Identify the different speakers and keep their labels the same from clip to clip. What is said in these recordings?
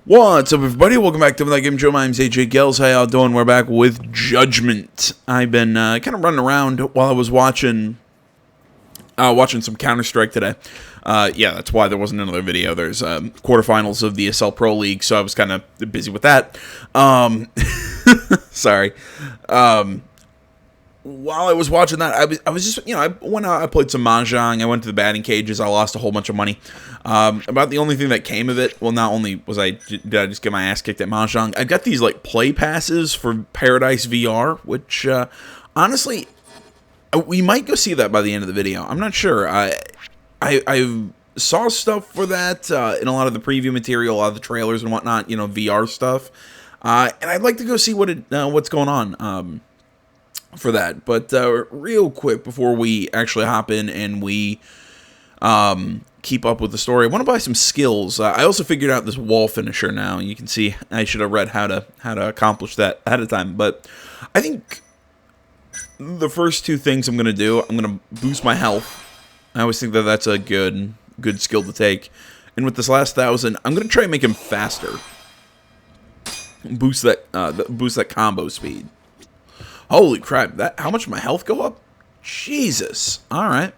Speaker 1: What's up, everybody? Welcome back to the Game Show. My name's AJ Gels. How y'all doing? We're back with Judgment. I've been kind of running around while I was watching some Counter-Strike today. Yeah, that's why there wasn't another video. There's quarterfinals of the ESL Pro League, so I was kind of busy with that. Sorry. While I was watching that, I was just, I went out, I played some mahjong, I went to the batting cages, I lost a whole bunch of money. About the only thing that came of it, well, not only did I just get my ass kicked at mahjong, I got these, play passes for Paradise VR, which, honestly, we might go see that by the end of the video. I'm not sure. I saw stuff for that in a lot of the preview material, a lot of the trailers and whatnot, VR stuff, and I'd like to go see what's going on, for that. But real quick before we actually hop in and we keep up with the story, I want to buy some skills. I also figured out this wall finisher now. You can see I should have read how to accomplish that ahead of time, but I think the first two things I'm going to do, I'm going to boost my health. I always think that that's a good skill to take. And with this last 1,000, I'm going to try and make him faster. Boost that combo speed. Holy crap, how much did my health go up? Jesus. Alright.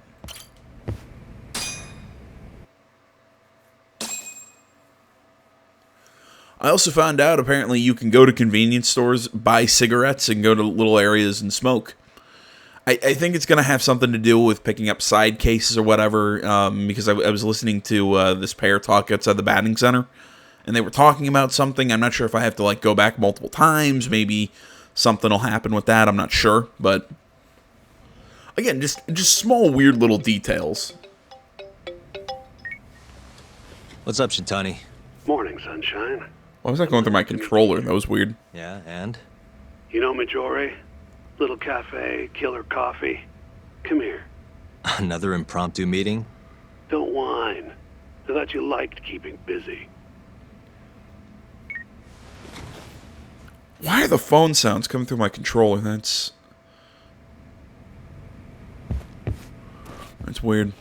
Speaker 1: I also found out apparently you can go to convenience stores, buy cigarettes, and go to little areas and smoke. I think it's going to have something to do with picking up side cases or whatever, because I was listening to this pair talk outside the batting center, and they were talking about something. I'm not sure if I have to go back multiple times, maybe something will happen with that, I'm not sure, but again, just small weird little details.
Speaker 2: What's up, Shintani?
Speaker 3: Morning, sunshine.
Speaker 1: Why was that going through my controller? That was weird.
Speaker 2: Yeah, and?
Speaker 3: You know Majore? Little cafe, killer coffee. Come here.
Speaker 2: Another impromptu meeting?
Speaker 3: Don't whine. I thought you liked keeping busy.
Speaker 1: Why are the phone sounds coming through my controller? That's weird.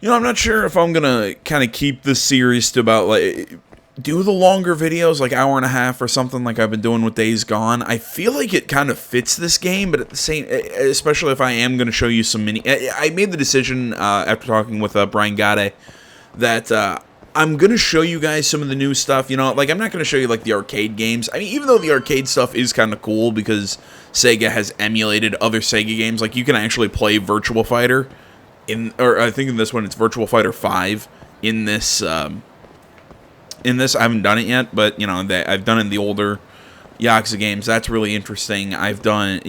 Speaker 1: I'm not sure if I'm gonna kind of keep this series to about do the longer videos, hour and a half or something like I've been doing with Days Gone. I feel like it kind of fits this game, but at the same, especially if I am gonna show you some I made the decision after talking with Brian Gade that I'm going to show you guys some of the new stuff, I'm not going to show you, the arcade games. I mean, even though the arcade stuff is kind of cool because Sega has emulated other Sega games, you can actually play Virtua Fighter or I think in this one it's Virtua Fighter 5 in this, I haven't done it yet, but, I've done it in the older Yakuza games. That's really interesting. I've done,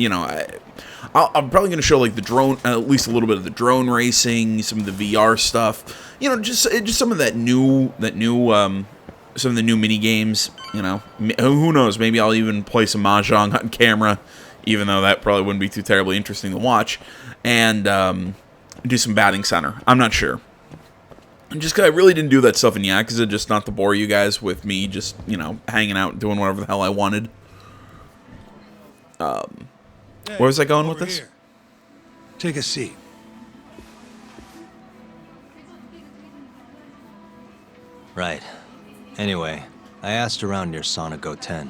Speaker 1: I'm probably going to show the drone, at least a little bit of the drone racing, some of the VR stuff, just some of some of the new mini games. Who knows? Maybe I'll even play some mahjong on camera, even though that probably wouldn't be too terribly interesting to watch, and do some batting center. I'm not sure. Just 'cause I really didn't do that stuff in Yakuza, just not to bore you guys with me just hanging out doing whatever the hell I wanted. Where was I going with this?
Speaker 3: Here. Take a seat.
Speaker 2: Right. Anyway, I asked around near Sonic 10.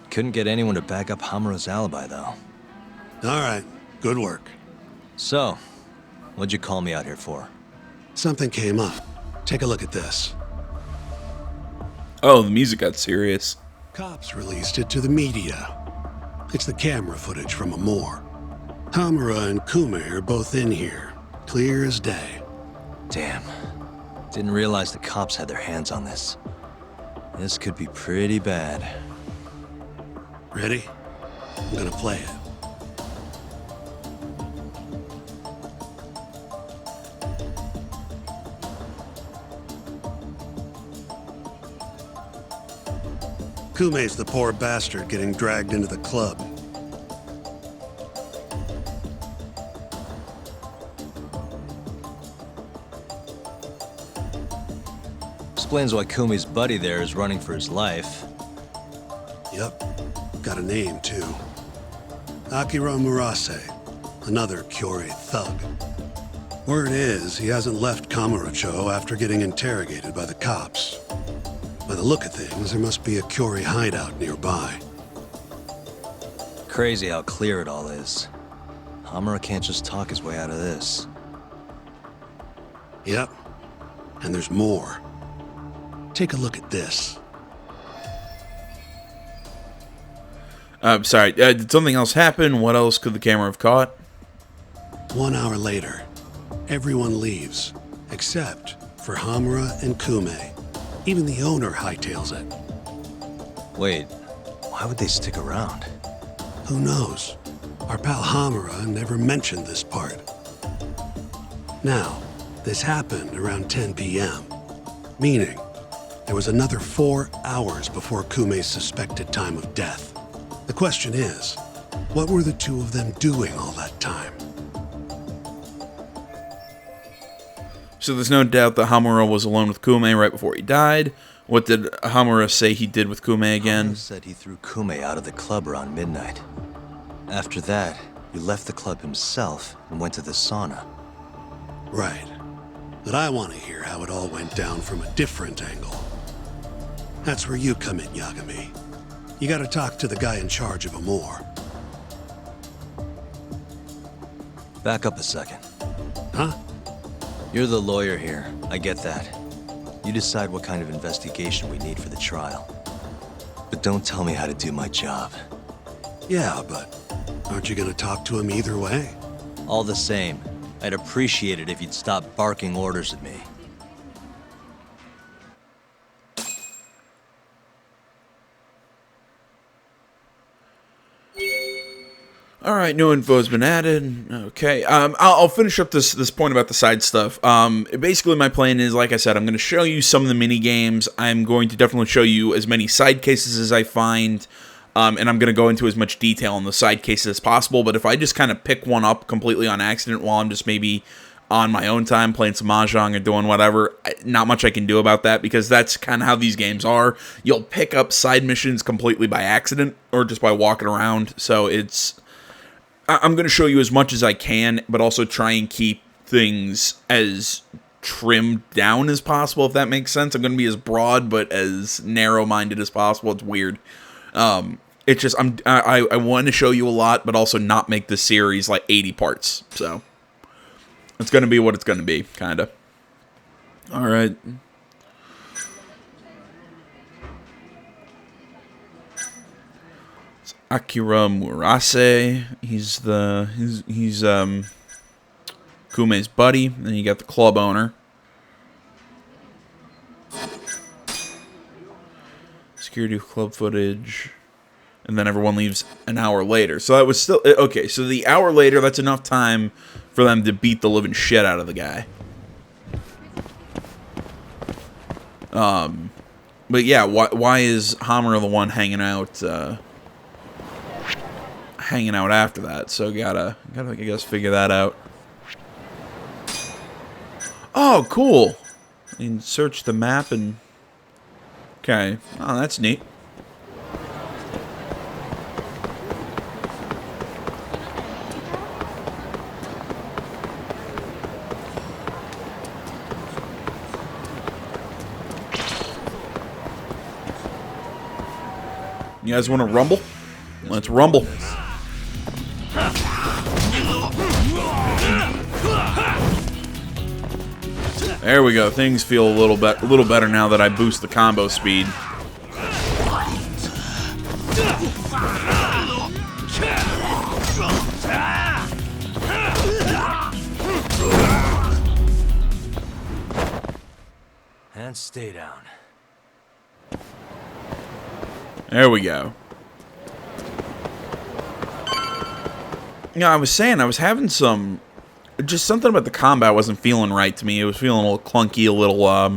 Speaker 2: Couldn't get anyone to back up Hamura's alibi, though.
Speaker 4: All right, good work.
Speaker 2: So, what'd you call me out here for?
Speaker 4: Something came up. Take a look at this.
Speaker 1: Oh, the music got serious.
Speaker 4: Cops released it to the media. It's the camera footage from a moor. Hamura and Kume are both in here, clear as day.
Speaker 2: Damn. Didn't realize the cops had their hands on this. This could be pretty bad.
Speaker 4: Ready? I'm gonna play it. Kume's the poor bastard getting dragged into the club.
Speaker 2: Explains why Kumi's buddy there is running for his life.
Speaker 4: Yep, got a name too. Akira Murase, another Kyorei thug. Word is, he hasn't left Kamurocho after getting interrogated by the cops. By the look of things, there must be a Kyori hideout nearby.
Speaker 2: Crazy how clear it all is. Hamura can't just talk his way out of this.
Speaker 4: Yep. And there's more. Take a look at this.
Speaker 1: Sorry, did something else happen? What else could the camera have caught?
Speaker 4: 1 hour later, everyone leaves, except for Hamura and Kume. Even the owner hightails it.
Speaker 2: Wait, why would they stick around?
Speaker 4: Who knows? Our pal Hamura never mentioned this part. Now, this happened around 10 p.m., meaning there was another 4 hours before Kume's suspected time of death. The question is, what were the two of them doing all that time?
Speaker 1: So there's no doubt that Hamura was alone with Kume right before he died. What did Hamura say he did with Kume again?
Speaker 2: Hamura said he threw Kume out of the club around midnight. After that, he left the club himself and went to the sauna.
Speaker 4: Right. But I want to hear how it all went down from a different angle. That's where you come in, Yagami. You gotta talk to the guy in charge of Amor.
Speaker 2: Back up a second.
Speaker 4: Huh?
Speaker 2: You're the lawyer here, I get that. You decide what kind of investigation we need for the trial. But don't tell me how to do my job.
Speaker 4: Yeah, but aren't you gonna talk to him either way?
Speaker 2: All the same, I'd appreciate it if you'd stop barking orders at me.
Speaker 1: All right, no info has been added. Okay, I'll finish up this point about the side stuff. Basically, my plan is, like I said, I'm going to show you some of the mini games. I'm going to definitely show you as many side cases as I find, and I'm going to go into as much detail on the side cases as possible. But if I just kind of pick one up completely on accident while I'm just maybe on my own time playing some mahjong or doing whatever, not much I can do about that, because that's kind of how these games are. You'll pick up side missions completely by accident or just by walking around. So I'm going to show you as much as I can, but also try and keep things as trimmed down as possible, if that makes sense. I'm going to be as broad but as narrow-minded as possible. It's weird. It's just I want to show you a lot, but also not make this series like 80 parts. So it's going to be what it's going to be, kind of. All right. Akira Murase, he's Kume's buddy. Then you got the club owner. Security club footage. And then everyone leaves an hour later. So that was still okay, so the hour later, that's enough time for them to beat the living shit out of the guy. But yeah, why is Hamura the one hanging out after that? So gotta I guess figure that out. Oh, cool. You can search the map and okay. Oh, that's neat. You guys want to rumble? Let's rumble. There we go. Things feel a little better now that I boost the combo speed.
Speaker 2: And stay down.
Speaker 1: There we go. You know, I was saying I was having just something about the combat wasn't feeling right to me. It was feeling a little clunky, a little I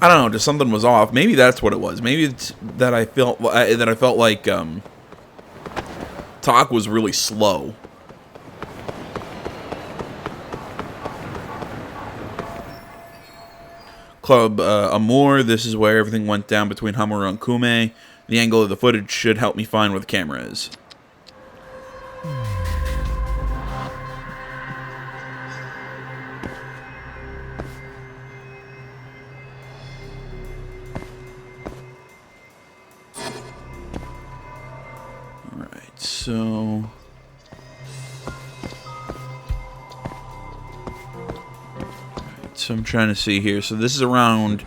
Speaker 1: don't know, just something was off. Maybe that's what it was. Maybe it's that I felt like talk was really slow. Club Amor, this is where everything went down between Hamura and Kume. The angle of the footage should help me find where the camera is. so... So I'm trying to see here. So this is around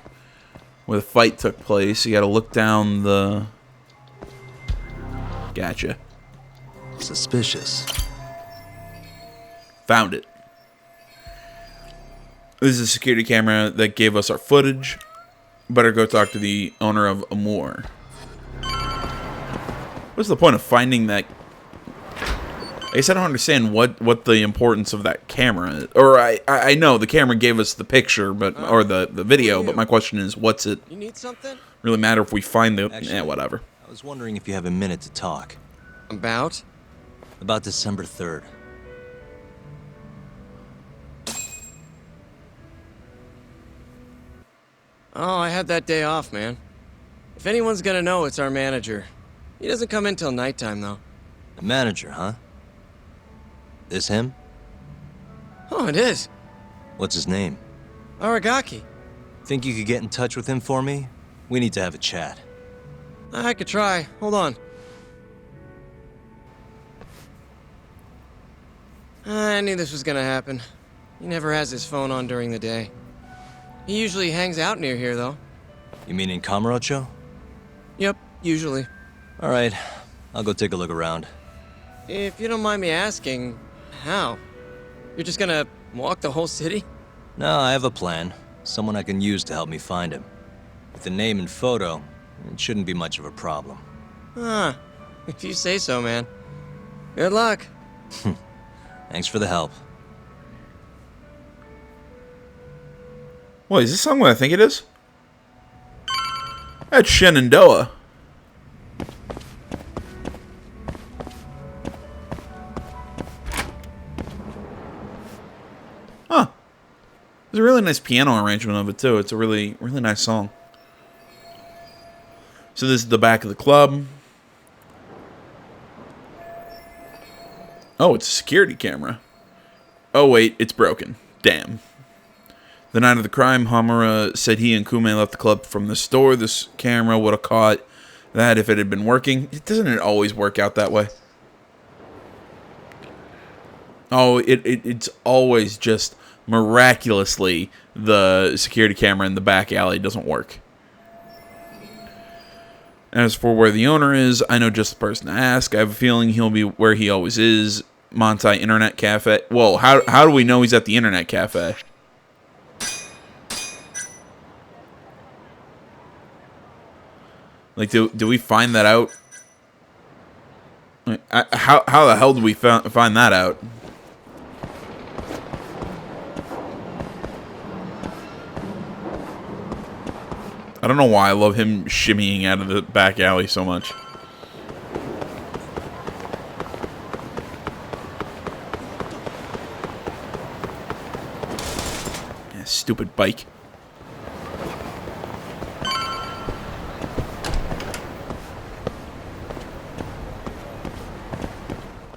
Speaker 1: where the fight took place. You gotta look down the... Gotcha.
Speaker 2: Suspicious.
Speaker 1: Found it. This is a security camera that gave us our footage. Better go talk to the owner of Amur. What's the point of finding that? I guess I don't understand what the importance of that camera is. Or I know the camera gave us the picture, but or the video, but my question is, what's it
Speaker 2: You need something?
Speaker 1: really matter if we find the...
Speaker 2: Actually,
Speaker 1: whatever.
Speaker 2: I was wondering if you have a minute to talk.
Speaker 5: About?
Speaker 2: About December 3rd.
Speaker 5: Oh, I had that day off, man. If anyone's gonna know, it's our manager. He doesn't come in till nighttime, though.
Speaker 2: The manager, huh? This him?
Speaker 5: Oh, it is.
Speaker 2: What's his name?
Speaker 5: Aragaki.
Speaker 2: Think you could get in touch with him for me? We need to have a chat.
Speaker 5: I could try. Hold on. I knew this was gonna happen. He never has his phone on during the day. He usually hangs out near here, though.
Speaker 2: You mean in Kamurocho?
Speaker 5: Yep, usually.
Speaker 2: All right, I'll go take a look around.
Speaker 5: If you don't mind me asking, how? You're just gonna walk the whole city?
Speaker 2: No, I have a plan. Someone I can use to help me find him. With the name and photo, it shouldn't be much of a problem.
Speaker 5: Huh. If you say so, man. Good luck.
Speaker 2: Thanks for the help.
Speaker 1: Wait, is this song what I think it is? That's Shenandoah. Huh. There's a really nice piano arrangement of it, too. It's a really nice song. So this is the back of the club. Oh, it's a security camera. Oh, wait, it's broken. Damn. The night of the crime, Hamura said he and Kume left the club from the store. This camera would have caught that if it had been working. Doesn't it always work out that way? Oh, it's always just miraculously the security camera in the back alley doesn't work. As for where the owner is, I know just the person to ask. I have a feeling he'll be where he always is, Montai Internet Cafe. Whoa, how do we know he's at the Internet Cafe? Like, do we find that out? How the hell do we find that out? I don't know why I love him shimmying out of the back alley so much. Yeah, stupid bike.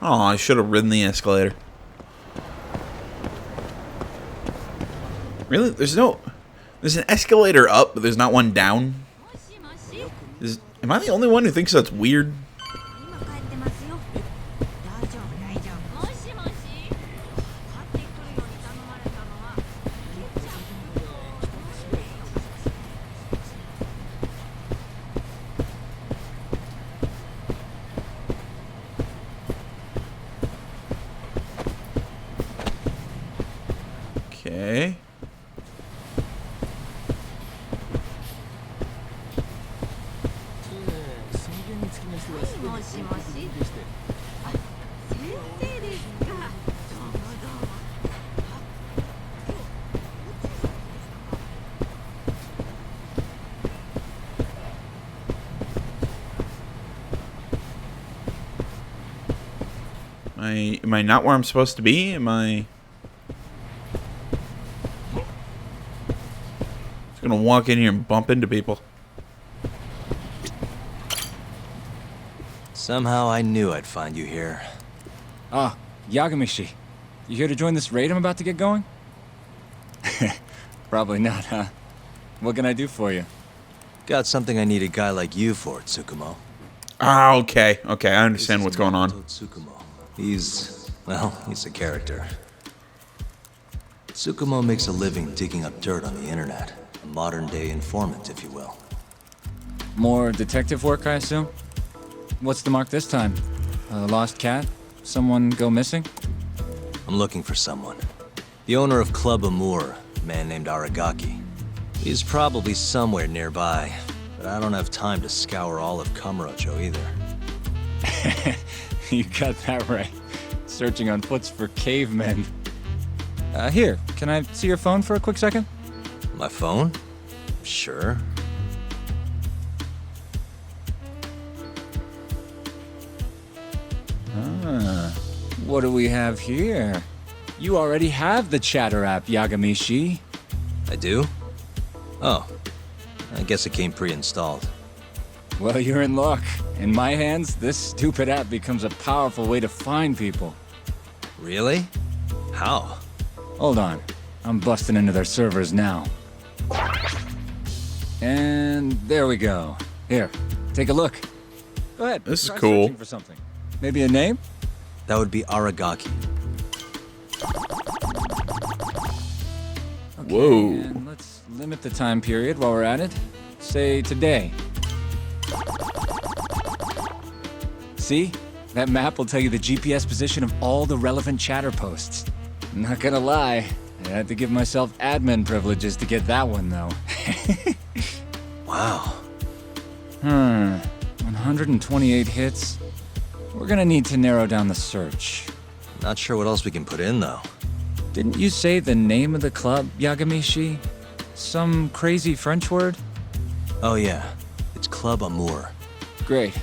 Speaker 1: Oh, I should have ridden the escalator. Really? There's an escalator up, but there's not one down? Am I the only one who thinks that's weird? Okay. Am I not where I'm supposed to be? Am I... Just gonna walk in here and bump into people.
Speaker 2: Somehow I knew I'd find you here.
Speaker 6: Ah, Yagamishi. You here to join this raid I'm about to get going? Probably not, huh? What can I do for you?
Speaker 2: Got something I need a guy like you for, Tsukumo.
Speaker 1: Ah, okay. Okay, I understand what's going on.
Speaker 2: Tsukumo. He's a character. Tsukumo makes a living digging up dirt on the internet. A modern-day informant, if you will.
Speaker 6: More detective work, I assume? What's the mark this time? A lost cat? Someone go missing?
Speaker 2: I'm looking for someone. The owner of Club Amour, a man named Aragaki. He's probably somewhere nearby, but I don't have time to scour all of Kamurocho either.
Speaker 6: You got that right. Searching on foots for cavemen. Here, can I see your phone for a quick second?
Speaker 2: My phone? Sure.
Speaker 6: What do we have here? You already have the chatter app, Yagamishi.
Speaker 2: I do? Oh. I guess it came pre-installed.
Speaker 6: Well, you're in luck. In my hands, this stupid app becomes a powerful way to find people.
Speaker 2: Really? How?
Speaker 6: Hold on. I'm busting into their servers now. And there we go. Here, take a look. Go ahead.
Speaker 1: This is
Speaker 6: try
Speaker 1: cool.
Speaker 6: searching for something. Maybe a name?
Speaker 2: That would be Aragaki.
Speaker 6: Okay,
Speaker 1: Whoa.
Speaker 6: and let's limit the time period while we're at it. Say today. See? That map will tell you the GPS position of all the relevant chatter posts. Not gonna lie, I had to give myself admin privileges to get that one, though.
Speaker 2: Wow.
Speaker 6: 128 hits. We're gonna need to narrow down the search.
Speaker 2: Not sure what else we can put in, though.
Speaker 6: Didn't you say the name of the club, Yagamishi? Some crazy French word?
Speaker 2: Oh yeah, it's Club Amour.
Speaker 6: Great.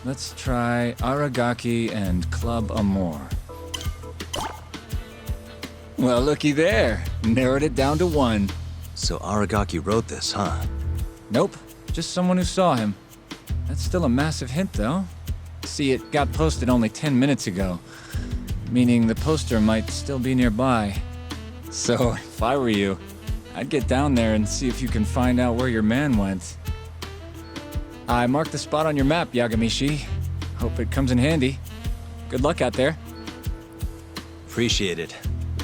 Speaker 6: Let's try Aragaki and Club Amour. Well, looky there. Narrowed it down to one.
Speaker 2: So Aragaki wrote this, huh?
Speaker 6: Nope. Just someone who saw him. That's still a massive hint, though. See, it got posted only 10 minutes ago, meaning the poster might still be nearby. So, if I were you, I'd get down there and see if you can find out where your man went. I marked the spot on your map, Yagamishi. Hope it comes in handy. Good luck out there.
Speaker 2: Appreciate it.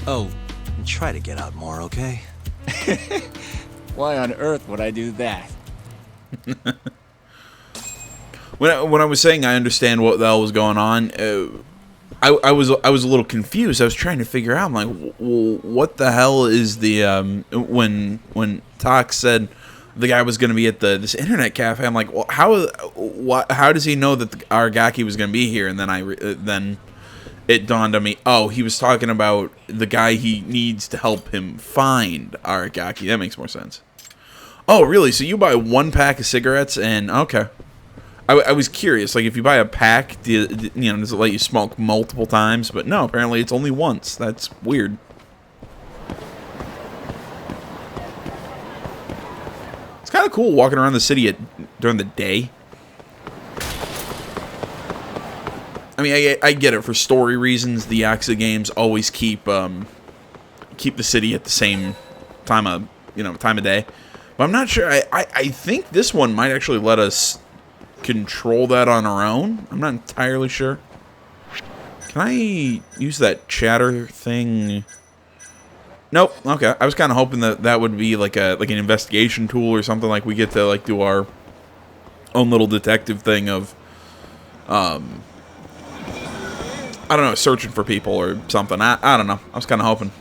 Speaker 2: Oh, and try to get out more, okay?
Speaker 6: Why on earth would I do that?
Speaker 1: When I was saying I understand what the hell was going on, I was a little confused. I was trying to figure out. I'm like, what the hell is the when Tox said the guy was going to be at this internet cafe? I'm like, well, how does he know that Aragaki was going to be here? And then then it dawned on me. Oh, he was talking about the guy he needs to help him find Aragaki. That makes more sense. Oh, really? So you buy one pack of cigarettes and okay. I was curious, like if you buy a pack, does it let you smoke multiple times? But no, apparently it's only once. That's weird. It's kind of cool walking around the city during the day. I mean, I get it for story reasons. The Yakuza games always keep the city at the same time of day. But I'm not sure. I think this one might actually let us control that on our own. I'm not entirely sure. Can I use that chatter thing? Nope. Okay. I was kind of hoping that would be like an investigation tool or something, like we get to like do our own little detective thing of I don't know, searching for people or something. I don't know. I was kind of hoping.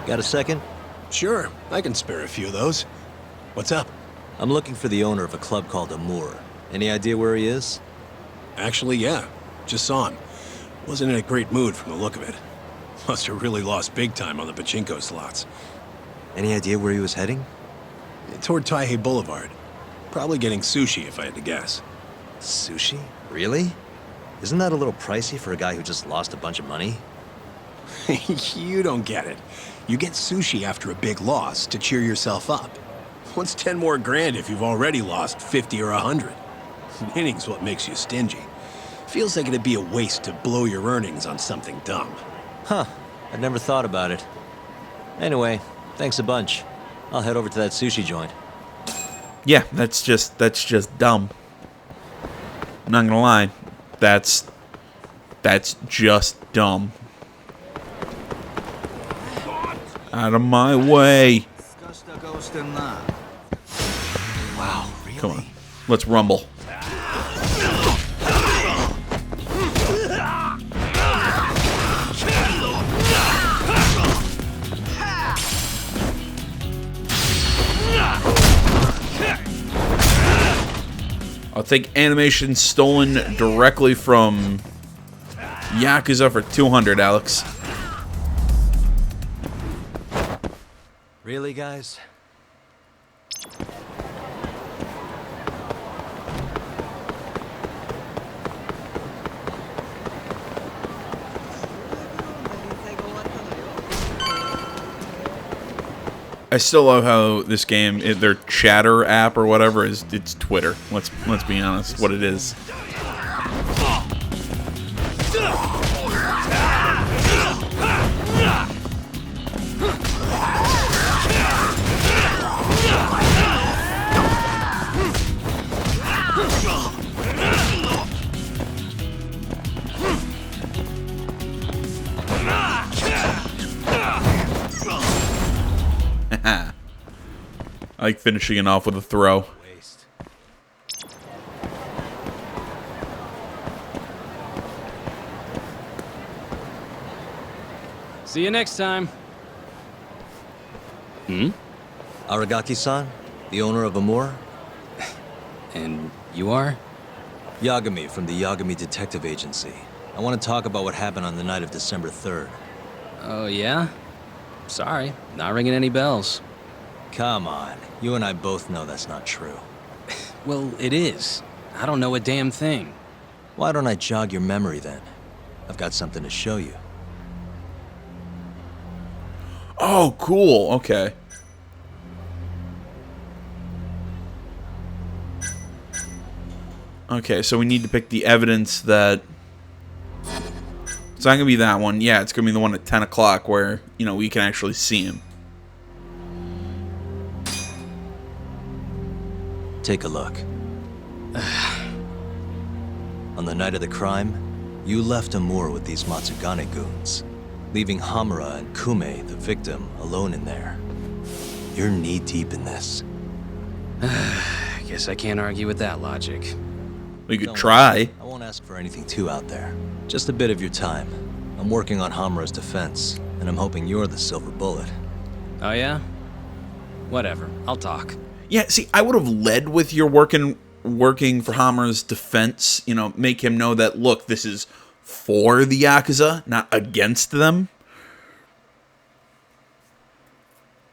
Speaker 2: Got a second?
Speaker 4: Sure, I can spare a few of those. What's up?
Speaker 2: I'm looking for the owner of a club called Amour. Any idea where he is?
Speaker 4: Actually, yeah. Just saw him. Wasn't in a great mood from the look of it. Must have really lost big time on the pachinko slots.
Speaker 2: Any idea where he was heading?
Speaker 4: Toward Taihei Boulevard. Probably getting sushi, if I had to guess.
Speaker 2: Sushi? Really? Isn't that a little pricey for a guy who just lost a bunch of money?
Speaker 4: You don't get it. You get sushi after a big loss to cheer yourself up. What's 10 more grand if you've already lost 50 or 100? Winning's what makes you stingy. Feels like it'd be a waste to blow your earnings on something dumb.
Speaker 2: Huh. I'd never thought about it. Anyway, thanks a bunch. I'll head over to that sushi joint.
Speaker 1: Yeah, that's just dumb. I'm not gonna lie. That's just dumb. Out of my way.
Speaker 2: Wow, really?
Speaker 1: Come on. Let's rumble. I'll take animation stolen directly from Yakuza for 200, Alex.
Speaker 2: Really, guys?
Speaker 1: I still love how this game, their chatter app or whatever, it's Twitter. Let's be honest, what it is. I like finishing it off with a throw.
Speaker 2: Waste.
Speaker 7: See you next time.
Speaker 2: Aragaki-san, the owner of Amur?
Speaker 7: And you are?
Speaker 2: Yagami from the Yagami Detective Agency. I want to talk about what happened on the night of December 3rd.
Speaker 7: Oh, yeah? Sorry, not ringing any bells.
Speaker 2: Come on, you and I both know that's not true.
Speaker 7: Well, it is. I don't know a damn thing.
Speaker 2: Why don't I jog your memory then? I've got something to show you.
Speaker 1: Oh, cool. Okay. Okay, so we need to pick the evidence that... It's not going to be that one. Yeah, it's going to be the one at 10 o'clock where, you know, we can actually see him.
Speaker 2: Take a look. On the night of the crime, you left Amur with these Matsugane goons, leaving Hamura and Kume, the victim, alone in there. You're knee-deep in this.
Speaker 7: I guess I can't argue with that logic.
Speaker 1: We could
Speaker 2: Don't
Speaker 1: try.
Speaker 2: I won't ask for anything too out there. Just a bit of your time. I'm working on Hamura's defense, and I'm hoping you're the silver bullet.
Speaker 7: Oh, yeah? Whatever, I'll talk.
Speaker 1: Yeah, see, I would have led with your working for Hammer's defense. You know, make him know that, look, this is for the Yakuza, not against them.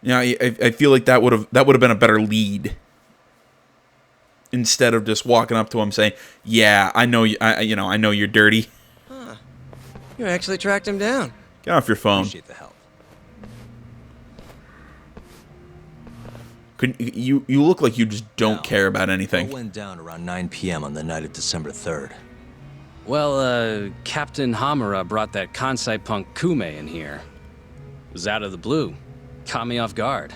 Speaker 1: You know, I feel like that would have been a better lead. Instead of just walking up to him saying, "Yeah, I know you. I know you're dirty."
Speaker 5: Huh. You actually tracked him down.
Speaker 1: Get off your phone.
Speaker 2: Appreciate the help.
Speaker 1: You look like you just don't
Speaker 2: Now,
Speaker 1: care about anything.
Speaker 2: What went down around 9 p.m. on the night of December 3rd?
Speaker 7: Well, Captain Hamura brought that Kansai punk Kume in here. It was out of the blue. Caught me off guard.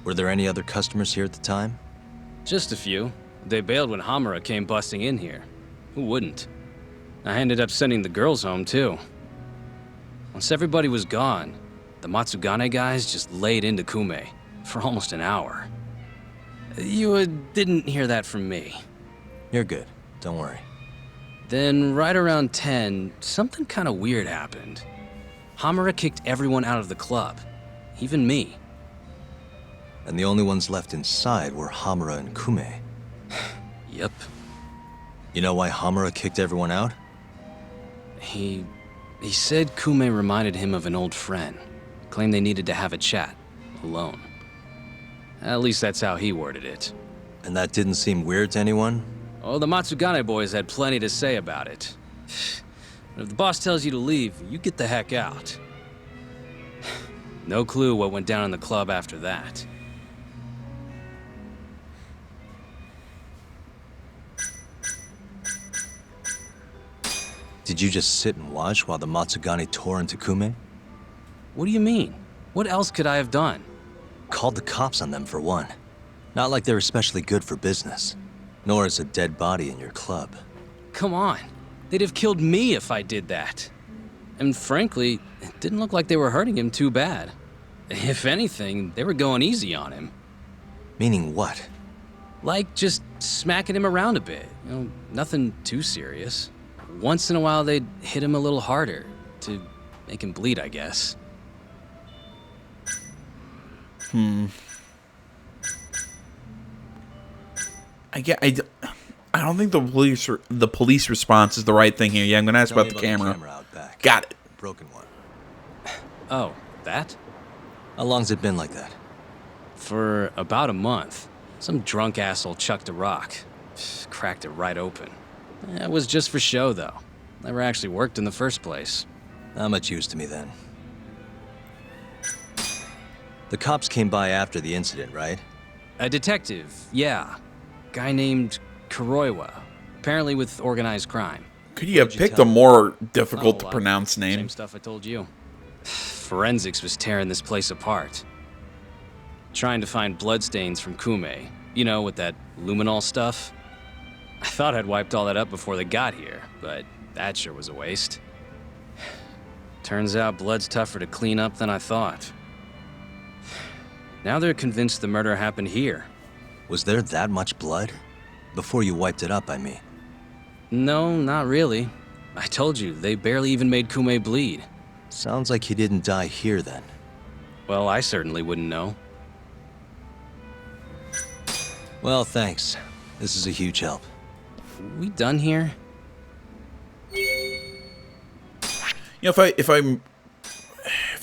Speaker 2: Were there any other customers here at the time?
Speaker 7: Just a few. They bailed when Hamura came busting in here. Who wouldn't? I ended up sending the girls home, too. Once everybody was gone, the Matsugane guys just laid into Kume for almost an hour. You didn't hear that from me.
Speaker 2: You're good. Don't worry.
Speaker 7: Then, right around 10, something kind of weird happened. Hamura kicked everyone out of the club. Even me.
Speaker 2: And the only ones left inside were Hamura and Kume.
Speaker 7: Yep.
Speaker 2: You know why Hamura kicked everyone out?
Speaker 7: He said Kume reminded him of an old friend. Claimed they needed to have a chat. Alone. At least that's how he worded it.
Speaker 2: And that didn't seem weird to anyone?
Speaker 7: Oh, the Matsugane boys had plenty to say about it. But if the boss tells you to leave, you get the heck out. No clue what went down in the club after that.
Speaker 2: Did you just sit and watch while the Matsugane tore into Kume?
Speaker 7: What do you mean? What else could I have done?
Speaker 2: called the cops on them for one. Not like they're especially good for business. Nor is a dead body in your club.
Speaker 7: Come on. They'd have killed me if I did that. And frankly, it didn't look like they were hurting him too bad. If anything, they were going easy on him.
Speaker 2: Meaning what?
Speaker 7: Like, just smacking him around a bit. You know, nothing too serious. Once in a while, they'd hit him a little harder to make him bleed, I guess.
Speaker 1: I don't think the police response is the right thing here. Yeah, I'm gonna ask
Speaker 2: Tell me
Speaker 1: about the camera.
Speaker 2: out back.
Speaker 1: Got it.
Speaker 2: Broken one.
Speaker 7: Oh, that?
Speaker 2: How long's it been like that?
Speaker 7: For about a month. Some drunk asshole chucked a rock. Cracked it right open. It was just for show, though. Never actually worked in the first place.
Speaker 2: Not much use to me then. The cops came by after the incident, right?
Speaker 7: A detective, yeah. Guy named Kuroiwa. Apparently with organized crime.
Speaker 1: Could you have
Speaker 2: What'd you
Speaker 1: picked
Speaker 2: tell
Speaker 1: a
Speaker 2: me?
Speaker 1: more difficult
Speaker 7: Not a
Speaker 1: to
Speaker 7: lot.
Speaker 1: pronounce name?
Speaker 7: Same stuff I told you. Forensics was tearing this place apart. Trying to find bloodstains from Kume. You know, with that luminol stuff. I thought I'd wiped all that up before they got here, but that sure was a waste. Turns out blood's tougher to clean up than I thought. Now they're convinced the murder happened here.
Speaker 2: Was there that much blood? Before you wiped it up, I mean.
Speaker 7: No, not really. I told you, they barely even made Kume bleed.
Speaker 2: Sounds like he didn't die here then.
Speaker 7: Well, I certainly wouldn't know.
Speaker 2: Well, thanks. This is a huge help.
Speaker 7: We done here?
Speaker 1: You know, if I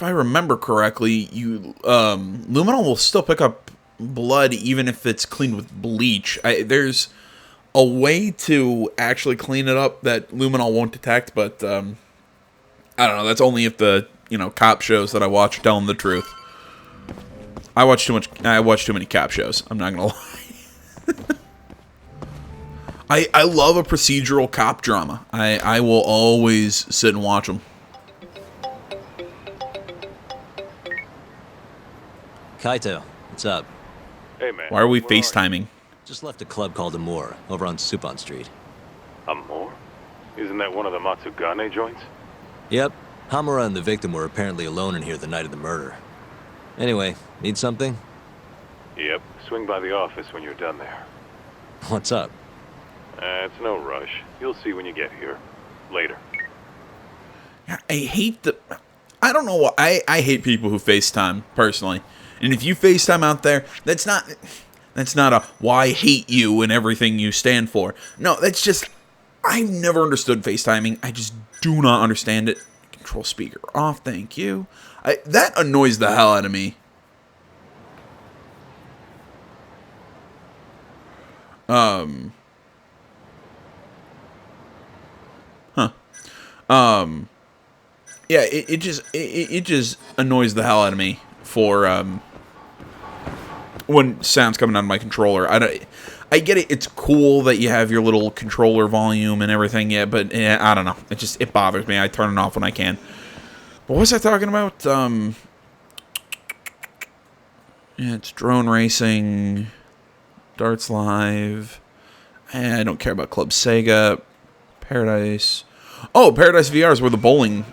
Speaker 1: remember correctly, luminol will still pick up blood even if it's cleaned with bleach. There's a way to actually clean it up that luminol won't detect, but I don't know. That's only if the cop shows that I watch are telling the truth. I watch too many cop shows. I'm not gonna lie. I love a procedural cop drama. I will always sit and watch them.
Speaker 2: Kaito, what's up?
Speaker 8: Hey, man.
Speaker 1: Why are we
Speaker 8: where you?
Speaker 1: FaceTiming?
Speaker 2: Just left a club called Amur, over on Supon Street.
Speaker 8: Amor? Isn't that one of the Matsugane joints?
Speaker 2: Yep, Hamura and the victim were apparently alone in here the night of the murder. Anyway, need something?
Speaker 8: Yep. Swing by the office when you're done there.
Speaker 2: What's up?
Speaker 8: It's no rush. You'll see when you get here. Later.
Speaker 1: I hate I don't know why. I hate people who FaceTime, personally. And if you FaceTime out there, that's not a, well, I hate you and everything you stand for. No, that's just, I've never understood FaceTiming. I just do not understand it. Control speaker off, thank you. That annoys the hell out of me. Yeah, it just annoys the hell out of me for when sound's coming out of my controller. I get it. It's cool that you have your little controller volume and everything. Yeah, but I don't know. It bothers me. I turn it off when I can. What was I talking about? Yeah, it's drone racing, darts live. I don't care about Club Sega, Paradise. Oh, Paradise VR is where the bowling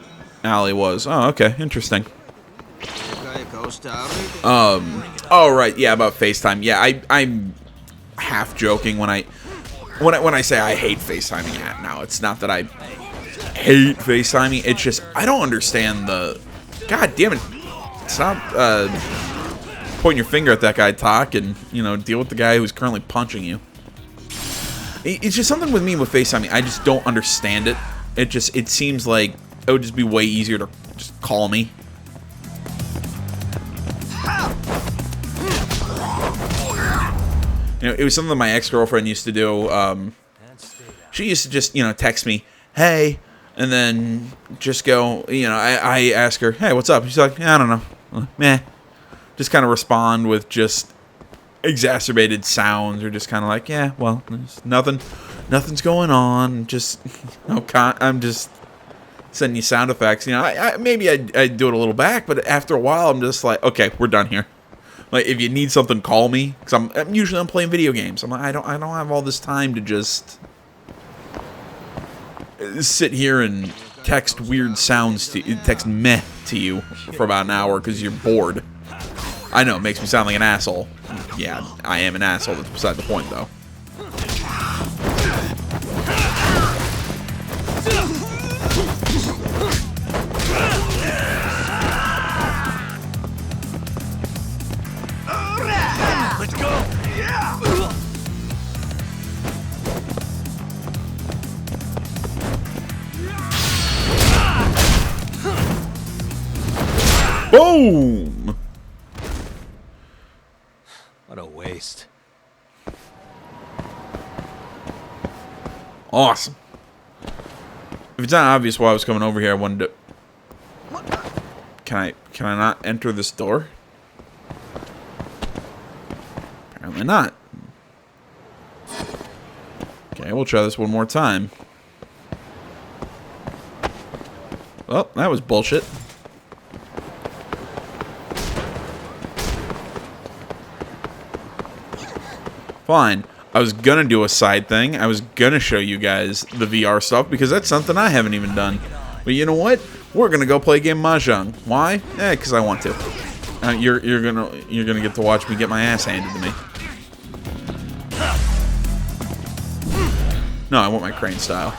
Speaker 1: alley was. Oh, okay, interesting. Oh right, yeah, about FaceTime. Yeah, I'm half joking when I say I hate FaceTiming. Yeah, no, it's not that I hate FaceTiming. It's just I don't understand the. God damn it! Stop pointing your finger at that guy. Talk and deal with the guy who's currently punching you. It's just something with me with FaceTiming. I just don't understand it. It seems like it would just be way easier to just call me. It was something my ex-girlfriend used to do. She used to just, text me, hey, and then just go, I ask her, hey, what's up? She's like, I don't know. Meh. Just kind of respond with just exacerbated sounds or just kind of like, yeah, well, there's nothing's going on. Just, I'm just sending you sound effects. Maybe I'd do it a little back, but after a while, I'm just like, okay, we're done here. Like, if you need something, call me. Because I'm usually playing video games. I'm like, I don't have all this time to just sit here and text weird sounds text meh to you for about an hour because you're bored. I know, it makes me sound like an asshole. Yeah, I am an asshole. That's beside the point, though.
Speaker 2: Let's go! Yeah!
Speaker 1: Boom!
Speaker 2: What a waste.
Speaker 1: Awesome. If it's not obvious why I was coming over here, I wanted to... Can I not enter this door? Apparently not. Okay, we'll try this one more time. Well, that was bullshit. Fine. I was gonna do a side thing. I was gonna show you guys the VR stuff because that's something I haven't even done. But you know what? We're gonna go play a game of mahjong. Why? Because I want to. You're gonna get to watch me get my ass handed to me. No, I want my crane style.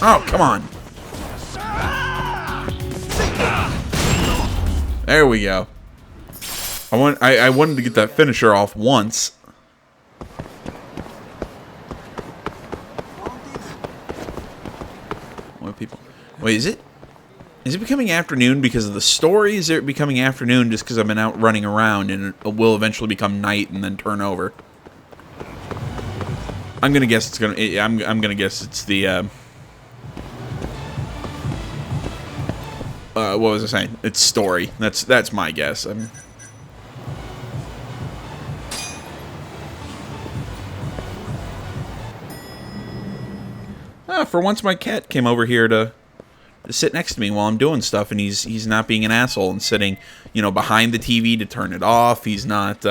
Speaker 1: Oh, come on. There we go. I wanted to get that finisher off once. What people? Wait, is it becoming afternoon because of the story? Is it becoming afternoon just because I've been out running around and it will eventually become night and then turn over? I'm gonna guess it's gonna. I'm gonna guess it's the. What was I saying? It's story. That's my guess. For once, my cat came over here to sit next to me while I'm doing stuff, and he's not being an asshole and sitting, behind the TV to turn it off. He's not.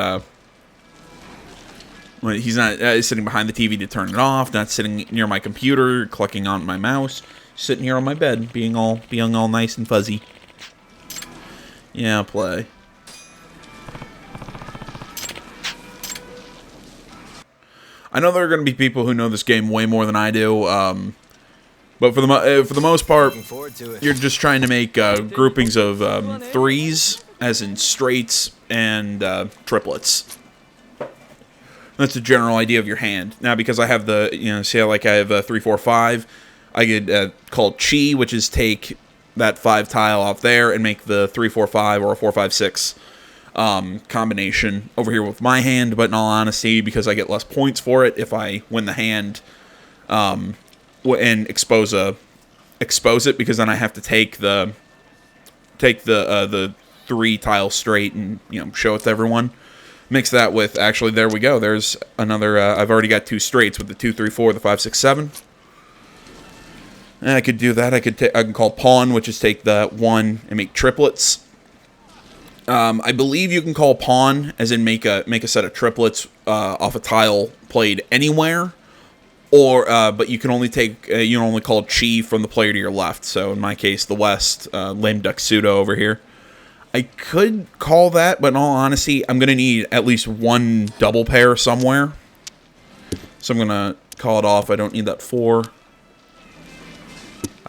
Speaker 1: He's not sitting behind the TV to turn it off. Not sitting near my computer, clicking on my mouse. Sitting here on my bed, being all nice and fuzzy. Yeah, play. I know there are going to be people who know this game way more than I do, but for the most part, you're just trying to make groupings of threes, as in straights, and triplets. That's the general idea of your hand. Now, because I have the, see how I have a 3, 4, 5. I could call chi, which is take that 5 tile off there and make the 3, 4, 5 or a 4, 5, 6 combination over here with my hand. But in all honesty, because I get less points for it if I win the hand and expose it, because then I have to take the 3 tile straight and show it to everyone. Mix that with, actually, there we go. There's another. I've already got 2 straights with the 2, 3, 4, the 5, 6, 7. And I could do that. I can call pawn, which is take the 1 and make triplets. I believe you can call pawn, as in make a set of triplets off a tile played anywhere, or but you can only call chi from the player to your left. So in my case, the west, lame duck pseudo over here. I could call that, but in all honesty, I'm gonna need at least 1 double pair somewhere. So I'm gonna call it off. I don't need that 4.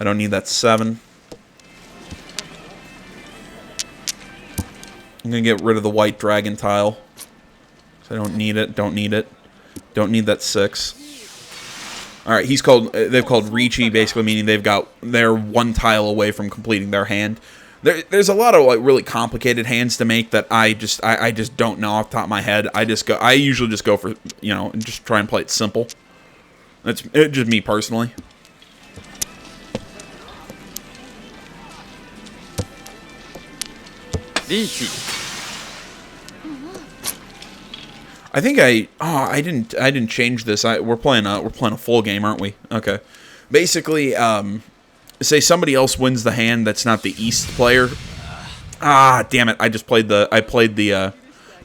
Speaker 1: I don't need that 7. I'm going to get rid of the white dragon tile. So I don't need it, don't need it. Don't need that 6. Alright, they've called Ricci, basically meaning they're 1 tile away from completing their hand. There's a lot of really complicated hands to make that I just don't know off the top of my head. I usually just go for, and just try and play it simple. That's just me personally. I think I didn't change this. We're playing a full game, aren't we? Okay. Basically, say somebody else wins the hand that's not the East player. Ah, damn it! I played the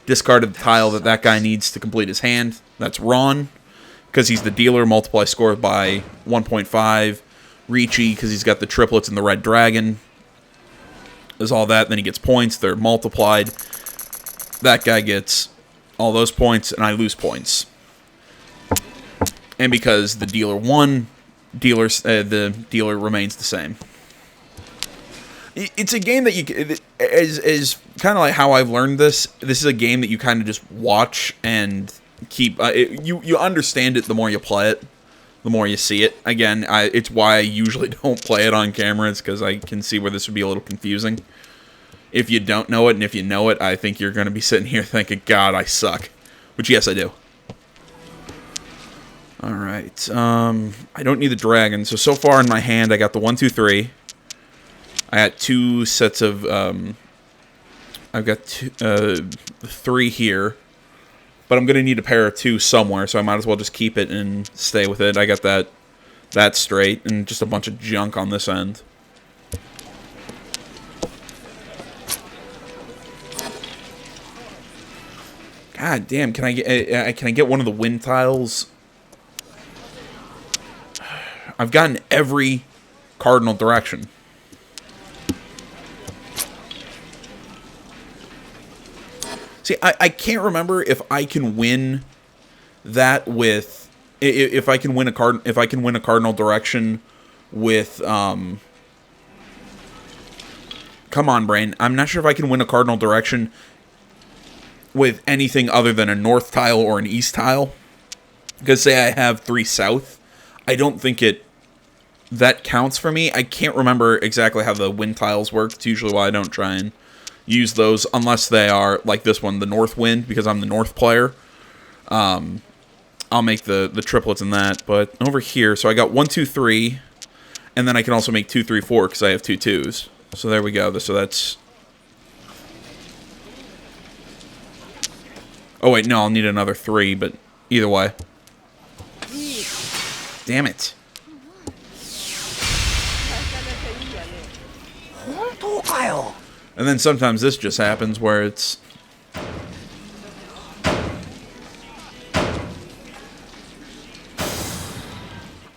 Speaker 1: discarded the tile that guy needs to complete his hand. That's Ron, because he's the dealer. Multiply score by 1.5. Ricci, because he's got the triplets and the red dragon. There's all that. Then he gets points. They're multiplied. That guy gets all those points, and I lose points. And because the dealer won, the dealer remains the same. It's a game that is kind of like how I've learned this. This is a game that you kind of just watch and keep. You understand it the more you play it, the more you see it. Again, it's why I usually don't play it on camera. It's because I can see where this would be a little confusing. If you don't know it, and if you know it, I think you're going to be sitting here thinking, God, I suck. Which, yes, I do. Alright, I don't need the dragon. So far in my hand, I got the 1, 2, 3. I got 2 sets of, I've got 3 here. But I'm going to need a pair of 2 somewhere, so I might as well just keep it and stay with it. I got that straight, and just a bunch of junk on this end. God damn, can I get one of the wind tiles? I've gotten every cardinal direction. See, I can't remember if I can win that with if I can win a cardinal direction with come on, brain. I'm not sure if I can win a cardinal direction with anything other than a north tile or an east tile. Because say I have 3 south, I don't think that counts for me. I can't remember exactly how the wind tiles work. It's usually why I don't try and use those unless they are like this one, the north wind, because I'm the north player. I'll make the triplets in that. But over here, so I got 1, 2, 3, and then I can also make 2, 3, 4 because I have 2 2s. So there we go. So that's. Oh wait, no, I'll need another 3, but either way. Damn it. And then sometimes this just happens where it's...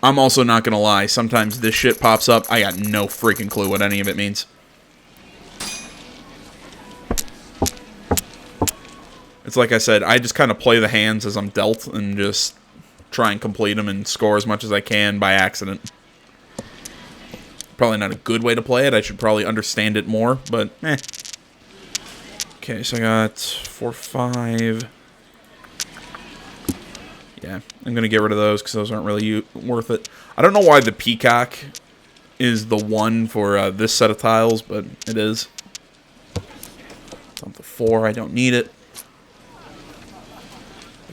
Speaker 1: I'm also not gonna lie, sometimes this shit pops up, I got no freaking clue what any of it means. It's like I said, I just kind of play the hands as I'm dealt and just try and complete them and score as much as I can by accident. Probably not a good way to play it. I should probably understand it more, but eh. Okay, so I got 4, 5. Yeah, I'm going to get rid of those because those aren't really worth it. I don't know why the peacock is the one for this set of tiles, but it is. Dump the 4. I don't need it.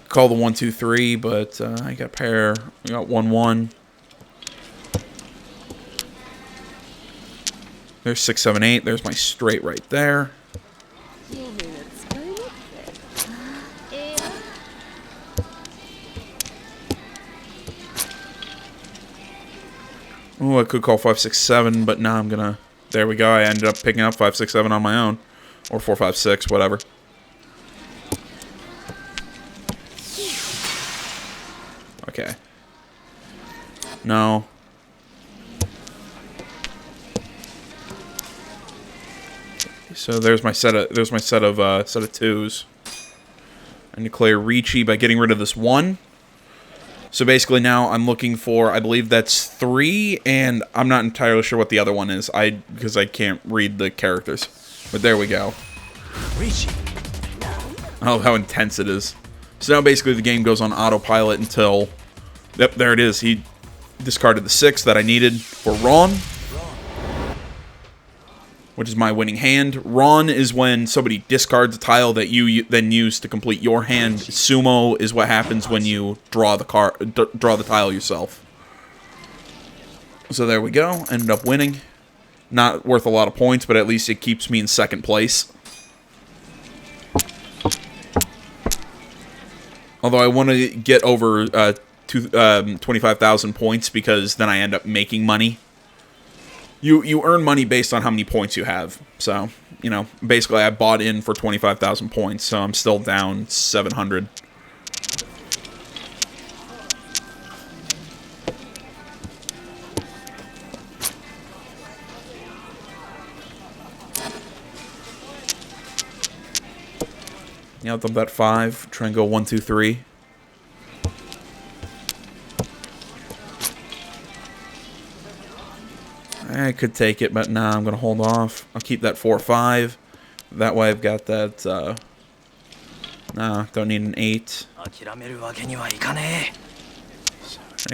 Speaker 1: Call the 1, 2, 3, but I got a pair. I got 1, 1. There's 6, 7, 8. There's my straight right there. Oh, I could call 5, 6, 7, but now I'm gonna. There we go. I ended up picking up 5, 6, 7 on my own, or 4, 5, 6, whatever. Okay. No. So there's my set of set of 2s. I declare Ricci by getting rid of this 1. So basically now I'm looking for, I believe that's 3, and I'm not entirely sure what the other one is. Because I can't read the characters. But there we go.
Speaker 2: Ricci.
Speaker 1: Oh, how intense it is. So now basically the game goes on autopilot until... Yep, there it is. He discarded the 6 that I needed for Ron, which is my winning hand. Ron is when somebody discards a tile that you then use to complete your hand. Sumo is what happens when you draw the tile yourself. So there we go. Ended up winning. Not worth a lot of points, but at least it keeps me in second place. Although I want to get over 25,000 points because then I end up making money. You earn money based on how many points you have. So, you know, basically I bought in for 25,000 points, so I'm still down 700. Yeah, I'll dump that 5. Try and go 1, 2, 3. I could take it, but nah, I'm going to hold off. I'll keep that 4, 5. That way I've got that, nah, don't need an 8. I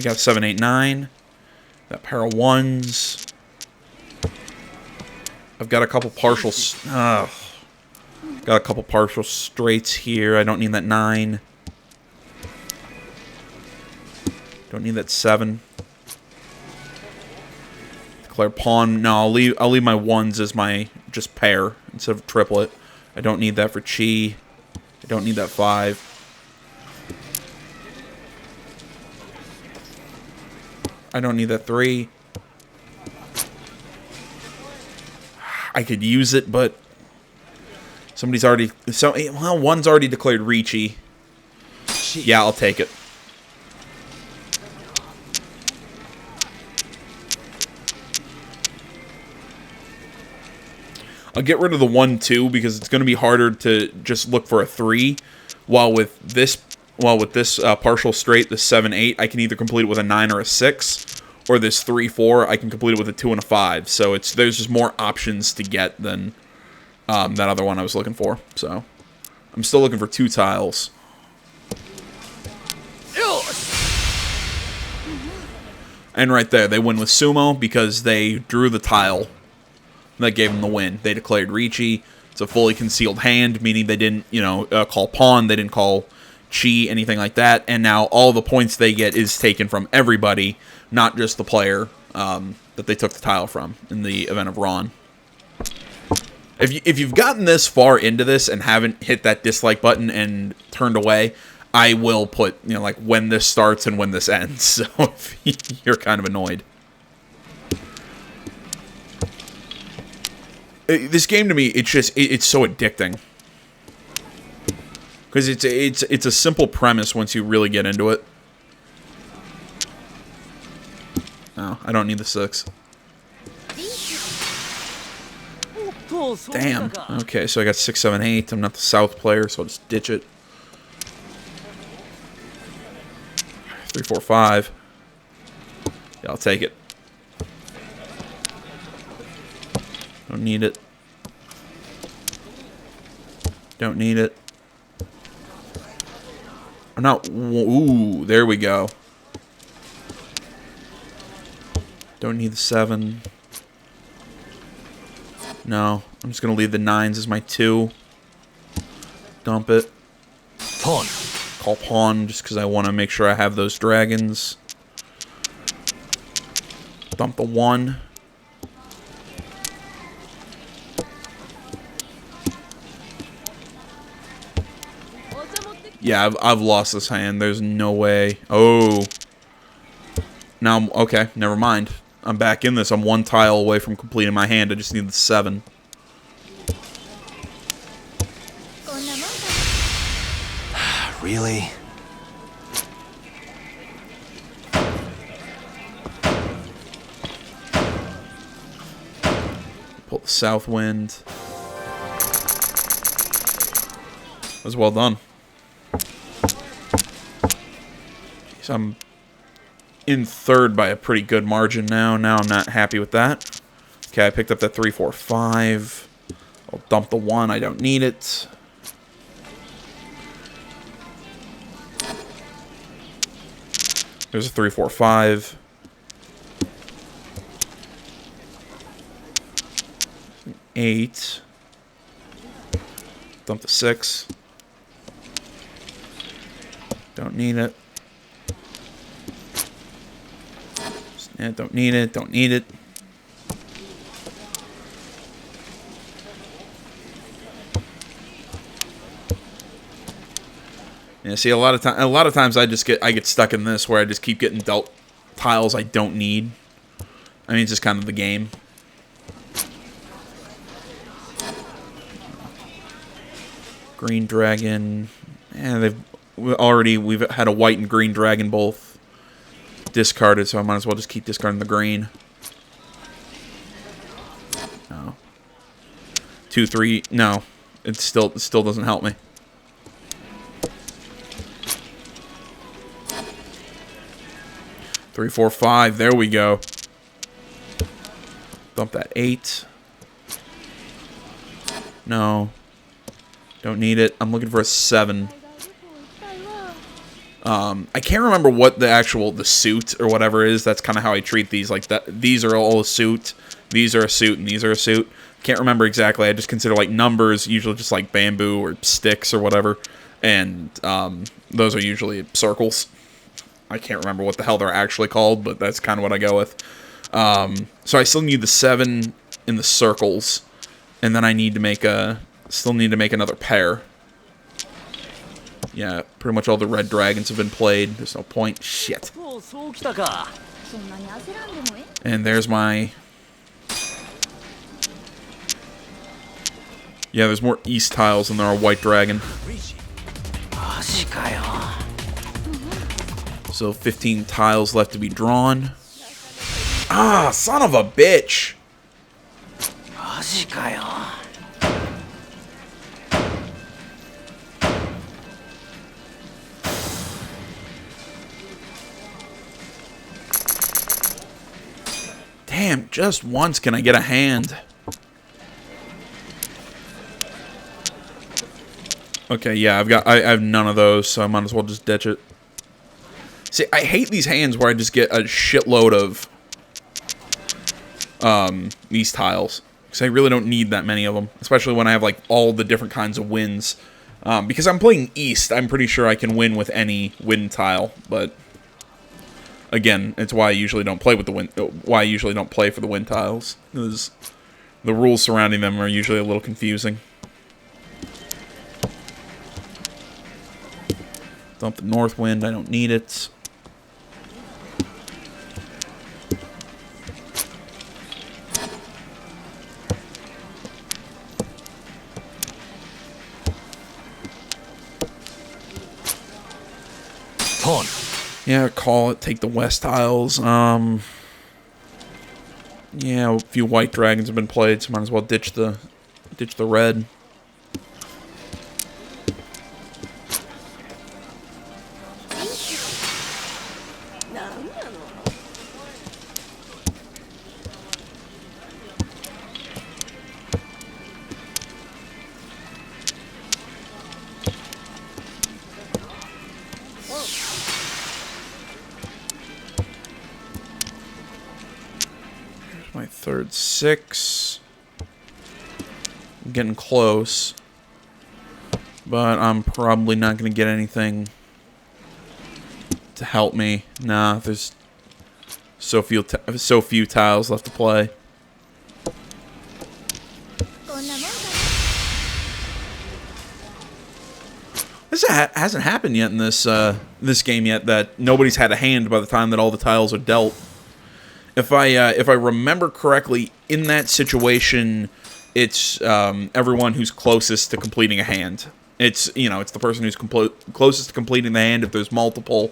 Speaker 1: got 7, 8, 9. That pair of 1s. I've got a couple partial, got a couple partial straights here. I don't need that 9. Don't need that 7. Declare pawn. No, I'll leave my 1s as my just pair instead of triplet. I don't need that for chi. I don't need that 5. I don't need that 3. I could use it, but somebody's already... well, 1's already declared Ricci. Yeah, I'll take it. I'll get rid of the 1, 2 because it's going to be harder to just look for a 3. While with this partial straight, the 7, 8, I can either complete it with a 9 or a 6, or this 3, 4, I can complete it with a 2 and a 5. So there's just more options to get than that other one I was looking for. So I'm still looking for 2 tiles. And right there, they win with Sumo because they drew the tile. That gave them the win. They declared Ricci. It's a fully concealed hand, meaning they didn't, call pawn. They didn't call chi, anything like that. And now all the points they get is taken from everybody, not just the player that they took the tile from in the event of Ron. If you've gotten this far into this and haven't hit that dislike button and turned away, I will put, like when this starts and when this ends. So if you're kind of annoyed. This game to me, it's so addicting. Because it's a simple premise once you really get into it. Oh, I don't need the 6. Damn. Okay, so I got 6, 7, 8. I'm not the south player, so I'll just ditch it. 3, 4, 5. Yeah, I'll take it. Don't need it. Don't need it. I'm not... Ooh, there we go. Don't need the 7. No, I'm just going to leave the 9s as my 2. Dump it.
Speaker 2: Pawn.
Speaker 1: Call pawn just because I want to make sure I have those dragons. Dump the 1. Yeah, I've lost this hand. There's no way. Oh. Now, okay, never mind. I'm back in this. I'm 1 tile away from completing my hand. I just need the 7.
Speaker 2: Really?
Speaker 1: Pull the south wind. That was well done. So I'm in third by a pretty good margin now. Now I'm not happy with that. Okay, I picked up that 3, 4, 5. I'll dump the 1. I don't need it. There's a 3, 4, 5. 8. Dump the 6. Don't need it. Yeah, don't need it. Don't need it. Yeah, see, a lot of times I get stuck in this where I just keep getting dealt tiles I don't need. I mean, it's just kind of the game. Green dragon. Yeah, we've had a white and green dragon both discarded, so I might as well just keep discarding the green. No. 2, 3. No, it still doesn't help me. Three, 4, 5. There we go. Dump that 8. No. Don't need it. I'm looking for a 7. I can't remember what the suit or whatever is. That's kind of how I treat these. Like that. These are all a suit. These are a suit, and these are a suit. Can't remember exactly. I just consider like numbers usually just like bamboo or sticks or whatever, and those are usually circles. I can't remember what the hell they're actually called, but that's kind of what I go with. So I still need the 7 in the circles, and then I need to still need to make another pair. Yeah, pretty much all the red dragons have been played. There's no point. Shit. And there's my... Yeah, there's more east tiles than there are white dragon. So 15 tiles left to be drawn. Ah, son of a bitch! Damn, just once can I get a hand. Okay, yeah, I have none of those, so I might as well just ditch it. See, I hate these hands where I just get a shitload of these tiles, because I really don't need that many of them, especially when I have like all the different kinds of wins. Because I'm playing East, I'm pretty sure I can win with any wind tile, but again, it's why I usually don't play with the wind. Why I usually don't play for the wind tiles, because the rules surrounding them are usually a little confusing. Dump the north wind. I don't need it.
Speaker 2: Pawn.
Speaker 1: Yeah, call it. Take the west tiles. Yeah, a few white dragons have been played, so might as well ditch the red. My third 6. I'm getting close, but I'm probably not going to get anything to help me. Nah, there's so few tiles left to play. This hasn't happened yet in this game yet, that nobody's had a hand by the time that all the tiles are dealt. If I remember correctly, in that situation, it's everyone who's closest to completing a hand. It's the person who's closest to completing the hand. If there's multiple,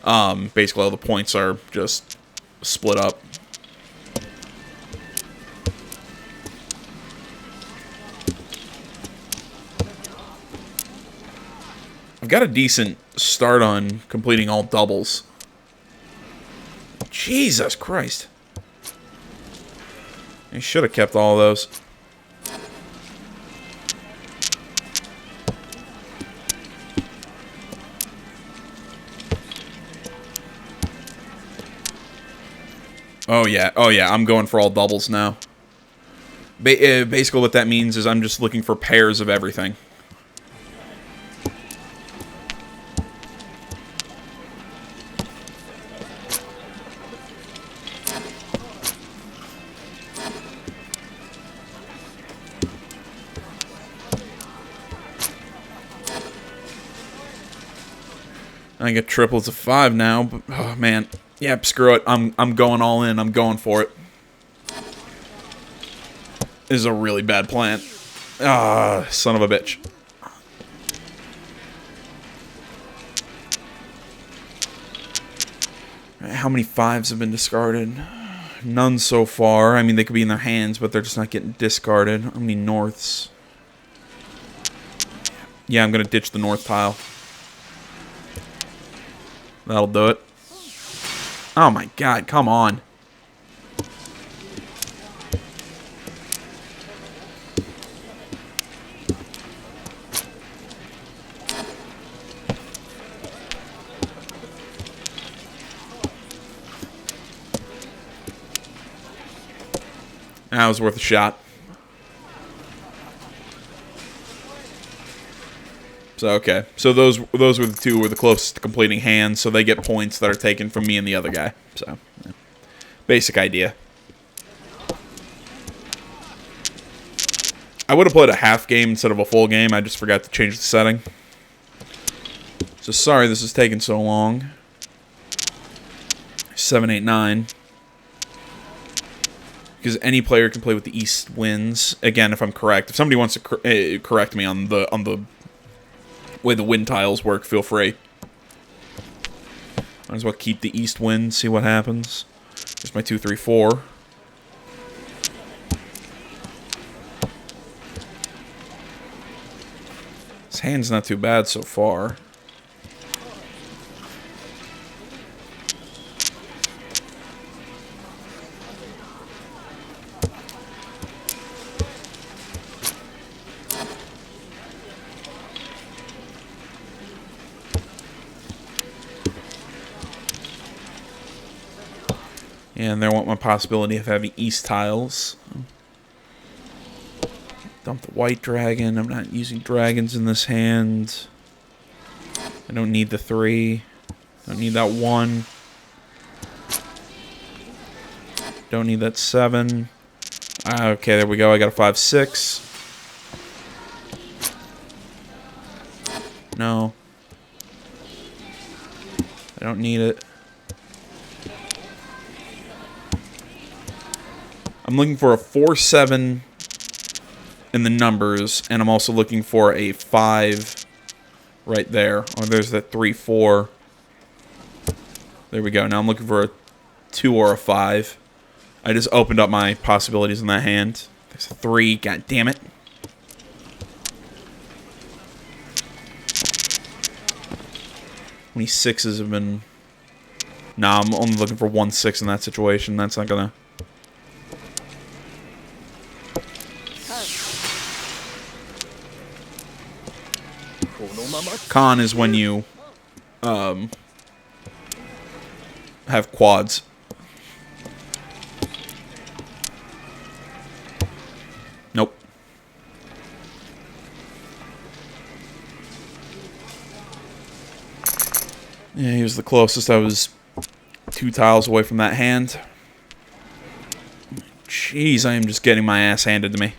Speaker 1: basically all the points are just split up. I've got a decent start on completing all doubles. Jesus Christ. I should have kept all of those. Oh yeah, I'm going for all doubles now. Basically what that means is I'm just looking for pairs of everything. I get triplets of 5 now, but oh man. Yep, screw it. I'm going all in. I'm going for it. This is a really bad plan. Ah, son of a bitch. How many 5s have been discarded? None so far. I mean, they could be in their hands, but they're just not getting discarded. How many norths? Yeah, I'm going to ditch the north tile. That'll do it. Oh my god, come on. That was worth a shot. So, okay. So those were the two who were the closest to completing hands, so they get points that are taken from me and the other guy. So, yeah. Basic idea. I would have played a half game instead of a full game. I just forgot to change the setting. So sorry this is taking so long. 7, 8, 9. Because any player can play with the east winds. Again, if I'm correct. If somebody wants to correct me on the way the wind tiles work, feel free. Might as well keep the east wind, see what happens. Here's my 2, 3, 4. This hand's not too bad so far. And there I want my possibility of having east tiles. Dump the white dragon. I'm not using dragons in this hand. I don't need the 3. Don't need that 1. Don't need that 7. Okay, there we go. I got a 5, 6. No. I don't need it. I'm looking for a 4, 7 in the numbers, and I'm also looking for a 5 right there. Oh, there's that 3, 4. There we go. Now I'm looking for a 2 or a 5. I just opened up my possibilities in that hand. There's a 3. God damn it. How many 6s have been... Nah, I'm only looking for 1 6 in that situation. That's not gonna... Con is when you have quads. Nope. Yeah, he was the closest. I was 2 tiles away from that hand. Jeez, I am just getting my ass handed to me.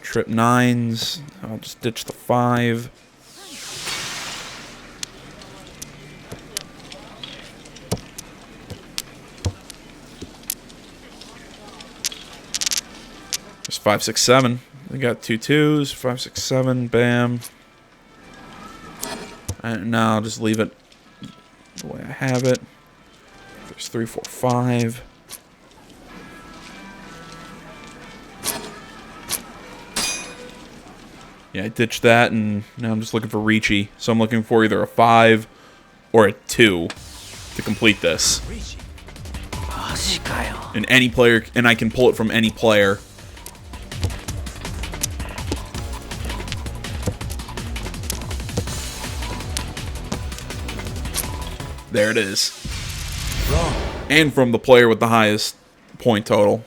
Speaker 1: Trip 9s. I'll just ditch the 5. There's 5, 6, 7. We got 2 2s. 5, 6, 7. Bam. And now I'll just leave it the way I have it. There's 3, 4, 5. Yeah, I ditched that, and now I'm just looking for Ricci. So I'm looking for either a 5 or a 2 to complete this. And any player, and I can pull it from any player. There it is. And from the player with the highest point total.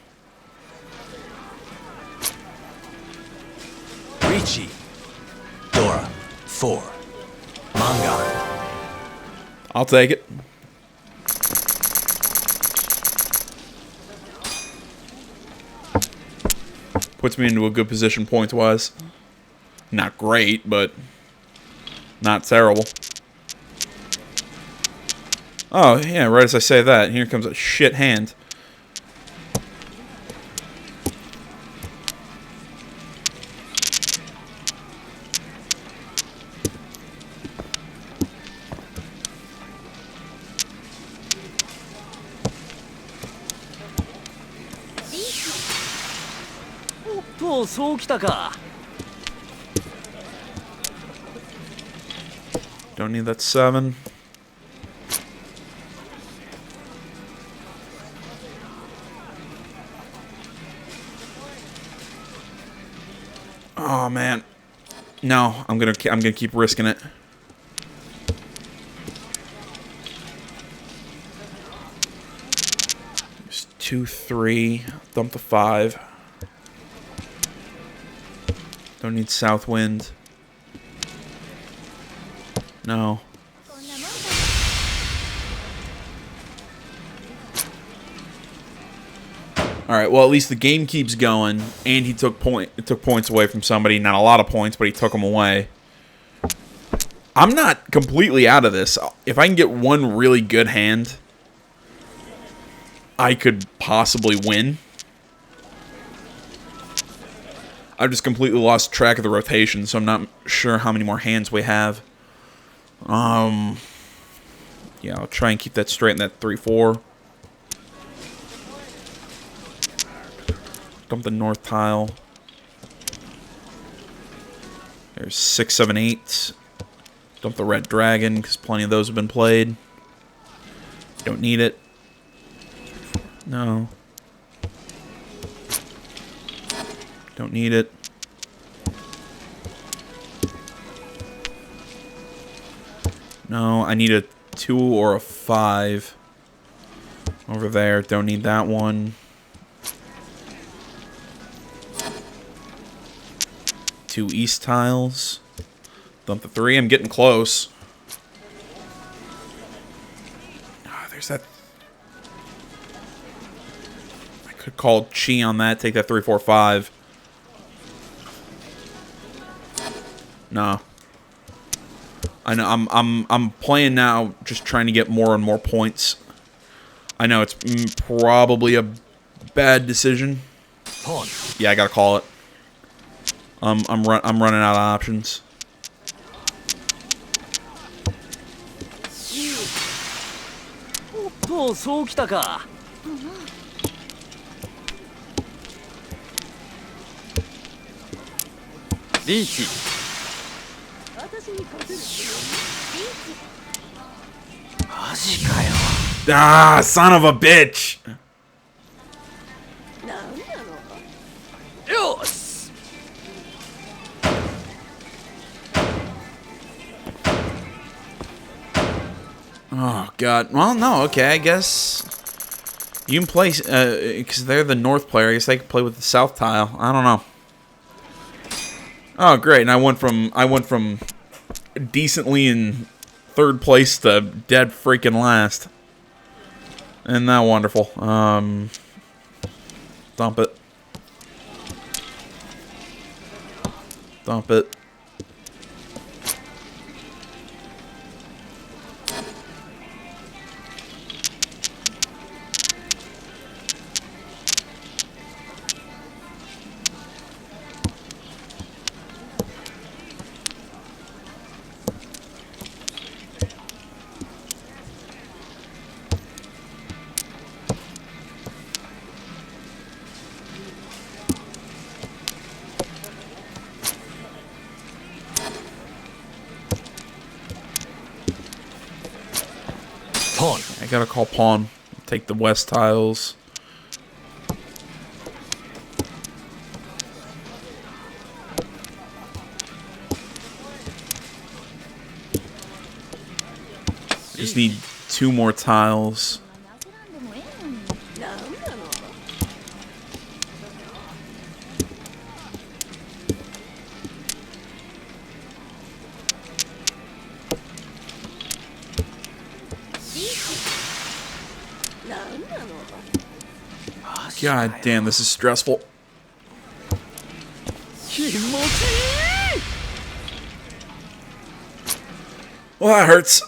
Speaker 2: Ricci. Dora. 4. Manga.
Speaker 1: I'll take it. Puts me into a good position points-wise. Not great, but not terrible. Oh, yeah, right as I say that, here comes a shit hand. Don't need that 7. Oh man, no! I'm gonna keep risking it. There's 2, 3. Dump the 5. Don't need south wind. No. Alright, well at least the game keeps going, and he took points away from somebody. Not a lot of points, but he took them away. I'm not completely out of this. If I can get one really good hand, I could possibly win. I've just completely lost track of the rotation, so I'm not sure how many more hands we have. Yeah, I'll try and keep that straight in that 3-4. Dump the north tile. There's 6, 7, 8. Dump the red dragon, because plenty of those have been played. Don't need it. No. Don't need it. No, I need a 2 or a 5. Over there, don't need that one. 2 east tiles. Dump the 3. I'm getting close. Ah, there's that. I could call Chi on that. Take that 3, 4, 5. No. I know. I'm playing now, just trying to get more and more points. I know it's probably a bad decision. Yeah, I gotta call it. I'm running out of options. Ah, son of a bitch! Oh god. Well, no. Okay, I guess you can play because they're the north player. I guess they can play with the south tile. I don't know. Oh, great! And I went from decently in 3rd place to dead freaking last. Isn't that wonderful? Dump it. Dump it.
Speaker 2: Pawn.
Speaker 1: I gotta call pawn. Take the west tiles. Just need 2 more tiles. God damn, this is stressful. Well, that hurts.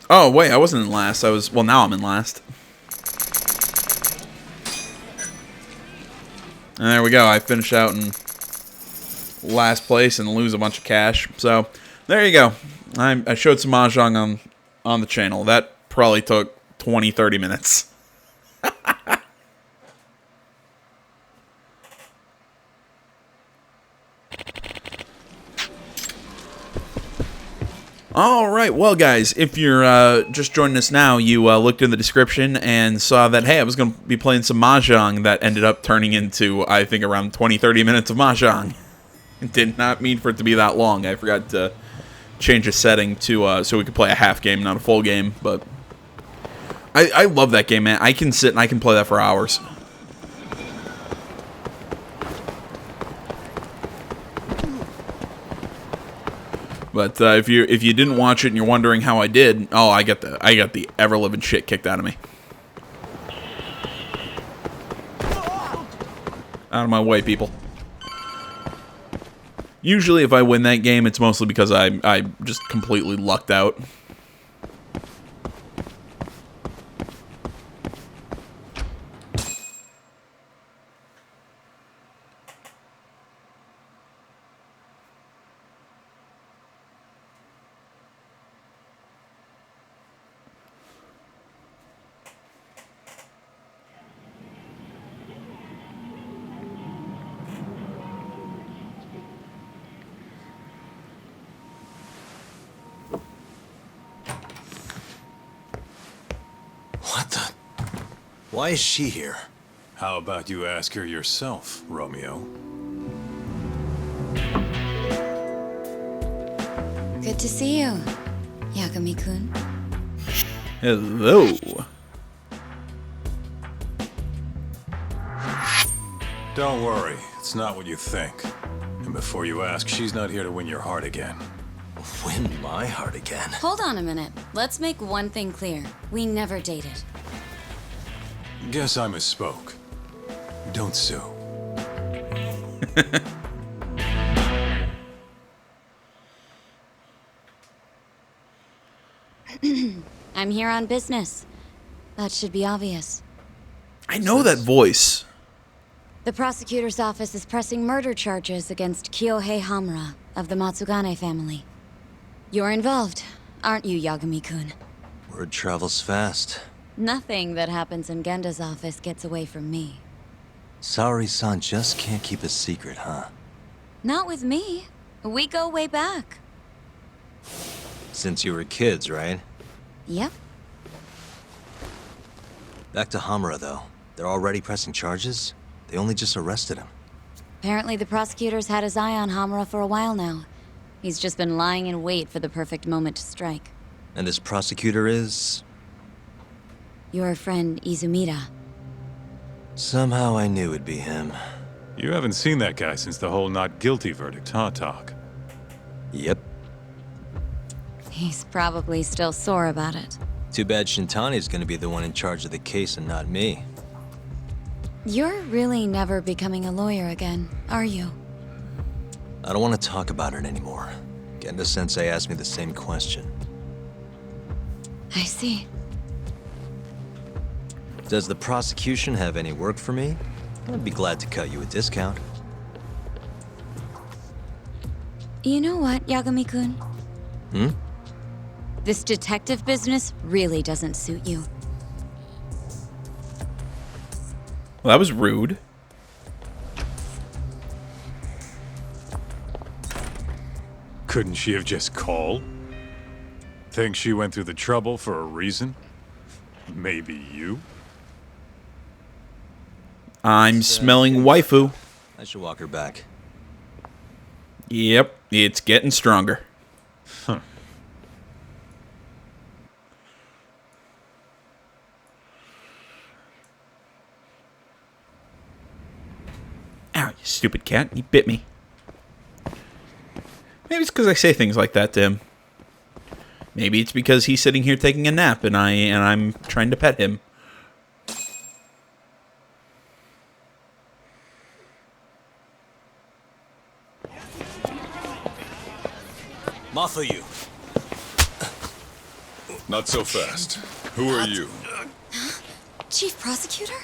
Speaker 1: Oh, wait, I wasn't in last. Well, now I'm in last. And there we go. I finish out in last place and lose a bunch of cash. So, there you go. I showed some mahjong on the channel. That probably took 20, 30 minutes. Alright, well guys, if you're just joining us now, you looked in the description and saw that, hey, I was going to be playing some mahjong that ended up turning into, I think, around 20-30 minutes of mahjong. It did not mean for it to be that long. I forgot to change a setting to so we could play a half game, not a full game, but I love that game, man. I can sit and I can play that for hours. But if you didn't watch it and you're wondering how I did, oh, I got the ever living shit kicked out of me. Out of my way, people. Usually, if I win that game, it's mostly because I just completely lucked out.
Speaker 2: What the? Why is she here?
Speaker 9: How about you ask her yourself, Romeo?
Speaker 10: Good to see you, Yagami-kun.
Speaker 1: Hello.
Speaker 9: Don't worry, it's not what you think. And before you ask, she's not here to win your heart again.
Speaker 2: Win my heart again?
Speaker 10: Hold on a minute. Let's make one thing clear. We never dated.
Speaker 9: Guess I misspoke. Don't sue.
Speaker 10: I'm here on business. That should be obvious.
Speaker 1: I know that voice.
Speaker 10: The prosecutor's office is pressing murder charges against Kyohei Hamura of the Matsugane family. You're involved, aren't you, Yagami-kun?
Speaker 2: Word travels fast.
Speaker 10: Nothing that happens in Genda's office gets away from me.
Speaker 2: Saori-san just can't keep a secret, huh?
Speaker 10: Not with me. We go way back.
Speaker 2: Since you were kids, right?
Speaker 10: Yep.
Speaker 2: Back to Hamura, though. They're already pressing charges? They only just arrested him.
Speaker 10: Apparently the prosecutor's had his eye on Hamura for a while now. He's just been lying in wait for the perfect moment to strike.
Speaker 2: And this prosecutor is...
Speaker 10: Your friend Izumida.
Speaker 2: Somehow I knew it'd be him.
Speaker 9: You haven't seen that guy since the whole not guilty verdict, huh, Talk?
Speaker 2: Yep.
Speaker 10: He's probably still sore about it.
Speaker 2: Too bad Shintani's gonna be the one in charge of the case and not me.
Speaker 10: You're really never becoming a lawyer again, are you?
Speaker 2: I don't want to talk about it anymore. Genda-sensei asked me the same question.
Speaker 10: I see.
Speaker 2: Does the prosecution have any work for me? I'd be glad to cut you a discount.
Speaker 10: You know what, Yagami-kun?
Speaker 2: Hmm?
Speaker 10: This detective business really doesn't suit you.
Speaker 1: Well, that was rude.
Speaker 9: Couldn't she have just called? Think she went through the trouble for a reason? Maybe you?
Speaker 1: I'm smelling waifu.
Speaker 2: I should walk her back.
Speaker 1: Yep, it's getting stronger.
Speaker 9: Huh.
Speaker 1: Ow, you stupid cat. He bit me. Maybe it's because I say things like that to him. Maybe it's because he's sitting here taking a nap and I'm trying to pet him.
Speaker 2: Mafuyu.
Speaker 11: Not so fast. Who are you?
Speaker 10: Chief Prosecutor?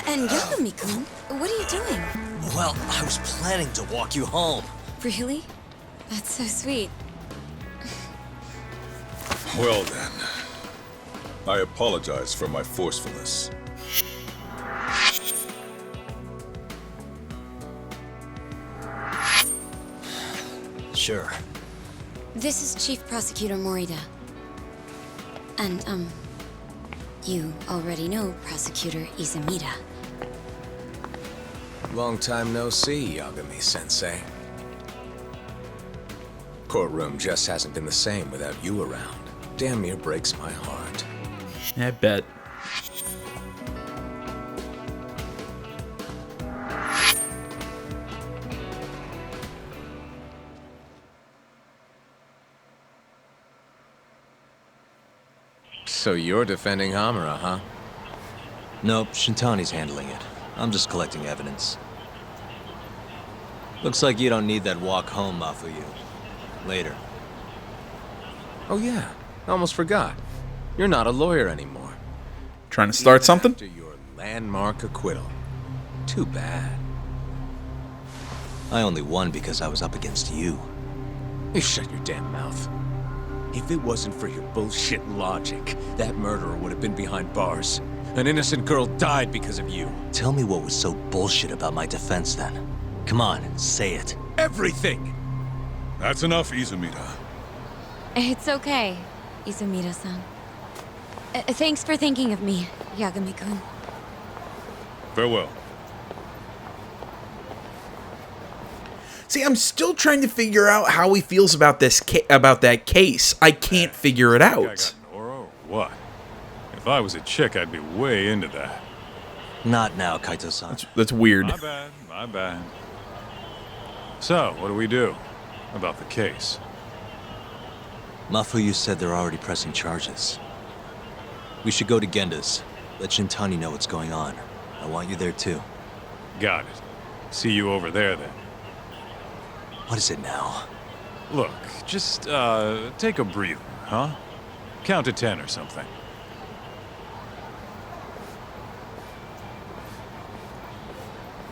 Speaker 10: And Yagami-kun, what are you doing?
Speaker 2: Well, I was planning to walk you home.
Speaker 10: Really? That's so sweet.
Speaker 11: Well then. I apologize for my forcefulness.
Speaker 2: Sure.
Speaker 10: This is Chief Prosecutor Morita. And, you already know Prosecutor Izumida.
Speaker 12: Long time no see, Yagami-sensei. Courtroom just hasn't been the same without you around. Damn near breaks my heart.
Speaker 1: I bet.
Speaker 12: So you're defending Hamura, huh?
Speaker 2: Nope, Shintani's handling it. I'm just collecting evidence. Looks like you don't need that walk home, Mafuyu. Later.
Speaker 12: Oh yeah, almost forgot. You're not a lawyer anymore.
Speaker 1: Trying to start
Speaker 12: Even
Speaker 1: something?
Speaker 12: after your landmark acquittal. Too bad.
Speaker 2: I only won because I was up against you.
Speaker 12: You shut your damn mouth. If it wasn't for your bullshit logic, that murderer would have been behind bars. An innocent girl died because of you.
Speaker 2: Tell me what was so bullshit about my defense then. Come on, say it.
Speaker 12: Everything!
Speaker 11: That's enough, Izumida.
Speaker 10: It's okay, Izumida-san. Thanks for thinking of me, Yagami-kun.
Speaker 11: Farewell.
Speaker 1: See, I'm still trying to figure out how he feels about this about that case. I can't figure it
Speaker 9: I
Speaker 1: out.
Speaker 9: got Noro or what? If I was a chick, I'd be way into that.
Speaker 2: Not now, Kaito-san.
Speaker 1: That's weird.
Speaker 9: My bad, my bad. So, what do we do about the case?
Speaker 2: Mafuyu said they're already pressing charges. We should go to Genda's. Let Shintani know what's going on. I want you there too.
Speaker 9: Got it. See you over there then.
Speaker 2: What is it now?
Speaker 9: Look, just, take a breather, huh? Count to 10 or something.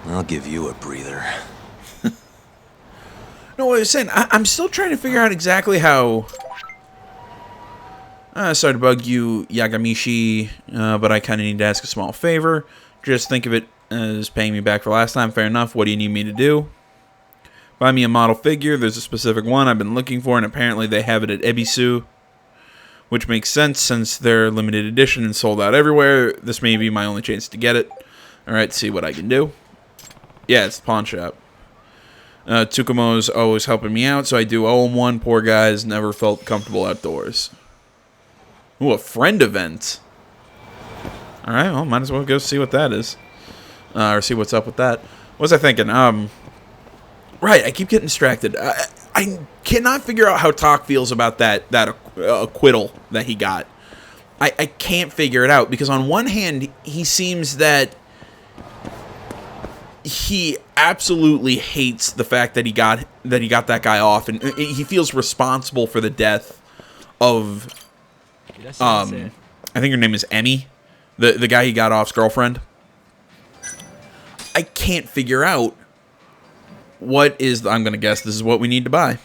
Speaker 2: I'll give you a breather.
Speaker 1: No, what I was saying, I'm still trying to figure out exactly how... sorry to bug you, Yagamishi, but I kind of need to ask a small favor. Just think of it as paying me back for last time. Fair enough. What do you need me to do? Buy me a model figure. There's a specific one I've been looking for, and apparently they have it at Ebisu, which makes sense since they're limited edition and sold out everywhere. This may be my only chance to get it. Alright, see what I can do. Yeah, it's the pawn shop. Tsukumo's always helping me out, so I do owe him one. Poor guy's never felt comfortable outdoors. Ooh, a friend event. Alright, well, might as well go see what that is. Or see what's up with that. What was I thinking? Right, I keep getting distracted. I cannot figure out how Talk feels about that acquittal that he got. I can't figure it out, because on one hand, he seems that he absolutely hates the fact that he got that guy off, and he feels responsible for the death of I think her name is Emmy, the guy he got off's girlfriend. I can't figure out what is I'm gonna guess this is what we need to buy.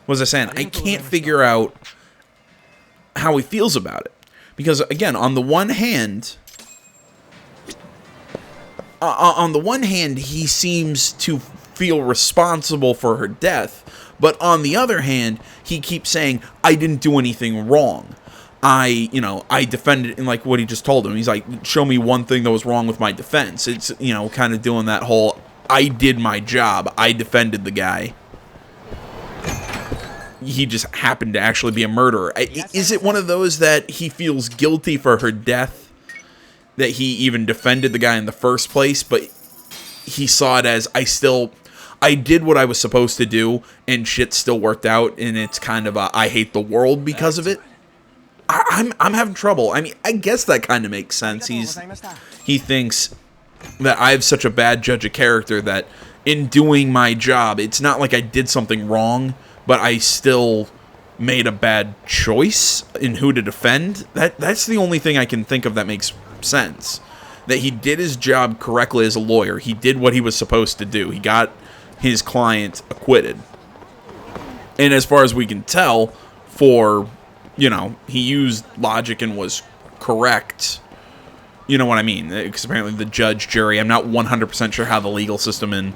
Speaker 1: What was I saying? I can't figure out how he feels about it, because again, on the one hand, he seems to feel responsible for her death, but on the other hand, he keeps saying, I didn't do anything wrong. I defended, and like what he just told him, he's like, show me one thing that was wrong with my defense. It's, kind of doing that whole, I did my job, I defended the guy. He just happened to actually be a murderer. Is it one of those that he feels guilty for her death, that he even defended the guy in the first place, but he saw it as, I did what I was supposed to do, and shit still worked out, and it's kind of a, I hate the world because of it? I'm having trouble. I mean, I guess that kind of makes sense. He thinks that I have such a bad judge of character that in doing my job. It's not like I did something wrong, but I still made a bad choice in who to defend. That's the only thing I can think of that makes sense. That he did his job correctly as a lawyer. He did what he was supposed to do. He got his client acquitted. And as far as we can tell, he used logic and was correct. You know what I mean? Because apparently the judge, jury, I'm not 100% sure how the legal system in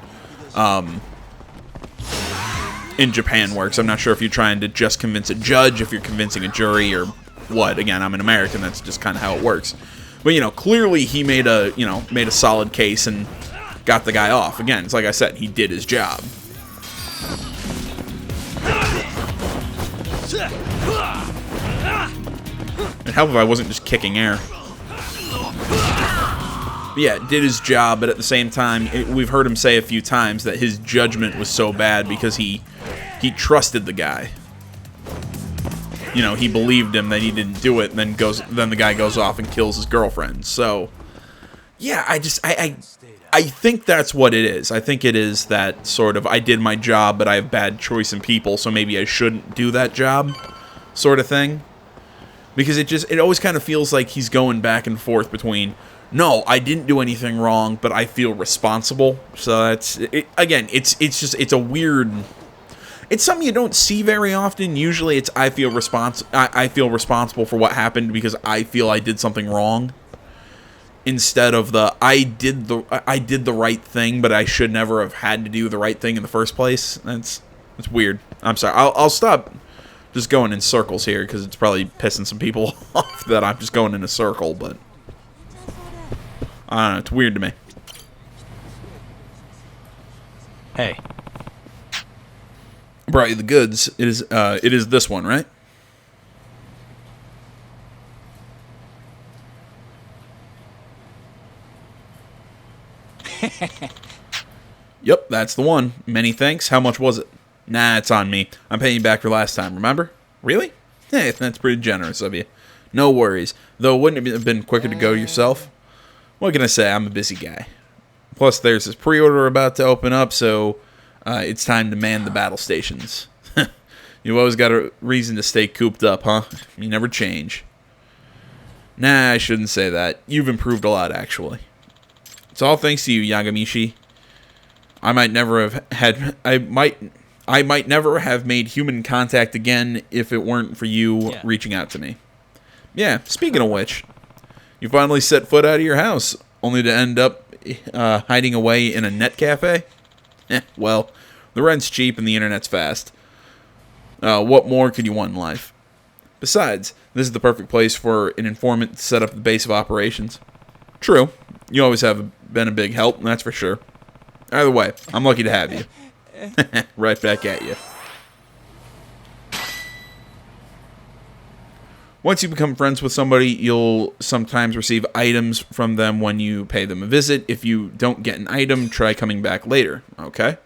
Speaker 1: Japan works. I'm not sure if you're trying to just convince a judge, if you're convincing a jury, or what. Again, I'm an American. That's just kind of how it works. But clearly he made a solid case and got the guy off. Again, it's like I said, he did his job. It'd help if I wasn't just kicking air. But yeah, did his job, but at the same time, we've heard him say a few times that his judgment was so bad because he trusted the guy. He believed him that he didn't do it, and then the guy goes off and kills his girlfriend. So, yeah, I think that's what it is. I think it is that sort of, I did my job, but I have bad choice in people, so maybe I shouldn't do that job sort of thing. Because it always kind of feels like he's going back and forth between, no, I didn't do anything wrong, but I feel responsible. So it's a weird, it's something you don't see very often. Usually it's I feel responsible for what happened because I feel I did something wrong. Instead of I did the right thing, but I should never have had to do the right thing in the first place. It's weird. I'm sorry. I'll stop just going in circles here because it's probably pissing some people off that I'm just going in a circle, but I don't know, it's weird to me.
Speaker 2: Hey.
Speaker 1: I brought you the goods. It is this one, right? Yep, that's the one. Many thanks. How much was it? Nah, it's on me. I'm paying you back for last time, remember? Really? Hey, that's pretty generous of you. No worries. Though, wouldn't it have been quicker to go yourself? What can I say? I'm a busy guy. Plus, there's this pre-order about to open up, so it's time to man the battle stations. You've always got a reason to stay cooped up, huh? You never change. Nah, I shouldn't say that. You've improved a lot, actually. It's all thanks to you, Yagamishi. I might never have made human contact again if it weren't for you reaching out to me. Yeah, speaking of which, you finally set foot out of your house, only to end up hiding away in a net cafe? Well, the rent's cheap and the internet's fast. What more could you want in life? Besides, this is the perfect place for an informant to set up the base of operations. True, you always have been a big help, that's for sure. Either way, I'm lucky to have you. Right back at you. Once you become friends with somebody, you'll sometimes receive items from them when you pay them a visit. If you don't get an item, try coming back later. Okay?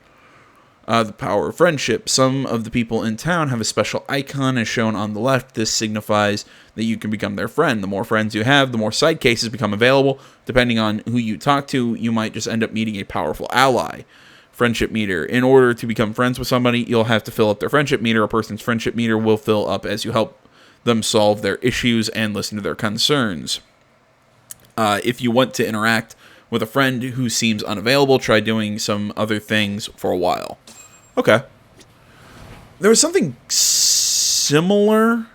Speaker 1: The power of friendship. Some of the people in town have a special icon as shown on the left. This signifies that you can become their friend. The more friends you have, the more side cases become available. Depending on who you talk to, you might just end up meeting a powerful ally. Friendship meter. In order to become friends with somebody, you'll have to fill up their friendship meter. A person's friendship meter will fill up as you help them solve their issues and listen to their concerns. If you want to interact with a friend who seems unavailable, try doing some other things for a while. Okay. There was something similar.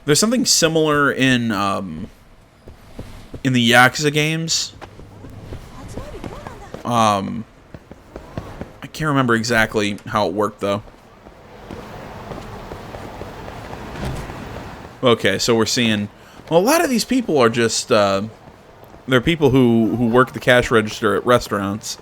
Speaker 1: There's something similar in the Yakuza games. I can't remember exactly how it worked though. Okay, so we're seeing, well, a lot of these people are just they're people who work the cash register at restaurants.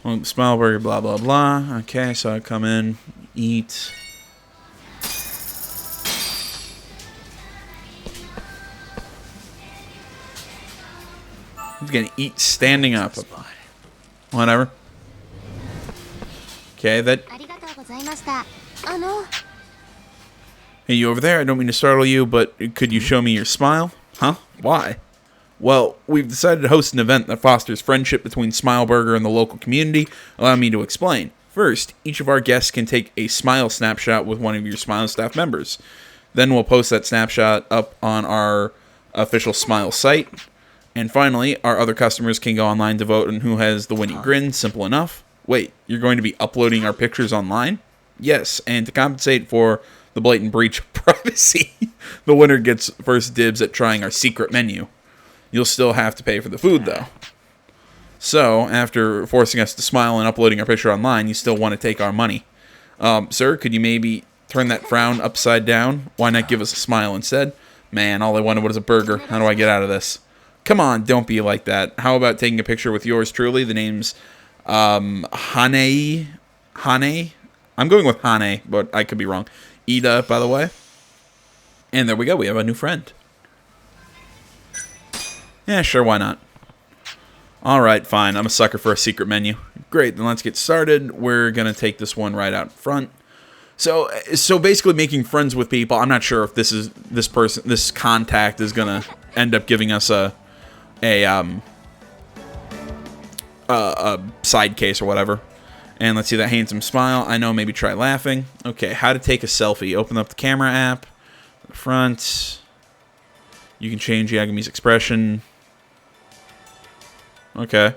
Speaker 1: Well, smile burger, blah blah blah. Okay, so I come in, eat. I'm gonna eat standing up. Whatever. Okay, that... Hey, you over there? I don't mean to startle you, but could you show me your smile? Huh? Why? Well, we've decided to host an event that fosters friendship between Smileburger and the local community. Allow me to explain. First, each of our guests can take a smile snapshot with one of your Smile staff members. Then we'll post that snapshot up on our official Smile site. And finally, our other customers can go online to vote on who has the winning grin. Simple enough. Wait, you're going to be uploading our pictures online? Yes, and to compensate for the blatant breach of privacy, the winner gets first dibs at trying our secret menu. You'll still have to pay for the food, though. So, after forcing us to smile and uploading our picture online, you still want to take our money. Sir, could you maybe turn that frown upside down? Why not give us a smile instead? Man, all I wanted was a burger. How do I get out of this? Come on, don't be like that. How about taking a picture with yours truly? The name's Hane. I'm going with Hane, but I could be wrong. Ida, by the way. And there we go. We have a new friend. Yeah, sure, why not? Alright, fine. I'm a sucker for a secret menu. Great, then let's get started. We're going to take this one right out front. So basically making friends with people. I'm not sure if this contact is going to end up giving us a side case or whatever. And let's see that handsome smile. I know, maybe try laughing. Okay, how to take a selfie. Open up the camera app. The front. You can change Yagumi's expression. Okay.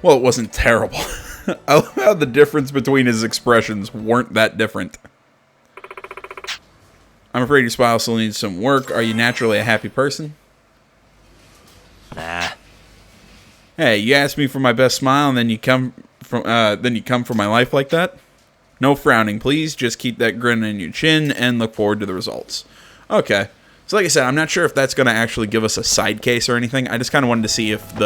Speaker 1: Well, it wasn't terrible. I love how the difference between his expressions weren't that different. I'm afraid your smile still needs some work. Are you naturally a happy person?
Speaker 2: Nah.
Speaker 1: Hey, you asked me for my best smile, and then you come for my life like that? No frowning, please. Just keep that grin on your chin and look forward to the results. Okay. So like I said, I'm not sure if that's going to actually give us a side case or anything. I just kind of wanted to see if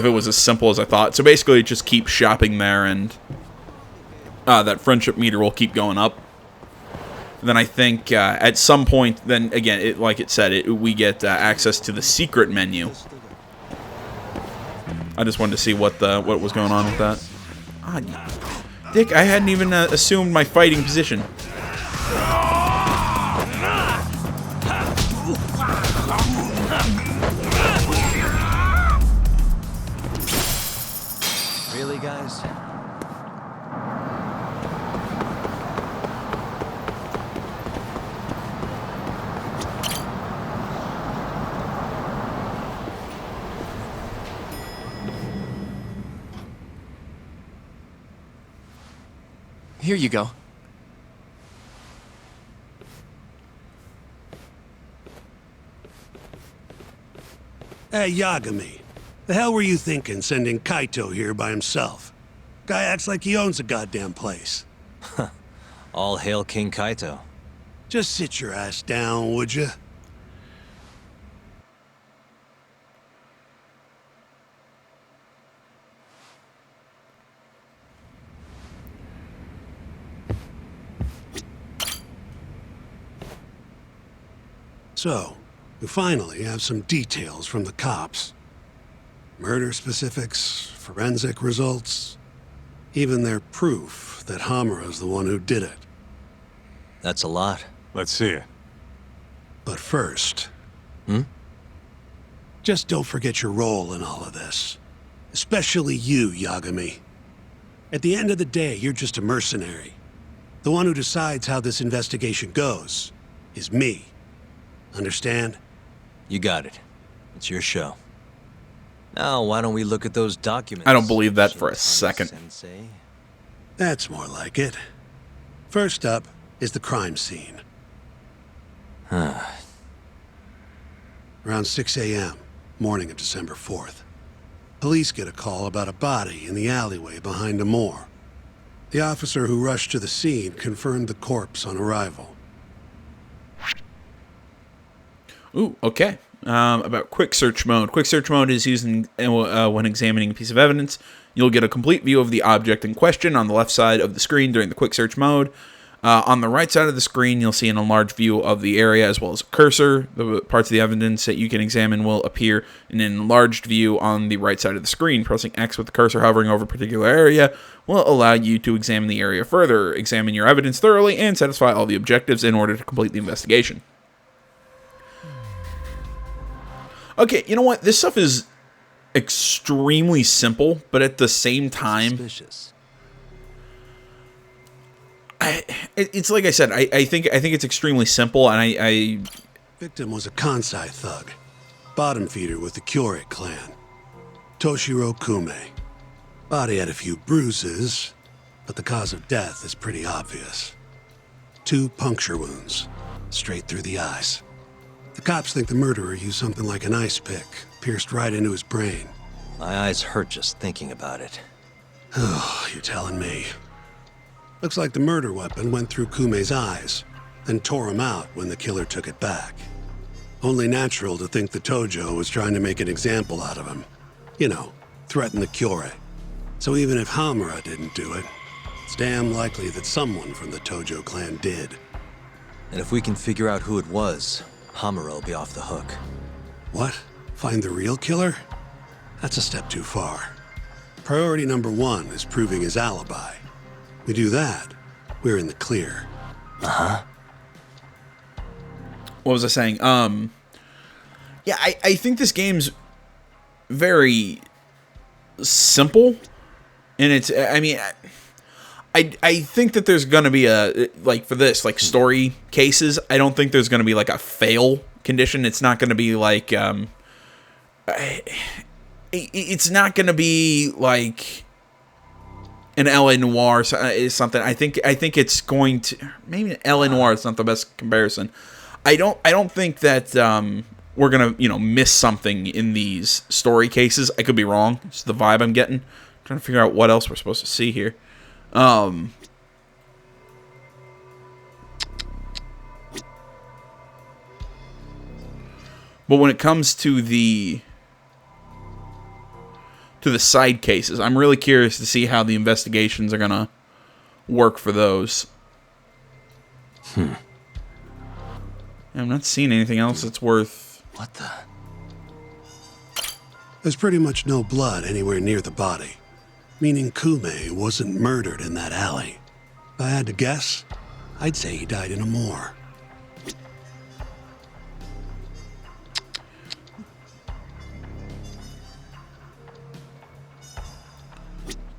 Speaker 1: it was as simple as I thought. So basically, just keep shopping there, and that friendship meter will keep going up. Then I think at some point, then again, like it said, we get access to the secret menu. I just wanted to see what was going on with that. Ah, Dick, I hadn't even assumed my fighting position.
Speaker 2: Really, guys?
Speaker 5: Here you go.
Speaker 4: Hey, Yagami. The hell were you thinking sending Kaito here by himself? Guy acts like he owns the goddamn place.
Speaker 2: All hail King Kaito.
Speaker 4: Just sit your ass down, would you? So, we finally have some details from the cops. Murder specifics, forensic results, even their proof that Hamura's the one who did it.
Speaker 2: That's a lot.
Speaker 9: Let's see it.
Speaker 4: But first... Just don't forget your role in all of this. Especially you, Yagami. At the end of the day, you're just a mercenary. The one who decides how this investigation goes is me. Understand?
Speaker 2: You got it. It's your show. Now, why don't we look at those documents?
Speaker 1: I don't believe that for a second.
Speaker 2: Sensei?
Speaker 4: That's more like it. First up is the crime scene. Around 6 a.m., morning of December 4th. Police get a call about a body in the alleyway behind a moor. The officer who rushed to the scene confirmed the corpse on arrival.
Speaker 1: Ooh, okay. about quick search mode. Quick search mode is used when examining a piece of evidence. You'll get a complete view of the object in question on the left side of the screen during the quick search mode. On the right side of the screen, you'll see an enlarged view of the area as well as a cursor. The parts of the evidence that you can examine will appear in an enlarged view on the right side of the screen. Pressing X with the cursor hovering over a particular area will allow you to examine the area further, examine your evidence thoroughly, and satisfy all the objectives in order to complete the investigation. Okay, you know what? This stuff is extremely simple, but at the same time...
Speaker 2: Suspicious.
Speaker 1: It's like I said, I think it's extremely simple, and
Speaker 4: Victim was a Kansai thug, bottom feeder with the Kyorei clan, Toshiro Kume. Body had a few bruises, but the cause of death is pretty obvious. 2 puncture wounds, straight through the eyes. The cops think the murderer used something like an ice pick, pierced right into his brain.
Speaker 2: My eyes hurt just thinking about it.
Speaker 4: Oh, you're telling me. Looks like the murder weapon went through Kume's eyes, then tore him out when the killer took it back. Only natural to think the Tojo was trying to make an example out of him. You know, threaten the Kyorei. So even if Hamura didn't do it, it's damn likely that someone from the Tojo clan did.
Speaker 2: And if we can figure out who it was, Hamura will be off the hook.
Speaker 4: What? Find the real killer? That's a step too far. Priority number 1 is proving his alibi. We do that, we're in the clear.
Speaker 2: Uh-huh.
Speaker 1: What was I saying? Yeah, I think this game's very simple, and it's, I mean, I think that there's gonna be a, like, for this, like, story cases, I don't think there's gonna be, like, a fail condition. It's not gonna be, like, it's not gonna be, like, an LA Noire is something. I think it's going to, maybe LA Noire is not the best comparison. I don't think that we're gonna miss something in these story cases. I could be wrong. It's the vibe I'm getting. I'm trying to figure out what else we're supposed to see here. But when it comes to the side cases, I'm really curious to see how the investigations are gonna work for those. I'm not seeing anything else that's worth...
Speaker 2: What the...
Speaker 4: There's pretty much no blood anywhere near the body, meaning Kume wasn't murdered in that alley. If I had to guess, I'd say he died in a moor.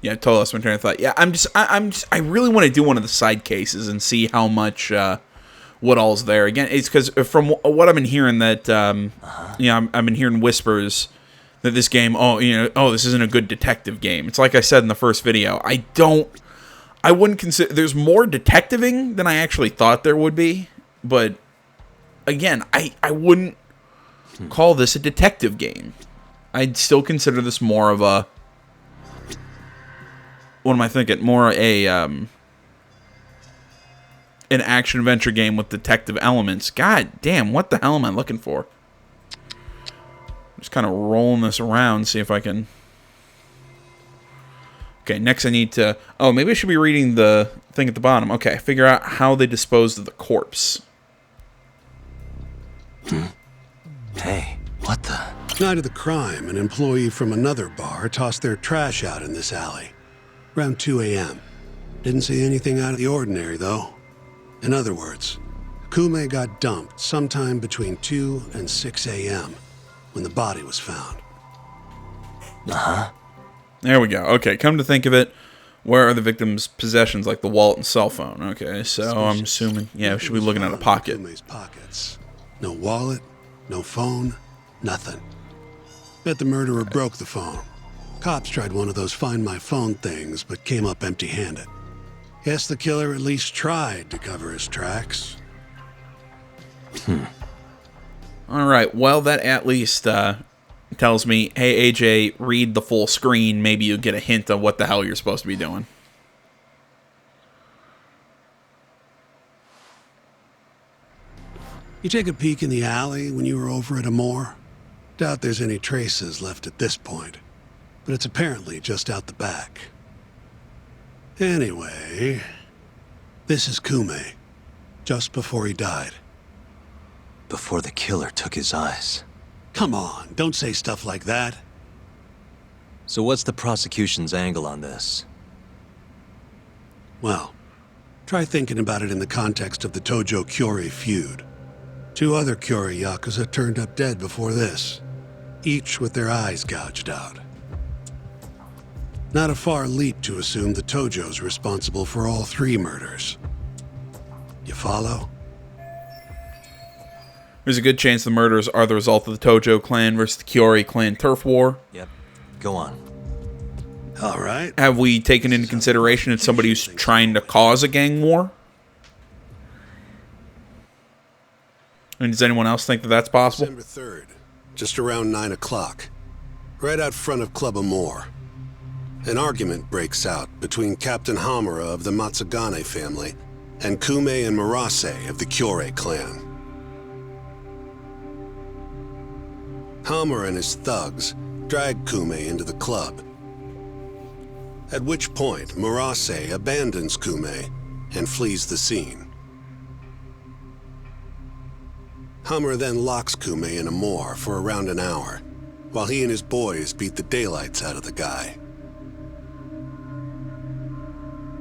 Speaker 1: Yeah, totally lost my train of thought. Yeah, I really want to do one of the side cases and see how much, what all's there. Again, it's because from what I've been hearing that, I've been hearing whispers that this game, this isn't a good detective game. It's like I said in the first video, I wouldn't consider, there's more detectiving than I actually thought there would be, but again, I wouldn't call this a detective game. I'd still consider this more of a, what am I thinking? More an action-adventure game with detective elements. God damn, what the hell am I looking for? Just kind of rolling this around, see if I can... Okay, next I need to... Oh, maybe I should be reading the thing at the bottom. Okay, figure out how they disposed of the corpse.
Speaker 2: Hey, what the...
Speaker 4: Night of the crime, an employee from another bar tossed their trash out in this alley. Around 2 a.m. Didn't see anything out of the ordinary, though. In other words, Kume got dumped sometime between 2 and 6 a.m. when the body was found.
Speaker 2: Uh-huh.
Speaker 1: There we go. Okay, come to think of it, where are the victim's possessions, like the wallet and cell phone? Okay, so I'm assuming, yeah, we should be looking at a pocket.
Speaker 4: Kume's pockets. No wallet, no phone, nothing. Bet the murderer broke the phone. Cops tried one of those Find My Phone things, but came up empty-handed. Guess the killer at least tried to cover his tracks.
Speaker 1: Alright, well, that at least tells me, hey, AJ, read the full screen. Maybe you'll get a hint of what the hell you're supposed to be doing.
Speaker 4: You take a peek in the alley when you were over at Amore? Doubt there's any traces left at this point, but it's apparently just out the back. Anyway, this is Kume, just before he died.
Speaker 2: Before the killer took his eyes.
Speaker 4: Come on, don't say stuff like that.
Speaker 2: So what's the prosecution's angle on this?
Speaker 4: Well, try thinking about it in the context of the Tojo-Kyori feud. 2 other Kyori Yakuza turned up dead before this, each with their eyes gouged out. Not a far leap to assume the Tojo's responsible for all 3 murders. You follow?
Speaker 1: There's a good chance the murders are the result of the Tojo clan versus the Kyori clan turf war.
Speaker 2: Yep. Go on.
Speaker 4: All right.
Speaker 1: Have we taken into consideration it's somebody who's trying to cause a gang war? And does anyone else think that that's possible?
Speaker 4: December 3rd, just around 9 o'clock, right out front of Club Amore. An argument breaks out between Captain Hamura of the Matsugane family and Kume and Murase of the Kyore clan. Hamura and his thugs drag Kume into the club, at which point Murase abandons Kume and flees the scene. Hamura then locks Kume in Amore for around an hour, while he and his boys beat the daylights out of the guy.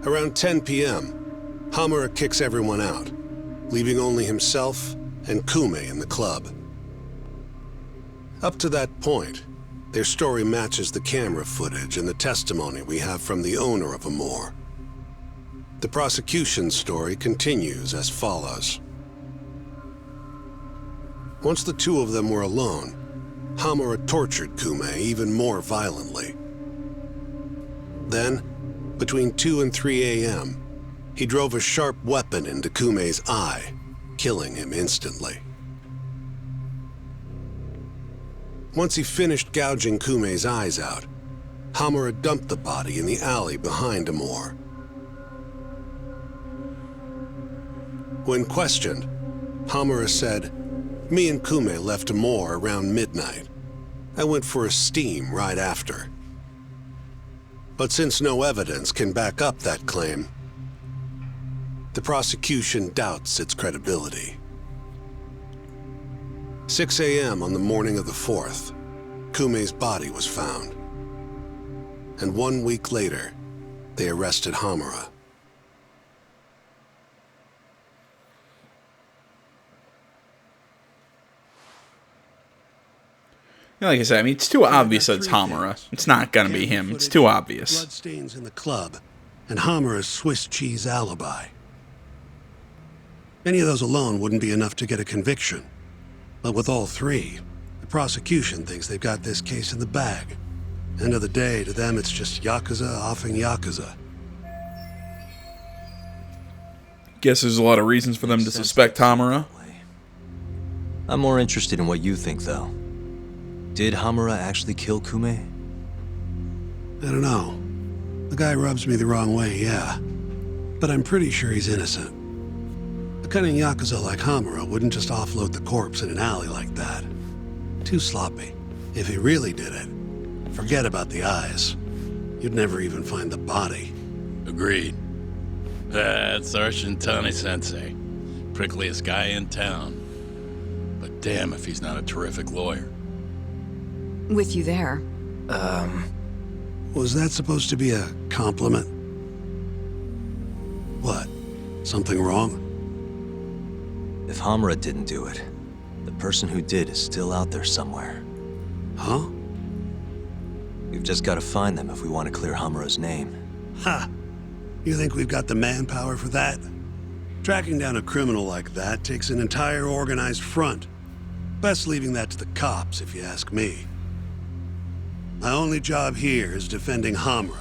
Speaker 4: Around 10 p.m., Hamura kicks everyone out, leaving only himself and Kume in the club. Up to that point, their story matches the camera footage and the testimony we have from the owner of Amore. The prosecution's story continues as follows. Once the 2 of them were alone, Hamura tortured Kume even more violently. Then, between 2 and 3 a.m., he drove a sharp weapon into Kume's eye, killing him instantly. Once he finished gouging Kume's eyes out, Hamura dumped the body in the alley behind Amore. When questioned, Hamura said, "Me and Kume left Amore around midnight. I went for a steam right after." But since no evidence can back up that claim, the prosecution doubts its credibility. 6 a.m. on the morning of the 4th, Kume's body was found. And 1 week later, they arrested Hamura.
Speaker 1: Like I said, I mean, it's too obvious that it's Hamura. It's not gonna be him. It's too obvious.
Speaker 4: Bloodstains in the club, and Hamura's Swiss cheese alibi. Any of those alone wouldn't be enough to get a conviction. But with all 3, the prosecution thinks they've got this case in the bag. End of the day, to them it's just Yakuza offing Yakuza.
Speaker 1: Guess there's a lot of reasons for them to suspect Hamura.
Speaker 2: I'm more interested in what you think, though. Did Hamura actually kill Kume?
Speaker 4: I don't know. The guy rubs me the wrong way, yeah. But I'm pretty sure he's innocent. A cunning Yakuza like Hamura wouldn't just offload the corpse in an alley like that. Too sloppy. If he really did it, forget about the eyes. You'd never even find the body.
Speaker 13: Agreed. That's our Shintani-sensei. Prickliest guy in town. But damn if he's not a terrific lawyer.
Speaker 14: With you there.
Speaker 4: Was that supposed to be a compliment? What? Something wrong?
Speaker 2: If Hamura didn't do it, the person who did is still out there somewhere.
Speaker 4: Huh?
Speaker 2: We've just got to find them if we want to clear Hamura's name.
Speaker 4: Ha! You think we've got the manpower for that? Tracking down a criminal like that takes an entire organized front. Best leaving that to the cops, if you ask me. My only job here is defending Hamura.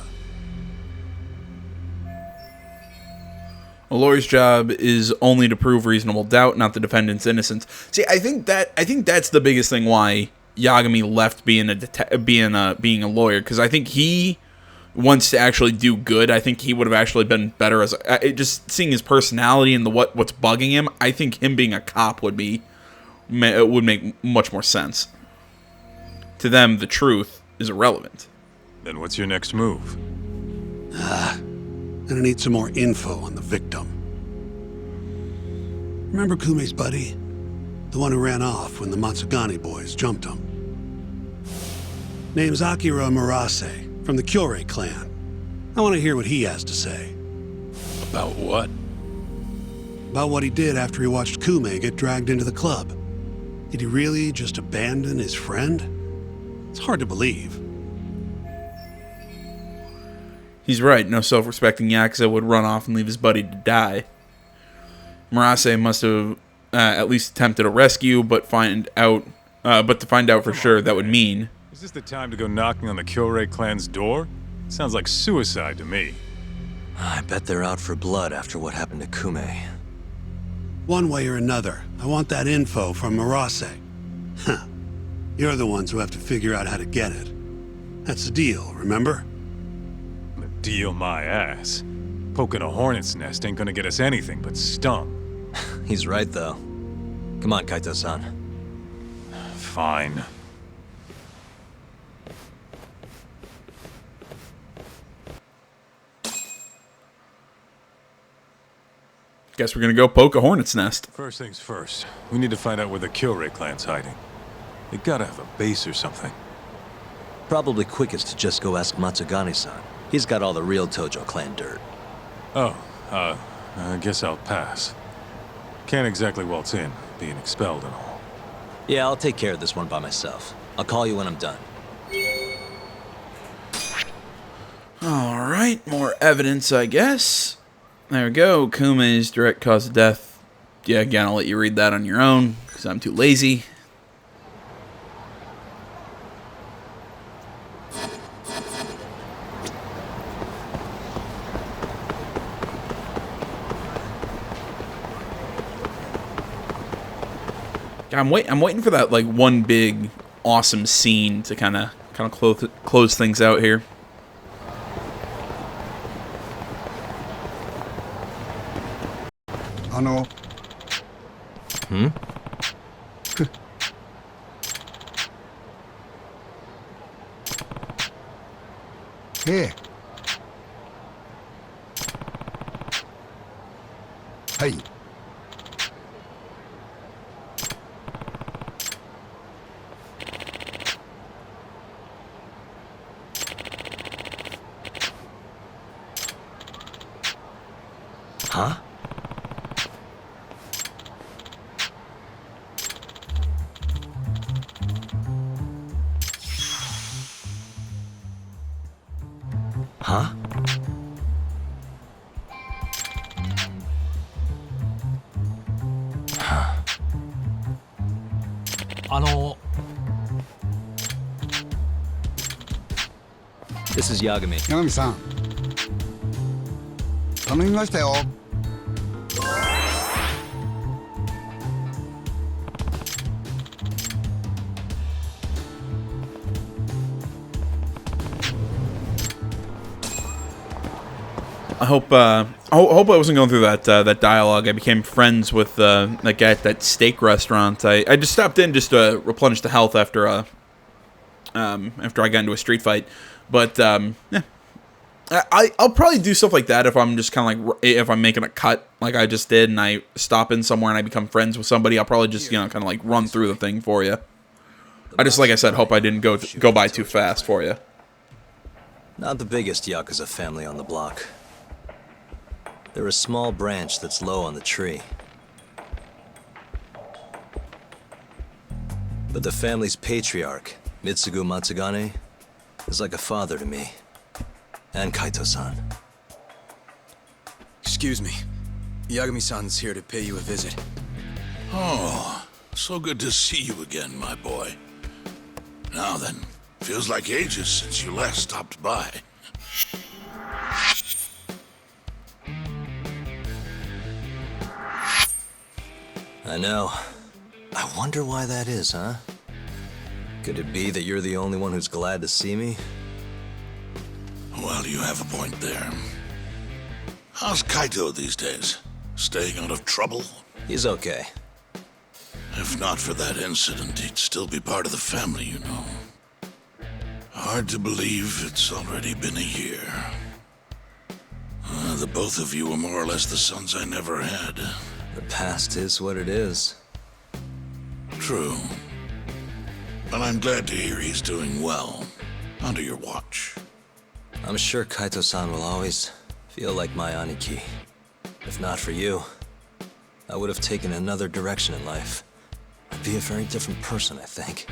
Speaker 1: A lawyer's job is only to prove reasonable doubt, not the defendant's innocence. See, I think that's the biggest thing why Yagami left being a lawyer, because I think he wants to actually do good. I think he would have actually been better as just seeing his personality and what's bugging him. I think him being a cop would make much more sense. To them, the truth is irrelevant.
Speaker 9: Then what's your next move?
Speaker 4: And I need some more info on the victim. Remember Kume's buddy? The one who ran off when the Matsugane boys jumped him. Name's Akira Murase, from the Kyorei clan. I want to hear what he has to say.
Speaker 13: About what?
Speaker 4: About what he did after he watched Kume get dragged into the club. Did he really just abandon his friend? It's hard to believe.
Speaker 1: He's right. No self-respecting Yakuza would run off and leave his buddy to die. Murase must have at least attempted a rescue, but to find out for sure, that would mean...
Speaker 9: Is this the time to go knocking on the Kyorei clan's door? Sounds like suicide to me.
Speaker 2: I bet they're out for blood after what happened to Kume.
Speaker 4: One way or another, I want that info from Murase. Huh. You're the ones who have to figure out how to get it. That's the deal, remember?
Speaker 9: Deal my ass. Poking a hornet's nest ain't gonna get us anything but stung.
Speaker 2: He's right, though. Come on, Kaito-san.
Speaker 9: Fine.
Speaker 1: Guess we're gonna go poke a hornet's nest.
Speaker 9: First things first, we need to find out where the Kyorei clan's hiding. They gotta have a base or something.
Speaker 2: Probably quickest to just go ask Matsugane-san. He's got all the real Tojo clan dirt.
Speaker 9: Oh, I guess I'll pass. Can't exactly waltz in, being expelled and all.
Speaker 2: Yeah, I'll take care of this one by myself. I'll call you when I'm done.
Speaker 1: Alright, more evidence, I guess. There we go. Kume's direct cause of death. Yeah, again, I'll let you read that on your own, because I'm too lazy. I'm waiting for that like one big awesome scene to kind of close things out here.
Speaker 2: Hmm?
Speaker 15: Hey. Hey.
Speaker 2: Huh? Huh? This is Yagami.
Speaker 15: 柳さん頼みましたよ
Speaker 1: I hope I wasn't going through that dialogue. I became friends with that guy at that steak restaurant. I just stopped in just to replenish the health after I got into a street fight. But yeah, I'll probably do stuff like that if I'm just kind of like if I'm making a cut like I just did and I stop in somewhere and I become friends with somebody. I'll probably just kind of like run through the thing for you. I just like I said, hope I didn't go by too fast for you.
Speaker 2: Not the biggest Yakuza family on the block. They're a small branch that's low on the tree. But the family's patriarch, Mitsugu Matsugane, is like a father to me. And Kaito-san.
Speaker 16: Excuse me. Yagami-san's here to pay you a visit.
Speaker 17: Oh, so good to see you again, my boy. Now then, feels like ages since you last stopped by.
Speaker 2: I know. I wonder why that is, huh? Could it be that you're the only one who's glad to see me?
Speaker 17: Well, you have a point there. How's Kaito these days? Staying out of trouble?
Speaker 2: He's okay.
Speaker 17: If not for that incident, he'd still be part of the family, you know. Hard to believe it's already been a year. The both of you were more or less the sons I never had.
Speaker 2: The past is what it is.
Speaker 17: True. But I'm glad to hear he's doing well. Under your watch.
Speaker 2: I'm sure Kaito-san will always feel like my Aniki. If not for you, I would have taken another direction in life. I'd be a very different person, I think.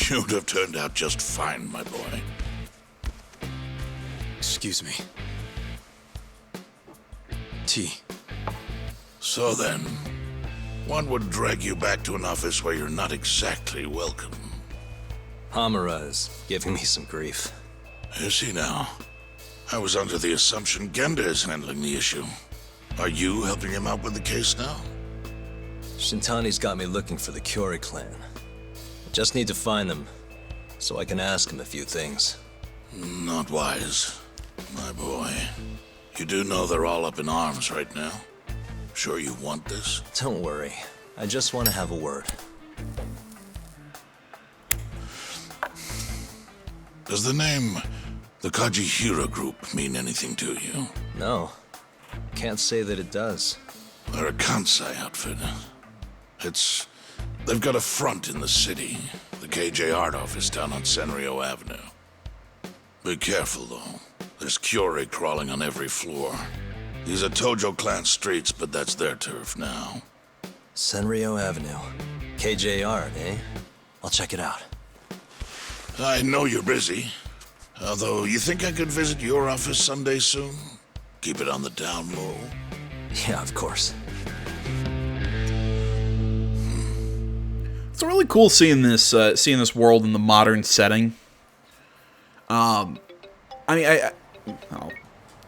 Speaker 17: You'd have turned out just fine, my boy.
Speaker 16: Excuse me. Tea.
Speaker 17: So then, what would drag you back to an office where you're not exactly welcome?
Speaker 2: Hamura is giving me some grief.
Speaker 17: Is he now? I was under the assumption Genda is handling the issue. Are you helping him out with the case now?
Speaker 2: Shintani's got me looking for the Kyori clan. I just need to find them, so I can ask him a few things.
Speaker 17: Not wise, my boy. You do know they're all up in arms right now? Sure you want this?
Speaker 2: Don't worry. I just want to have a word.
Speaker 17: Does the name the Kajihira Group mean anything to you?
Speaker 2: No. Can't say that it does.
Speaker 17: They're a Kansai outfit. They've got a front in the city. The KJ Art office down on Senryo Avenue. Be careful, though. There's Kyori crawling on every floor. These are Tojo clan streets, but that's their turf now.
Speaker 2: Senryo Avenue. KJ Art, eh? I'll check it out.
Speaker 17: I know you're busy. Although, you think I could visit your office Sunday soon? Keep it on the down low.
Speaker 2: Yeah, of course.
Speaker 1: It's really cool seeing this world in the modern setting. I'll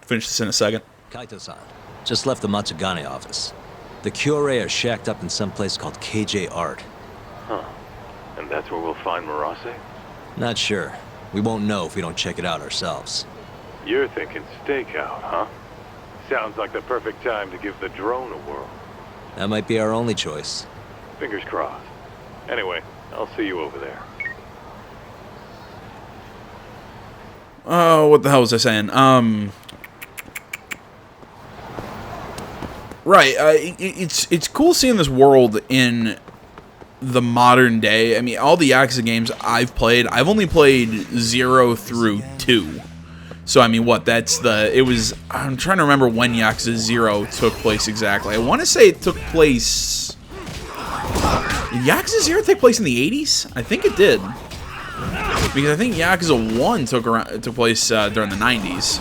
Speaker 1: finish this in a second.
Speaker 2: Kaito-san, just left the Matsugane office. The Kyore are shacked up in some place called KJ Art.
Speaker 8: Huh. And that's where we'll find Murase?
Speaker 2: Not sure. We won't know if we don't check it out ourselves.
Speaker 8: You're thinking stakeout, huh? Sounds like the perfect time to give the drone a whirl.
Speaker 2: That might be our only choice.
Speaker 8: Fingers crossed. Anyway, I'll see you over there.
Speaker 1: Oh, what the hell was I saying? Right, it's cool seeing this world in the modern day. I mean, all the Yakuza games I've played, I've only played 0 through 2. So, I mean, I'm trying to remember when Yakuza 0 took place exactly. I want to say it took place... Did Yakuza 0 take place in the 80s? I think it did. Because I think Yakuza 1 took place during the 90s.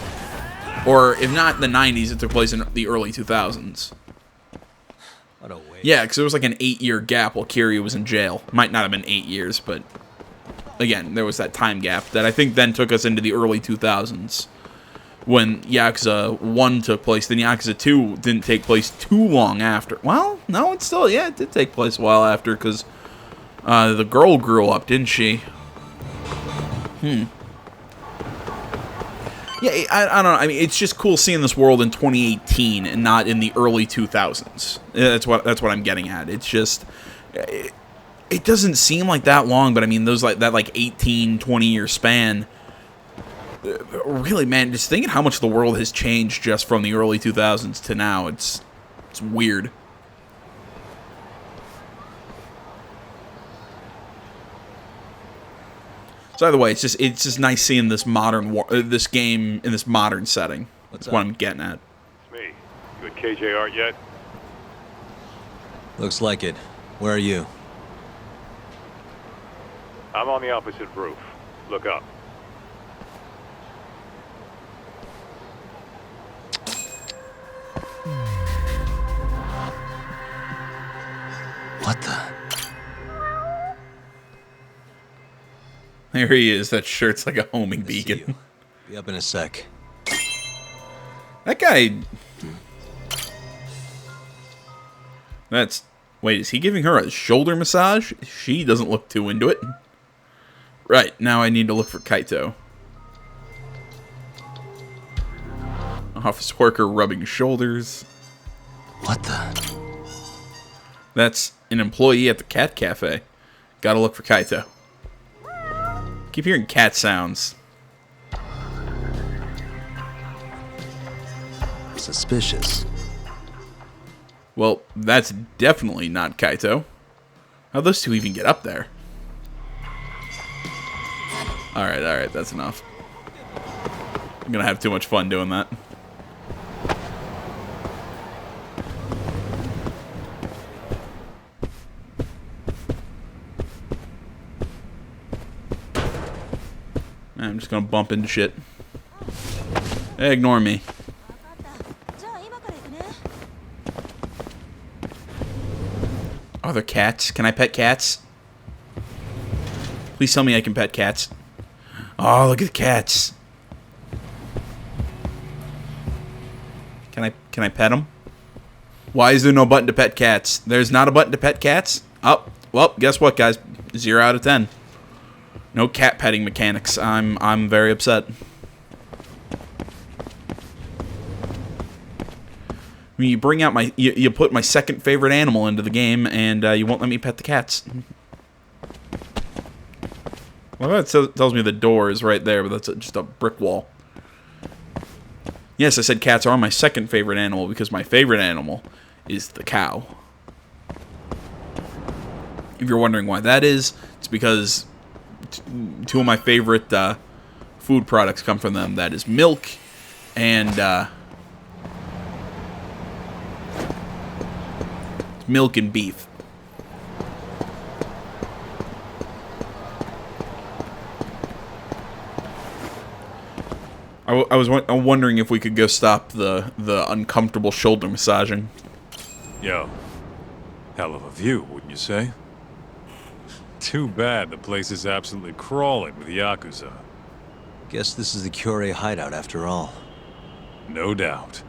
Speaker 1: Or, if not the 90s, it took place in the early 2000s.
Speaker 2: What a waste.
Speaker 1: Yeah, because there was like an 8-year gap while Kiryu was in jail. Might not have been 8 years, but... Again, there was that time gap that I think then took us into the early 2000s. When Yakuza 1 took place, then Yakuza 2 didn't take place too long after. Well, no, it did take place a while after, because the girl grew up, didn't she? Yeah, I don't know. I mean, it's just cool seeing this world in 2018 and not in the early 2000s. That's what I'm getting at. It's just... It doesn't seem like that long, but I mean, that 18, 20-year span... Really, man, just thinking how much the world has changed just from the early 2000s to now, it's weird. So either way, it's just nice seeing this this game in this modern setting. That's what I'm getting at.
Speaker 8: It's me. You at KJ Art yet?
Speaker 2: Looks like it. Where are you?
Speaker 8: I'm on the opposite roof. Look up.
Speaker 2: What the?
Speaker 1: There he is. That shirt's like a homing beacon.
Speaker 2: Be up in a sec.
Speaker 1: That guy... Wait, is he giving her a shoulder massage? She doesn't look too into it. Right, now I need to look for Kaito. Office worker rubbing shoulders.
Speaker 2: What the?
Speaker 1: That's an employee at the cat cafe. Gotta look for Kaito. Keep hearing cat sounds.
Speaker 2: Suspicious.
Speaker 1: Well, that's definitely not Kaito. How'd those two even get up there? Alright, that's enough. I'm gonna have too much fun doing that. I'm just gonna bump into shit. Ignore me. Are there cats? Can I pet cats? Please tell me I can pet cats. Oh, look at the cats. Can I pet them? Why is there no button to pet cats? There's not a button to pet cats? Oh, well, guess what, guys? 0 out of 10. No cat petting mechanics. I'm very upset. I mean, you bring out my you put my second favorite animal into the game, and you won't let me pet the cats. Well, that tells me the door is right there, but that's just a brick wall. Yes, I said cats are my second favorite animal because my favorite animal is the cow. If you're wondering why that is, it's because two of my favorite food products come from them. That is milk and milk and beef. I was wondering if we could go stop the uncomfortable shoulder massaging.
Speaker 9: Yo, hell of a view, wouldn't you say? Too bad the place is absolutely crawling with Yakuza.
Speaker 2: Guess this is the Kyorei hideout after all.
Speaker 9: No doubt.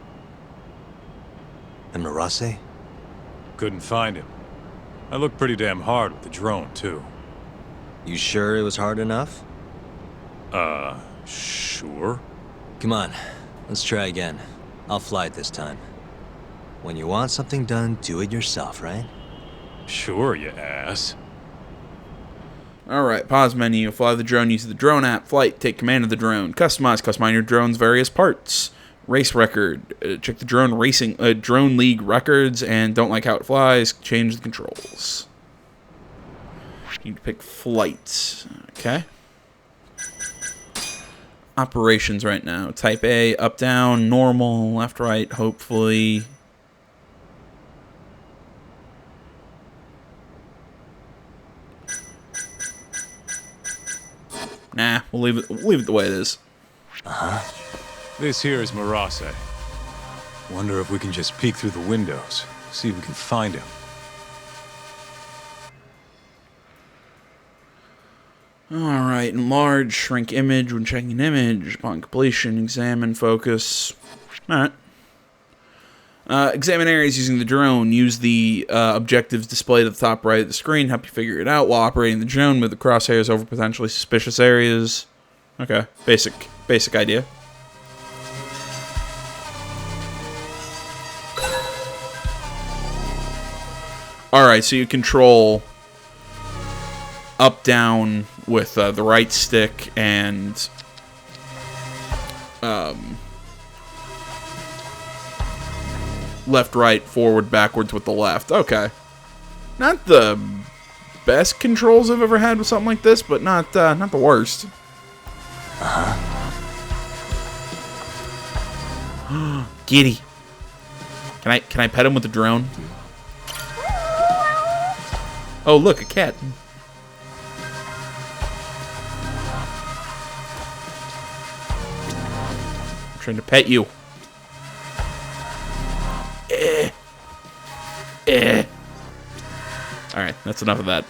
Speaker 2: And Murase?
Speaker 9: Couldn't find him. I looked pretty damn hard with the drone, too.
Speaker 2: You sure it was hard enough?
Speaker 9: Sure.
Speaker 2: Come on, let's try again. I'll fly it this time. When you want something done, do it yourself, right?
Speaker 9: Sure, you ass.
Speaker 1: Alright, pause menu, fly the drone, use the drone app, flight, take command of the drone, customize your drone's various parts, race record, check the drone league records, and don't like how it flies, change the controls. Need to pick flight, okay. Operations right now, type A, up, down, normal, left, right, hopefully. Nah, we'll leave it the way it is.
Speaker 9: This here is Murase. Wonder if we can just peek through the windows, see if we can find him.
Speaker 1: Alright, enlarge, shrink image when checking an image. Upon completion, examine, focus. Alright. Examine areas using the drone. Use the objectives displayed at the top right of the screen. Help you figure it out while operating the drone. Move the crosshairs over potentially suspicious areas. Okay, basic idea. Alright, so you control up, down with the right stick and left, right, forward, backwards with the left. Okay. Not the best controls I've ever had with something like this, but not the worst. Giddy. Can I pet him with the drone? Oh, look, a cat. I'm trying to pet you. Alright, that's enough of that.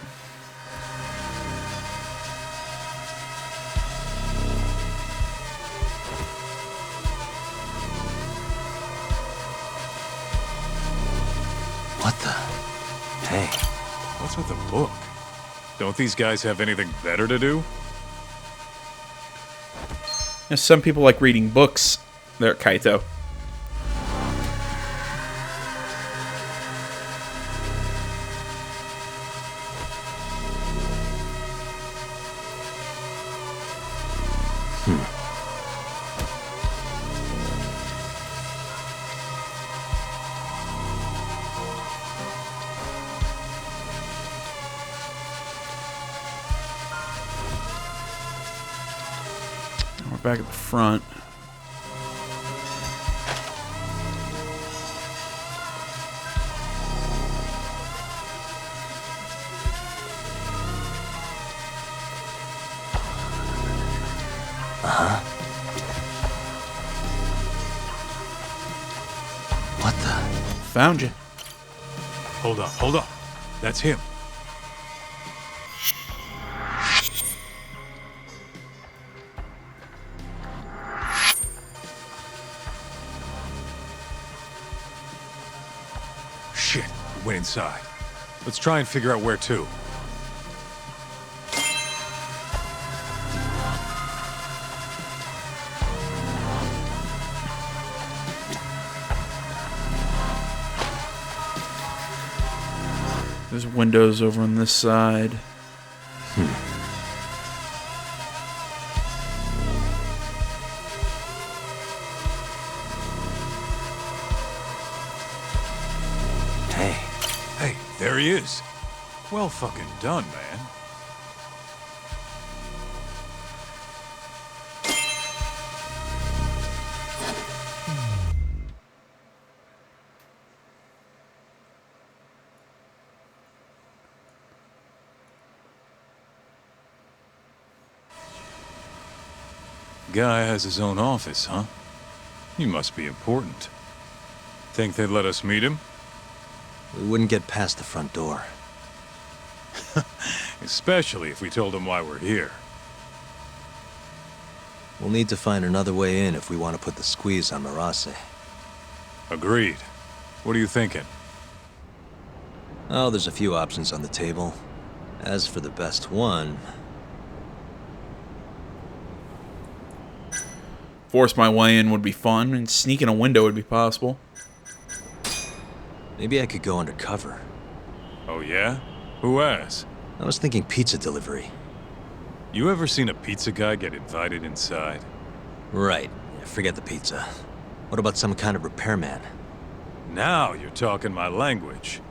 Speaker 2: What the? Hey.
Speaker 9: What's with the book? Don't these guys have anything better to do?
Speaker 1: Some people like reading books. There, Kaito. back at the front.
Speaker 2: What the?
Speaker 1: Found you.
Speaker 9: Hold up. That's him. Shit, we went inside. Let's try and figure out where to.
Speaker 1: There's windows over on this side.
Speaker 9: Hey, there he is. Well fucking done, man. Guy has his own office, huh? He must be important. Think they'd let us meet him?
Speaker 2: We wouldn't get past the front door.
Speaker 9: Especially if we told him why we're here.
Speaker 2: We'll need to find another way in if we want to put the squeeze on Marase.
Speaker 9: Agreed. What are you thinking?
Speaker 2: Oh, there's a few options on the table. As for the best one...
Speaker 1: Force my way in would be fun, and sneaking a window would be possible.
Speaker 2: Maybe I could go undercover.
Speaker 9: Oh yeah? Who has?
Speaker 2: I was thinking pizza delivery.
Speaker 9: You ever seen a pizza guy get invited inside?
Speaker 2: Right. Forget the pizza. What about some kind of repairman?
Speaker 9: Now you're talking my language.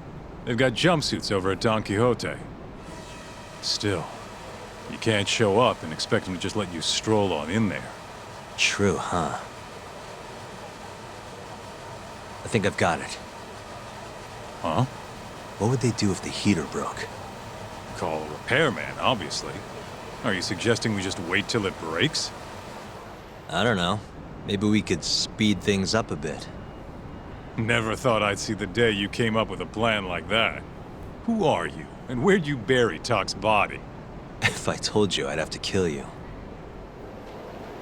Speaker 9: They've got jumpsuits over at Don Quixote. Still, you can't show up and expect them to just let you stroll on in there.
Speaker 2: True, huh? I think I've got it.
Speaker 9: Huh?
Speaker 2: What would they do if the heater broke?
Speaker 9: Call a repairman, obviously. Are you suggesting we just wait till it breaks?
Speaker 2: I don't know. Maybe we could speed things up a bit.
Speaker 9: Never thought I'd see the day you came up with a plan like that. Who are you, and where'd you bury Talk's body?
Speaker 2: If I told you, I'd have to kill you.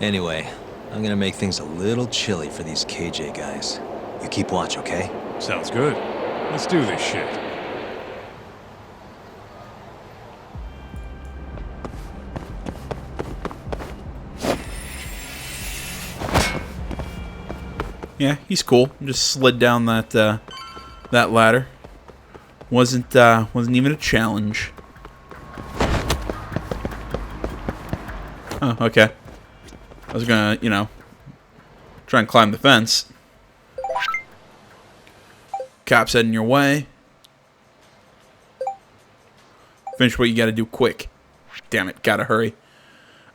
Speaker 2: Anyway, I'm gonna make things a little chilly for these KJ guys. You keep watch, okay?
Speaker 9: Sounds good. Let's do this shit.
Speaker 1: Yeah, he's cool. Just slid down that that ladder. Wasn't even a challenge. Oh, okay. I was gonna, you know, try and climb the fence. Cops heading your way. Finish what you gotta do quick. Damn it, gotta hurry.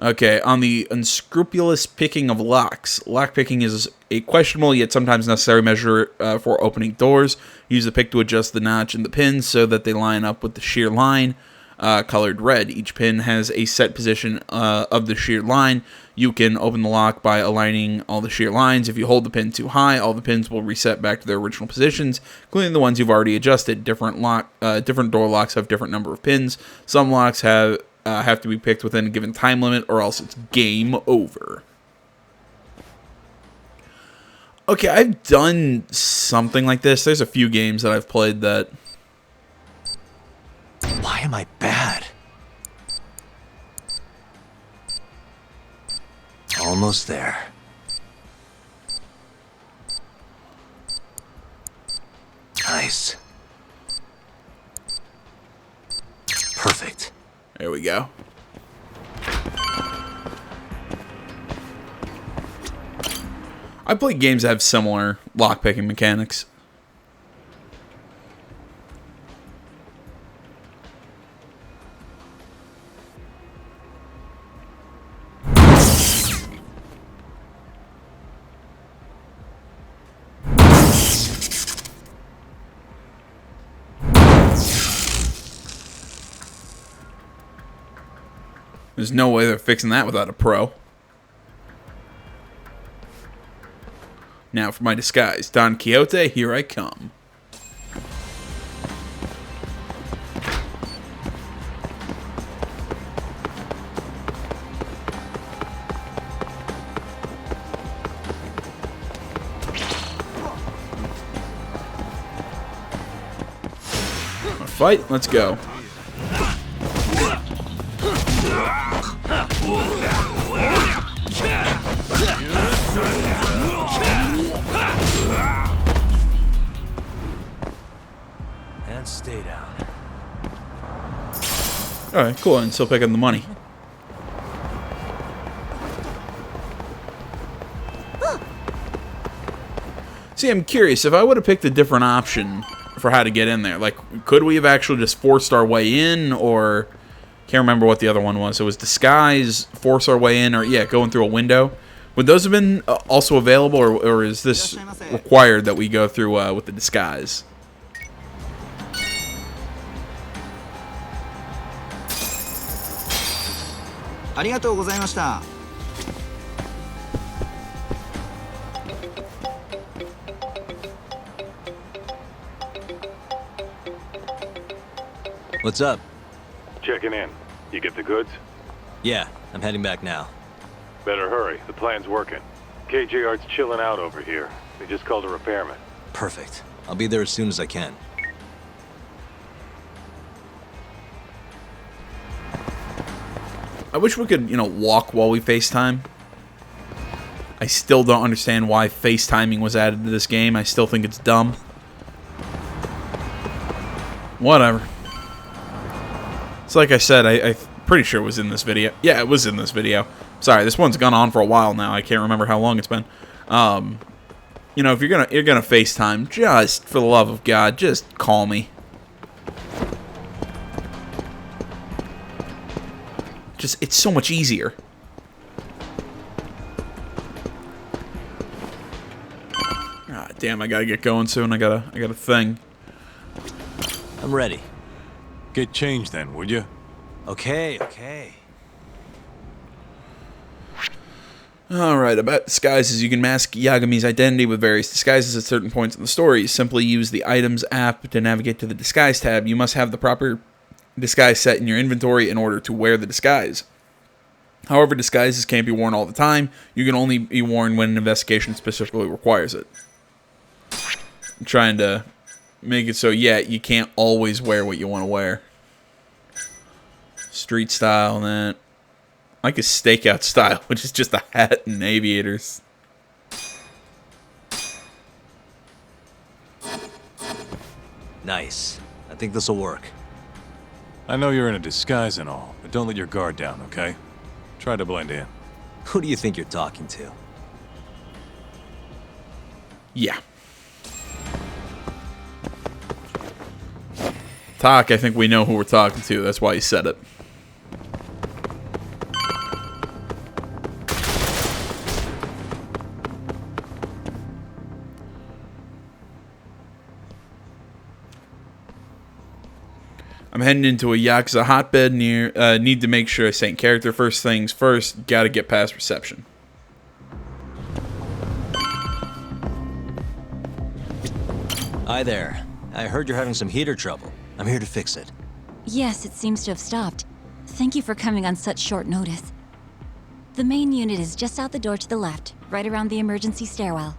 Speaker 1: Okay, on the unscrupulous picking of locks. Lockpicking is a questionable yet sometimes necessary measure for opening doors. Use the pick to adjust the notch and the pins so that they line up with the shear line, colored red. Each pin has a set position of the shear line. You can open the lock by aligning all the shear lines. If you hold the pin too high, all the pins will reset back to their original positions, including the ones you've already adjusted. Different door locks have different number of pins. Some locks have to be picked within a given time limit, or else it's game over. Okay, I've done something like this. There's a few games that I've played that...
Speaker 2: Why am I bad? Almost there. Nice. Perfect.
Speaker 1: There we go. I play games that have similar lockpicking mechanics. There's no way they're fixing that without a pro. Now for my disguise. Don Quixote, here I come. Fight, let's go.
Speaker 2: And stay down.
Speaker 1: Alright, cool, and still picking the money. See, I'm curious, if I would have picked a different option for how to get in there, like, could we have actually just forced our way in, or can't remember what the other one was. It was disguise, force our way in, or yeah, going through a window. Would those have been also available, or is this required that we go through with the disguise?
Speaker 2: What's up?
Speaker 8: Checking in. You get the goods?
Speaker 2: Yeah, I'm heading back now.
Speaker 8: Better hurry. The plan's working. KJR's chilling out over here. They just called a repairman.
Speaker 2: Perfect. I'll be there as soon as I can.
Speaker 1: I wish we could, walk while we FaceTime. I still don't understand why FaceTiming was added to this game. I still think it's dumb. Whatever. It's like I said, I'm pretty sure it was in this video. Yeah, it was in this video. Sorry, this one's gone on for a while now. I can't remember how long it's been. If you're gonna FaceTime, just for the love of God, just call me. It's so much easier. Ah, damn! I gotta get going soon. I got a thing.
Speaker 2: I'm ready.
Speaker 9: Get changed then, would you?
Speaker 2: Okay.
Speaker 1: Alright, about disguises. You can mask Yagami's identity with various disguises at certain points in the story. Simply use the Items app to navigate to the Disguise tab. You must have the proper disguise set in your inventory in order to wear the disguise. However, disguises can't be worn all the time. You can only be worn when an investigation specifically requires it. I'm trying to make it so, yeah, you can't always wear what you want to wear. Street style and that. I like a stakeout style, which is just a hat and aviators.
Speaker 2: Nice. I think this'll work.
Speaker 9: I know you're in a disguise and all, but don't let your guard down, okay? Try to blend in.
Speaker 2: Who do you think you're talking to?
Speaker 1: Yeah. Talk, I think we know who we're talking to. That's why he said it. I'm heading into a Yakuza hotbed near, need to make sure I stay in character. First things first, gotta get past reception.
Speaker 2: Hi there. I heard you're having some heater trouble. I'm here to fix it.
Speaker 10: Yes, it seems to have stopped. Thank you for coming on such short notice. The main unit is just out the door to the left, right around the emergency stairwell.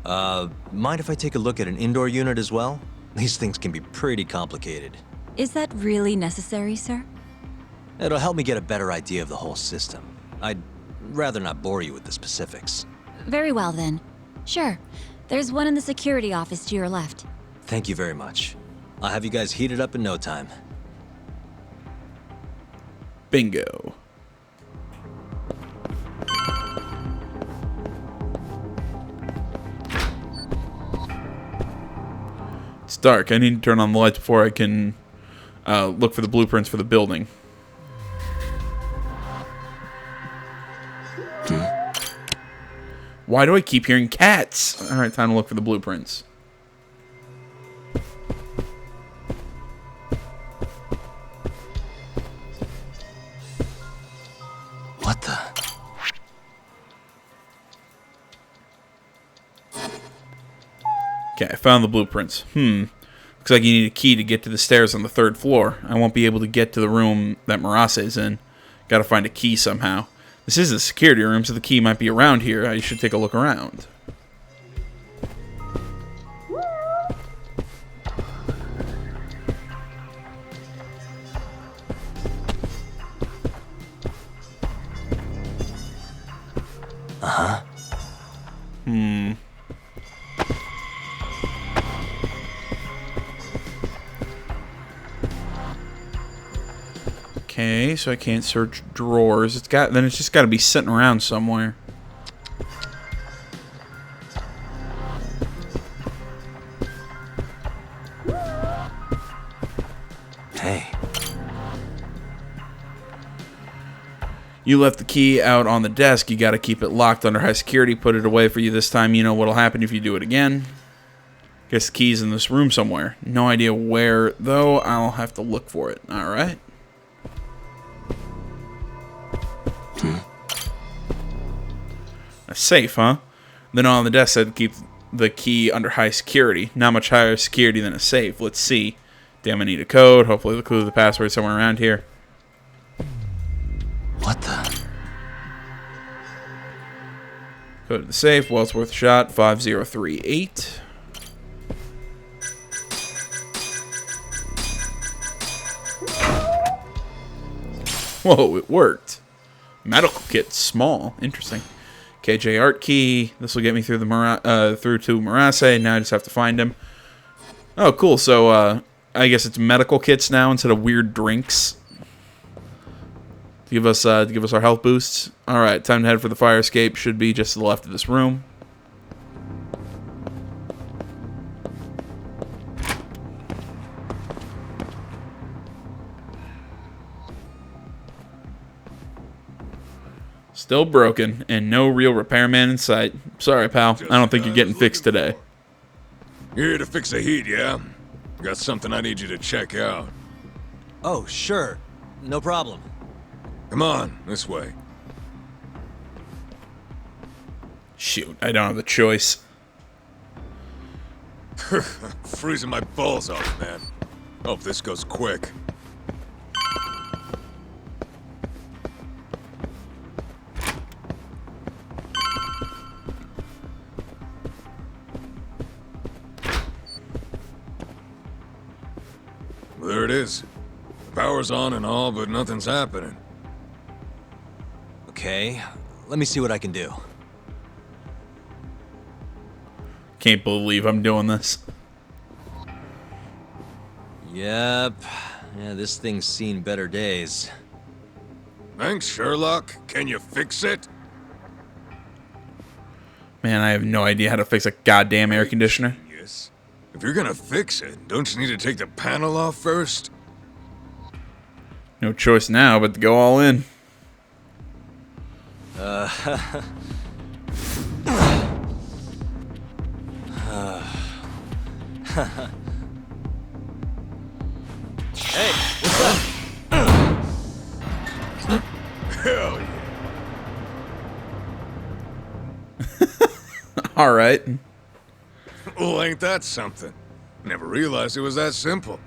Speaker 2: Mind if I take a look at an indoor unit as well? These things can be pretty complicated.
Speaker 10: Is that really necessary, sir?
Speaker 2: It'll help me get a better idea of the whole system. I'd rather not bore you with the specifics.
Speaker 10: Very well, then. Sure. There's one in the security office to your left.
Speaker 2: Thank you very much. I'll have you guys heated up in no time.
Speaker 1: Bingo. It's dark. I need to turn on the lights before I can look for the blueprints for the building. Why do I keep hearing cats? Alright, time to look for the blueprints. Okay, I found the blueprints. Looks like you need a key to get to the stairs on the 3rd floor. I won't be able to get to the room that Murase's in. Gotta find a key somehow. This is a security room, so the key might be around here. I should take a look around.
Speaker 2: Uh-huh.
Speaker 1: Okay, so I can't search drawers. It's just got to be sitting around somewhere.
Speaker 2: Hey.
Speaker 1: You left the key out on the desk. You got to keep it locked under high security. Put it away for you this time. You know what'll happen if you do it again. Guess the key's in this room somewhere. No idea where, though. I'll have to look for it. All right. A safe, huh? Then on the desk said keep the key under high security. Not much higher security than a safe. Let's see. Damn, I need a code. Hopefully the clue to the password is somewhere around here.
Speaker 2: What the?
Speaker 1: Code to the safe. Well, it's worth a shot. 5038. Whoa, it worked. Medical kit, small. Interesting. KJ art key. This will get me through the through to Murase. Now I just have to find him. Oh, cool. So I guess it's medical kits now instead of weird drinks. To give us our health boosts. All right, time to head for the fire escape. Should be just to the left of this room. Still broken, and no real repairman in sight. Sorry, pal. I don't think you're getting fixed today.
Speaker 12: You're here to fix the heat, yeah? Got something I need you to check out.
Speaker 2: Oh, sure. No problem.
Speaker 12: Come on, this way.
Speaker 1: Shoot, I don't have a choice.
Speaker 12: Freezing my balls off, man. Hope this goes quick. There it is. Power's on and all, but nothing's happening.
Speaker 2: Okay, let me see what I can do.
Speaker 1: Can't believe I'm doing this.
Speaker 2: Yep. Yeah, this thing's seen better days.
Speaker 12: Thanks, Sherlock. Can you fix it?
Speaker 1: Man, I have no idea how to fix a goddamn air conditioner.
Speaker 12: Yes. If you're gonna fix it, don't you need to take the panel off first?
Speaker 1: No choice now but to go all in.
Speaker 2: Hey, what's up?
Speaker 12: Hell yeah.
Speaker 1: All right.
Speaker 12: Well, ain't that something? Never realized it was that simple.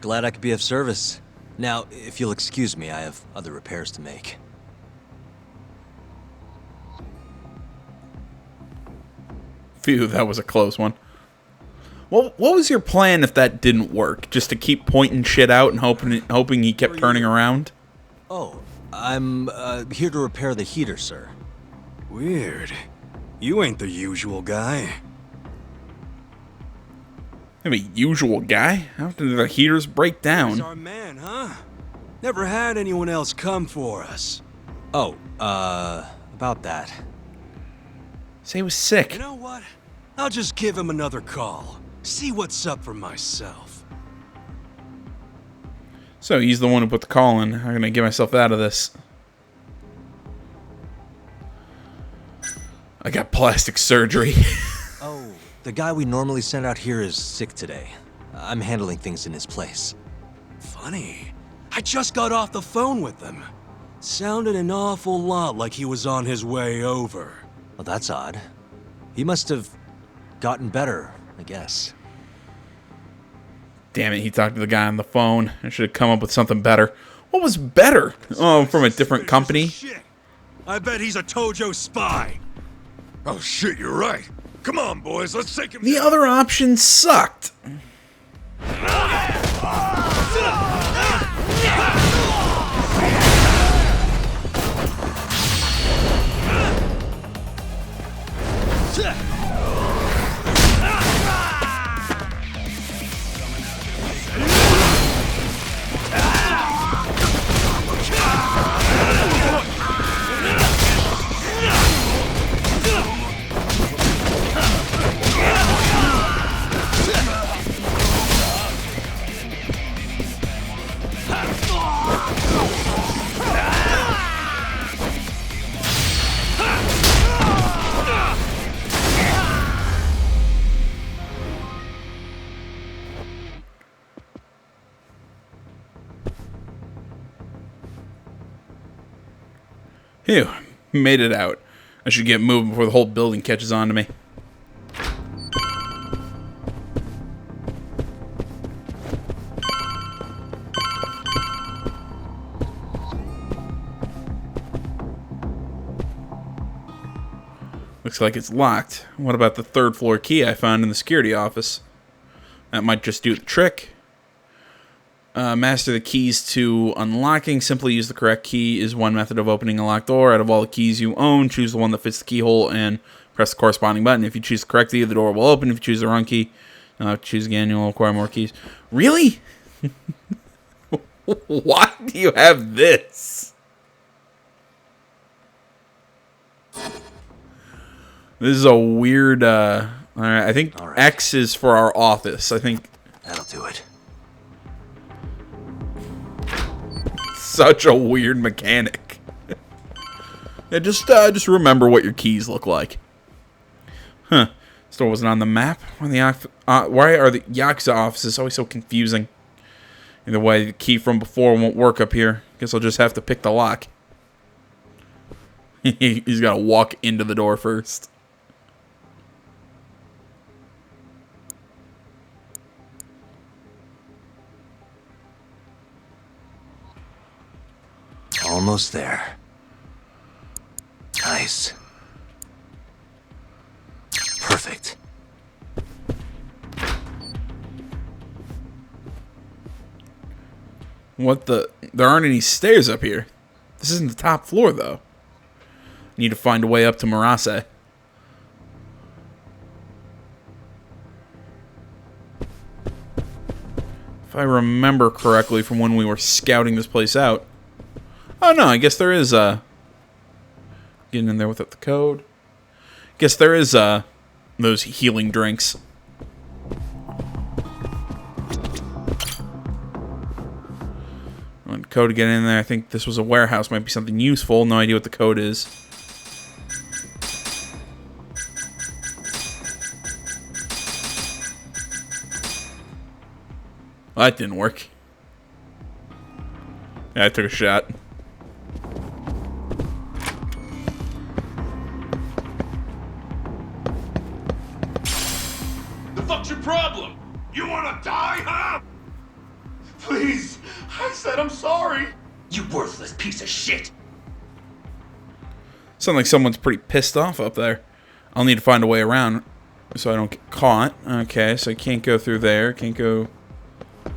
Speaker 2: Glad I could be of service. Now, if you'll excuse me, I have other repairs to make.
Speaker 1: Phew, that was a close one. What was your plan if that didn't work? Just to keep pointing shit out and hoping he kept turning around?
Speaker 2: Oh, I'm here to repair the heater, sir.
Speaker 16: Weird. You ain't the usual guy.
Speaker 1: I'm a usual guy. How did the heaters break
Speaker 16: He's
Speaker 1: down?
Speaker 16: our man, huh? Never had anyone else come for us.
Speaker 2: Oh, about that.
Speaker 1: Say he was sick.
Speaker 16: You know what? I'll just give him another call. See what's up for myself.
Speaker 1: So he's the one who put the call in. I'm gonna get myself out of this. I got plastic surgery.
Speaker 2: Oh, the guy we normally send out here is sick today. I'm handling things in his place.
Speaker 16: Funny. I just got off the phone with him. Sounded an awful lot like he was on his way over.
Speaker 2: Well, that's odd. He must have... gotten better, I guess.
Speaker 1: Damn it, he talked to the guy on the phone. I should have come up with something better. What was better? Oh, from a different company?
Speaker 16: I bet he's a Tojo spy.
Speaker 15: Oh shit, you're right. Come on, boys, let's take him.
Speaker 1: The other option sucked. Phew, made it out. I should get moving before the whole building catches on to me. Looks like it's locked. What about the third floor key I found in the security office? That might just do the trick. Master the keys to unlocking. Simply use the correct key is one method of opening a locked door. Out of all the keys you own, choose the one that fits the keyhole and press the corresponding button. If you choose the correct key, the door will open. If you choose the wrong key, you'll have to choose again. You'll acquire more keys. Really? Why do you have this? This is a weird, alright, I think X is for our office. I think
Speaker 2: that'll do it.
Speaker 1: Such a weird mechanic. Yeah, just remember what your keys look like. Huh. Store wasn't on the map. Why are the Yakuza offices always so confusing? Either way, the key from before won't work up here. Guess I'll just have to pick the lock. He's got to walk into the door first.
Speaker 2: Almost there. Nice. Perfect.
Speaker 1: What the? There aren't any stairs up here. This isn't the top floor, though. Need to find a way up to Marase. If I remember correctly from when we were scouting this place out. Oh no, I guess there is getting in there without the code. Guess there is those healing drinks. Code to get in there. I think this was a warehouse. Might be something useful. No idea what the code is. Well, that didn't work. Yeah, I took a shot.
Speaker 18: The fuck's your problem? You wanna die, huh? Please, I said I'm sorry. You worthless piece of shit.
Speaker 1: Sounds like someone's pretty pissed off up there. I'll need to find a way around so I don't get caught. Okay, so I can't go through there. Can't go... I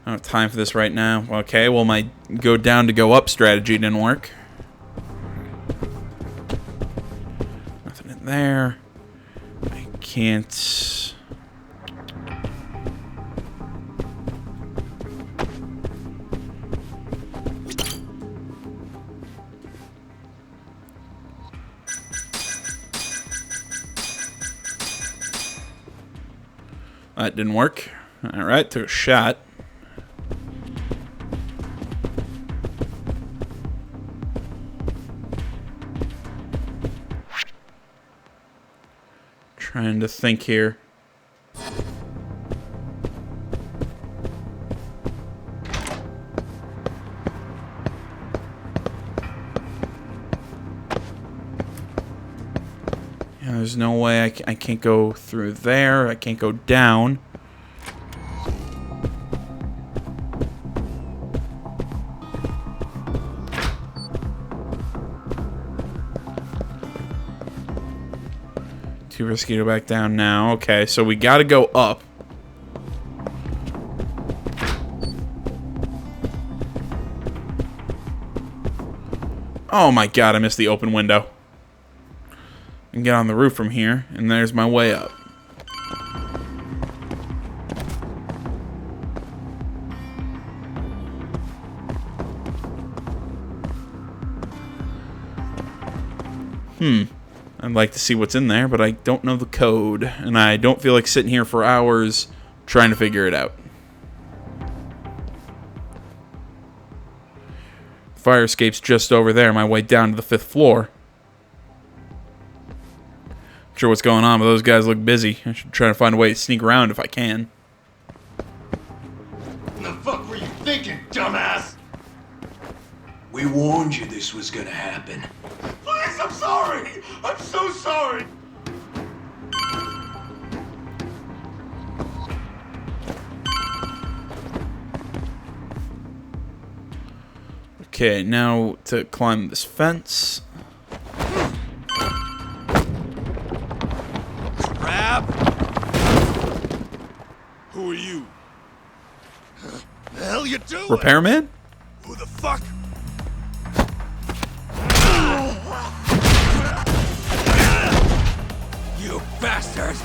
Speaker 1: don't have time for this right now. Okay, well my go down to go up strategy didn't work. Nothing in there. I can't... That didn't work. Alright, took a shot. Trying to think here. Yeah, There's no way I can't go through there. I can't go down. Too risky to go back down now. Okay, so we gotta go up. Oh my god, I missed the open window. I can get on the roof from here, and there's my way up. I'd like to see what's in there, but I don't know the code, and I don't feel like sitting here for hours trying to figure it out. Fire escape's just over there, my way down to the 5th floor. Not sure what's going on, but those guys look busy. I should try to find a way to sneak around if I can.
Speaker 18: What the fuck were you thinking, dumbass?
Speaker 16: We warned you this was gonna happen.
Speaker 18: Please, I'm sorry! I'm so sorry!
Speaker 1: Okay, now to climb this fence.
Speaker 18: Crap! Who are you? The hell you doing?
Speaker 1: Repairman?
Speaker 18: Who the fuck? You bastard!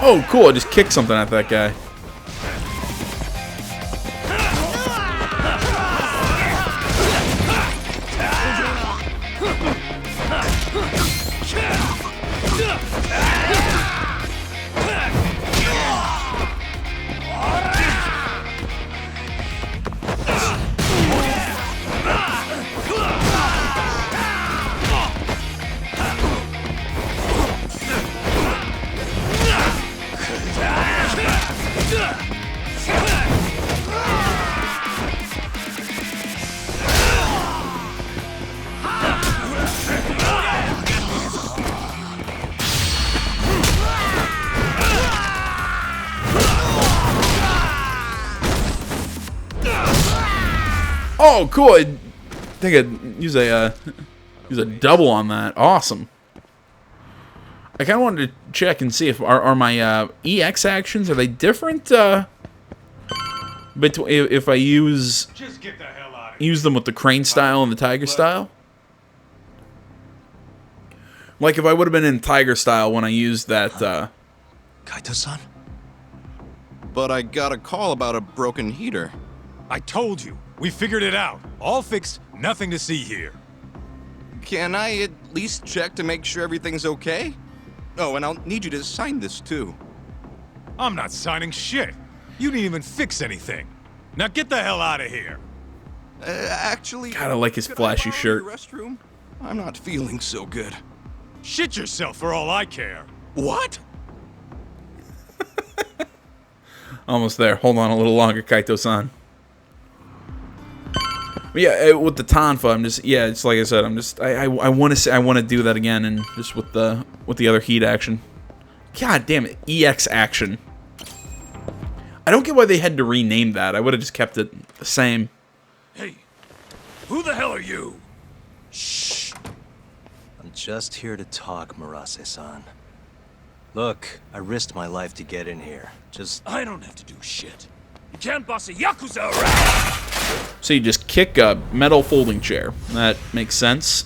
Speaker 1: Oh, cool. I just kicked something at that guy. Oh, cool! I think I'd use a double on that. Awesome. I kind of wanted to check and see if are my EX actions, are they different? If I use them with the crane style and the tiger style. Like if I would have been in tiger style when I used that.
Speaker 19: Kaito-san? But I got a call about a broken heater.
Speaker 9: I told you. We figured it out. All fixed, nothing to see here.
Speaker 19: Can I at least check to make sure everything's okay? Oh, and I'll need you to sign this too.
Speaker 9: I'm not signing shit. You didn't even fix anything. Now get the hell out of here.
Speaker 19: Actually,
Speaker 1: God, I like his flashy shirt.
Speaker 19: Restroom? I'm not feeling so good.
Speaker 9: Shit yourself for all I care.
Speaker 19: What?
Speaker 1: Almost there. Hold on a little longer, Kaito-san. But yeah, with the Tonfa, I'm just it's like I said, I'm just I want to do that again, and just with the other heat action. God damn it, EX action. I don't get why they had to rename that. I would have just kept it the same.
Speaker 16: Hey, who the hell are you?
Speaker 2: Shh. I'm just here to talk, Murase-san. Look, I risked my life to get in here. Just...
Speaker 16: I don't have to do shit. You can't boss a Yakuza around!
Speaker 1: So you just kick a metal folding chair. That makes sense.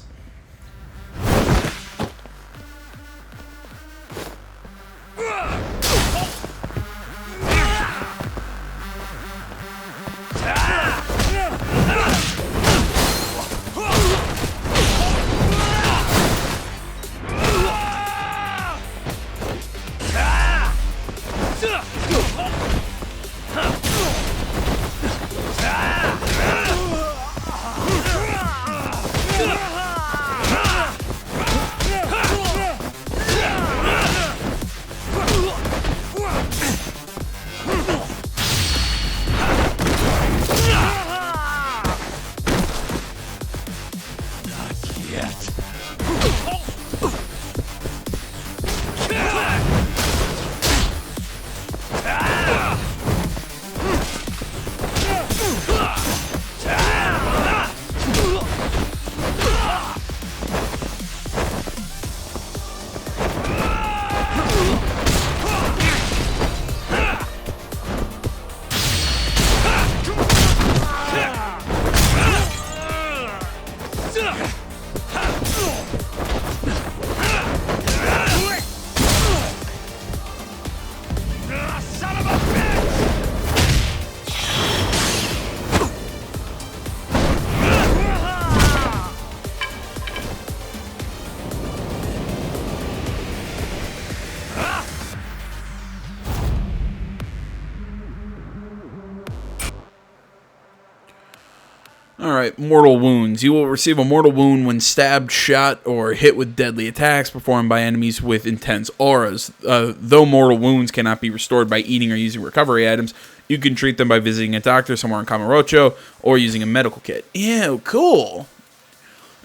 Speaker 1: Alright, mortal wounds. You will receive a mortal wound when stabbed, shot, or hit with deadly attacks performed by enemies with intense auras. Though mortal wounds cannot be restored by eating or using recovery items, you can treat them by visiting a doctor somewhere in Kamurocho or using a medical kit. Ew, cool!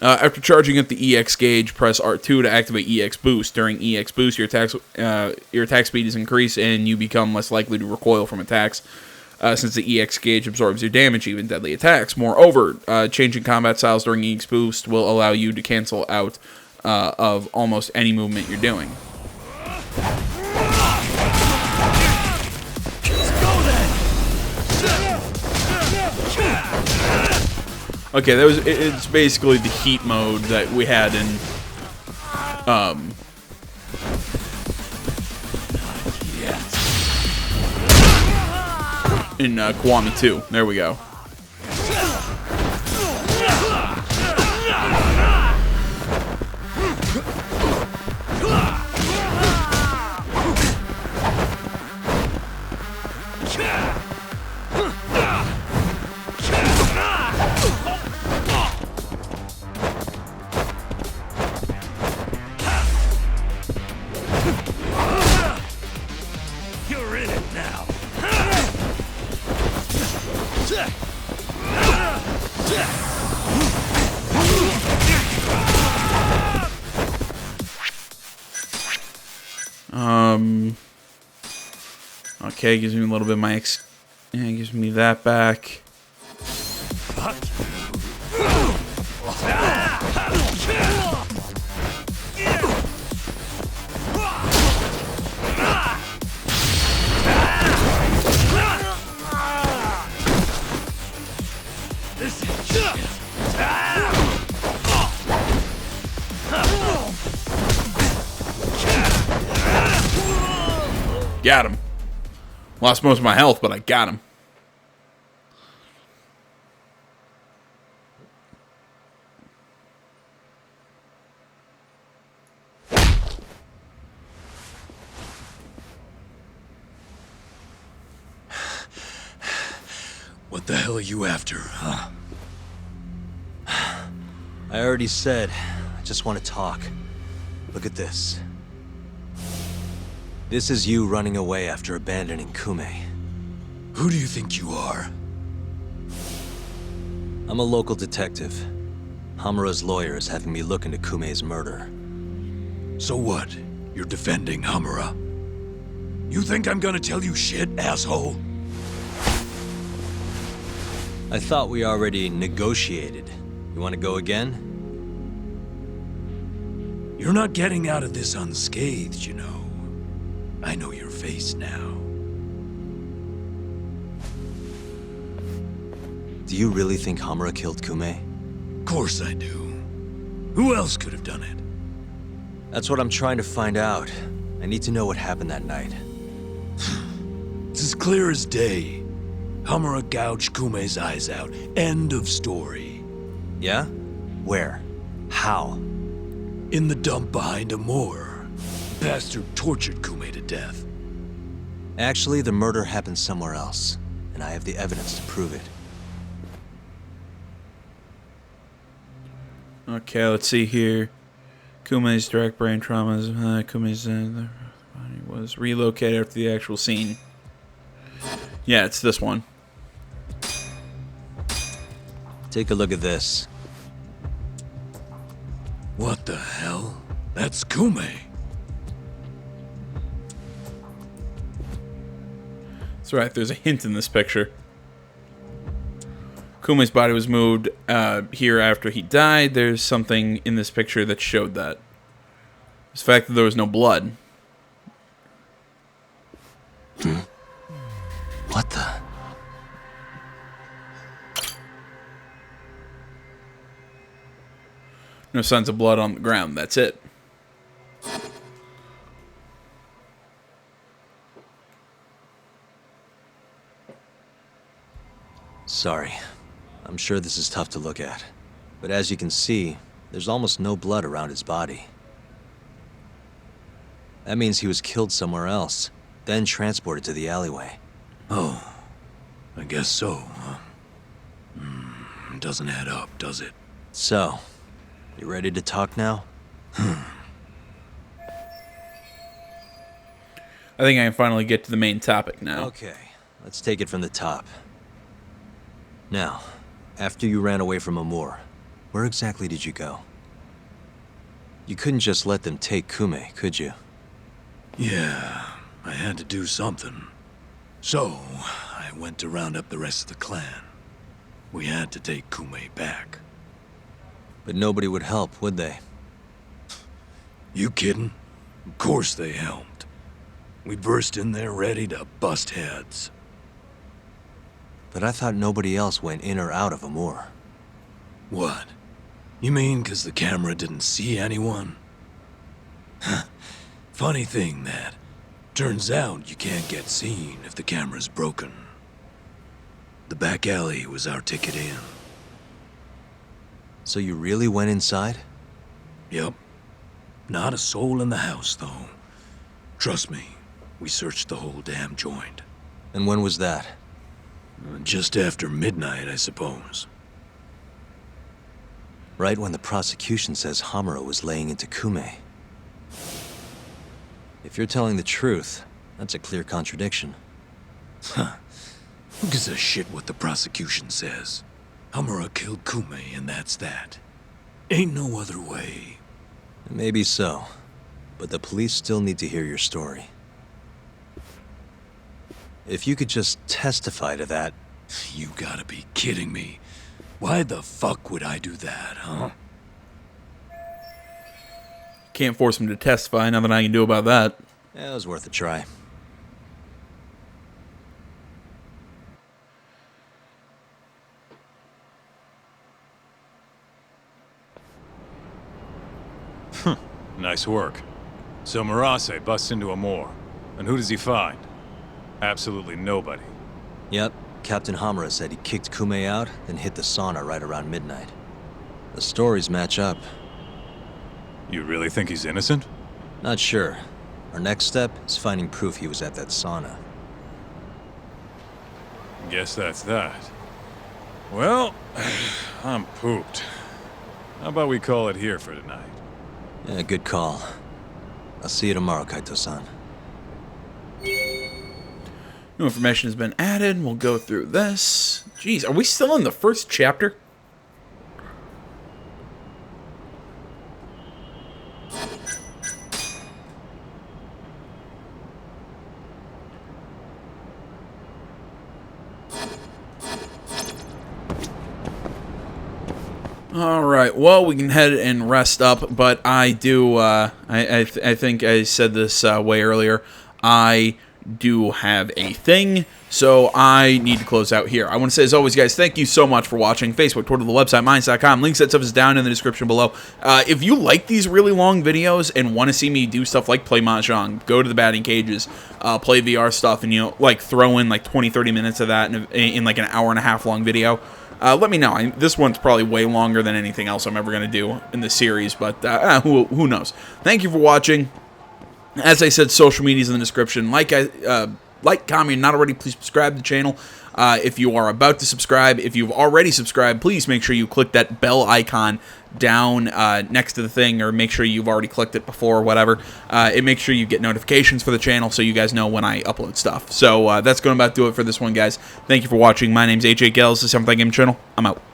Speaker 1: After charging up the EX gauge, press R2 to activate EX Boost. During EX Boost, your attack speed is increased and you become less likely to recoil from attacks. Since the EX gauge absorbs your damage, even deadly attacks. Moreover, changing combat styles during EX Boost will allow you to cancel out of almost any movement you're doing. Okay, that was it's basically the heat mode that we had in Kiwami 2. There we go.
Speaker 16: You're in it now.
Speaker 1: Okay, gives me a little bit of my gives me that back. Got him. Lost most of my health, but I got him.
Speaker 16: What the hell are you after, huh?
Speaker 2: I already said, I just want to talk. Look at this. This is you running away after abandoning Kume.
Speaker 16: Who do you think you are?
Speaker 2: I'm a local detective. Hamura's lawyer is having me look into Kume's murder.
Speaker 16: So what? You're defending Hamura? You think I'm gonna tell you shit, asshole?
Speaker 2: I thought we already negotiated. You want to go again?
Speaker 16: You're not getting out of this unscathed, you know. I know your face now.
Speaker 2: Do you really think Hamura killed Kume?
Speaker 16: Of course I do. Who else could have done it?
Speaker 2: That's what I'm trying to find out. I need to know what happened that night.
Speaker 16: It's as clear as day. Hamura gouged Kume's eyes out. End of story.
Speaker 2: Yeah? Where? How?
Speaker 16: In the dump behind Amur. Bastard tortured Kume to death.
Speaker 2: Actually, the murder happened somewhere else, and I have the evidence to prove it.
Speaker 1: Okay, let's see here. Kume's direct brain traumas. Kume's body was relocated after the actual scene. Yeah, it's this one.
Speaker 2: Take a look at this.
Speaker 16: What the hell? That's Kume.
Speaker 1: That's right, there's a hint in this picture. Kume's body was moved here after he died. There's something in this picture that showed that. The fact that there was no blood.
Speaker 2: What the?
Speaker 1: No signs of blood on the ground. That's it.
Speaker 2: Sorry. I'm sure this is tough to look at. But as you can see, there's almost no blood around his body. That means he was killed somewhere else, then transported to the alleyway.
Speaker 16: Oh, I guess so, huh? Doesn't add up, does it?
Speaker 2: So, you ready to talk now?
Speaker 1: I think I can finally get to the main topic now.
Speaker 2: Okay, let's take it from the top. Now, after you ran away from Amur, where exactly did you go? You couldn't just let them take Kume, could you?
Speaker 16: Yeah, I had to do something. So, I went to round up the rest of the clan. We had to take Kume back.
Speaker 2: But nobody would help, would they?
Speaker 16: You kidding? Of course they helped. We burst in there ready to bust heads.
Speaker 2: But I thought nobody else went in or out of Amur.
Speaker 16: What? You mean 'cause the camera didn't see anyone? Funny thing, that. Turns out you can't get seen if the camera's broken. The back alley was our ticket in.
Speaker 2: So you really went inside?
Speaker 16: Yep. Not a soul in the house, though. Trust me, we searched the whole damn joint.
Speaker 2: And when was that?
Speaker 16: Just after midnight, I suppose.
Speaker 2: Right when the prosecution says Hamura was laying into Kume. If you're telling the truth, that's a clear contradiction.
Speaker 16: Huh. Who gives a shit what the prosecution says? Hamura killed Kume, and that's that. Ain't no other way.
Speaker 2: Maybe so, but the police still need to hear your story. If you could just testify to that...
Speaker 16: You gotta be kidding me. Why the fuck would I do that, huh?
Speaker 1: Can't force him to testify, nothing I can do about that.
Speaker 2: Yeah, it was worth a try.
Speaker 9: Nice work. So Murase busts into Amur, and who does he find? Absolutely nobody.
Speaker 2: Yep, Captain Hamura said he kicked Kume out, then hit the sauna right around midnight. The stories match up.
Speaker 9: You really think he's innocent?
Speaker 2: Not sure. Our next step is finding proof he was at that sauna.
Speaker 9: Guess that's that. Well, I'm pooped. How about we call it here for tonight?
Speaker 2: Yeah, good call. I'll see you tomorrow, Kaito-san.
Speaker 1: New information has been added. We'll go through this. Jeez, are we still in the first chapter? All right. Well, we can head and rest up, but I do. I think I said this way earlier. I do have a thing, so I need to close out here. I want to say, as always, guys, thank you so much for watching. Facebook, Twitter, the website, minds.com. Links, that stuff is down in the description below. If you like these really long videos and want to see me do stuff like play mahjong, go to the batting cages, play VR stuff, and, you know, like throw in like 20-30 minutes of that in like an hour and a half long video, let me know. This one's probably way longer than anything else I'm ever going to do in the series, but who knows. Thank you for watching. As I said, social media is in the description. Like, comment, not already, please subscribe to the channel. If you are about to subscribe, if you've already subscribed, please make sure you click that bell icon down next to the thing, or make sure you've already clicked it before or whatever. It makes sure you get notifications for the channel so you guys know when I upload stuff. So that's going to about do it for this one, guys. Thank you for watching. My name's AJ Gales. This is Something Game Channel. I'm out.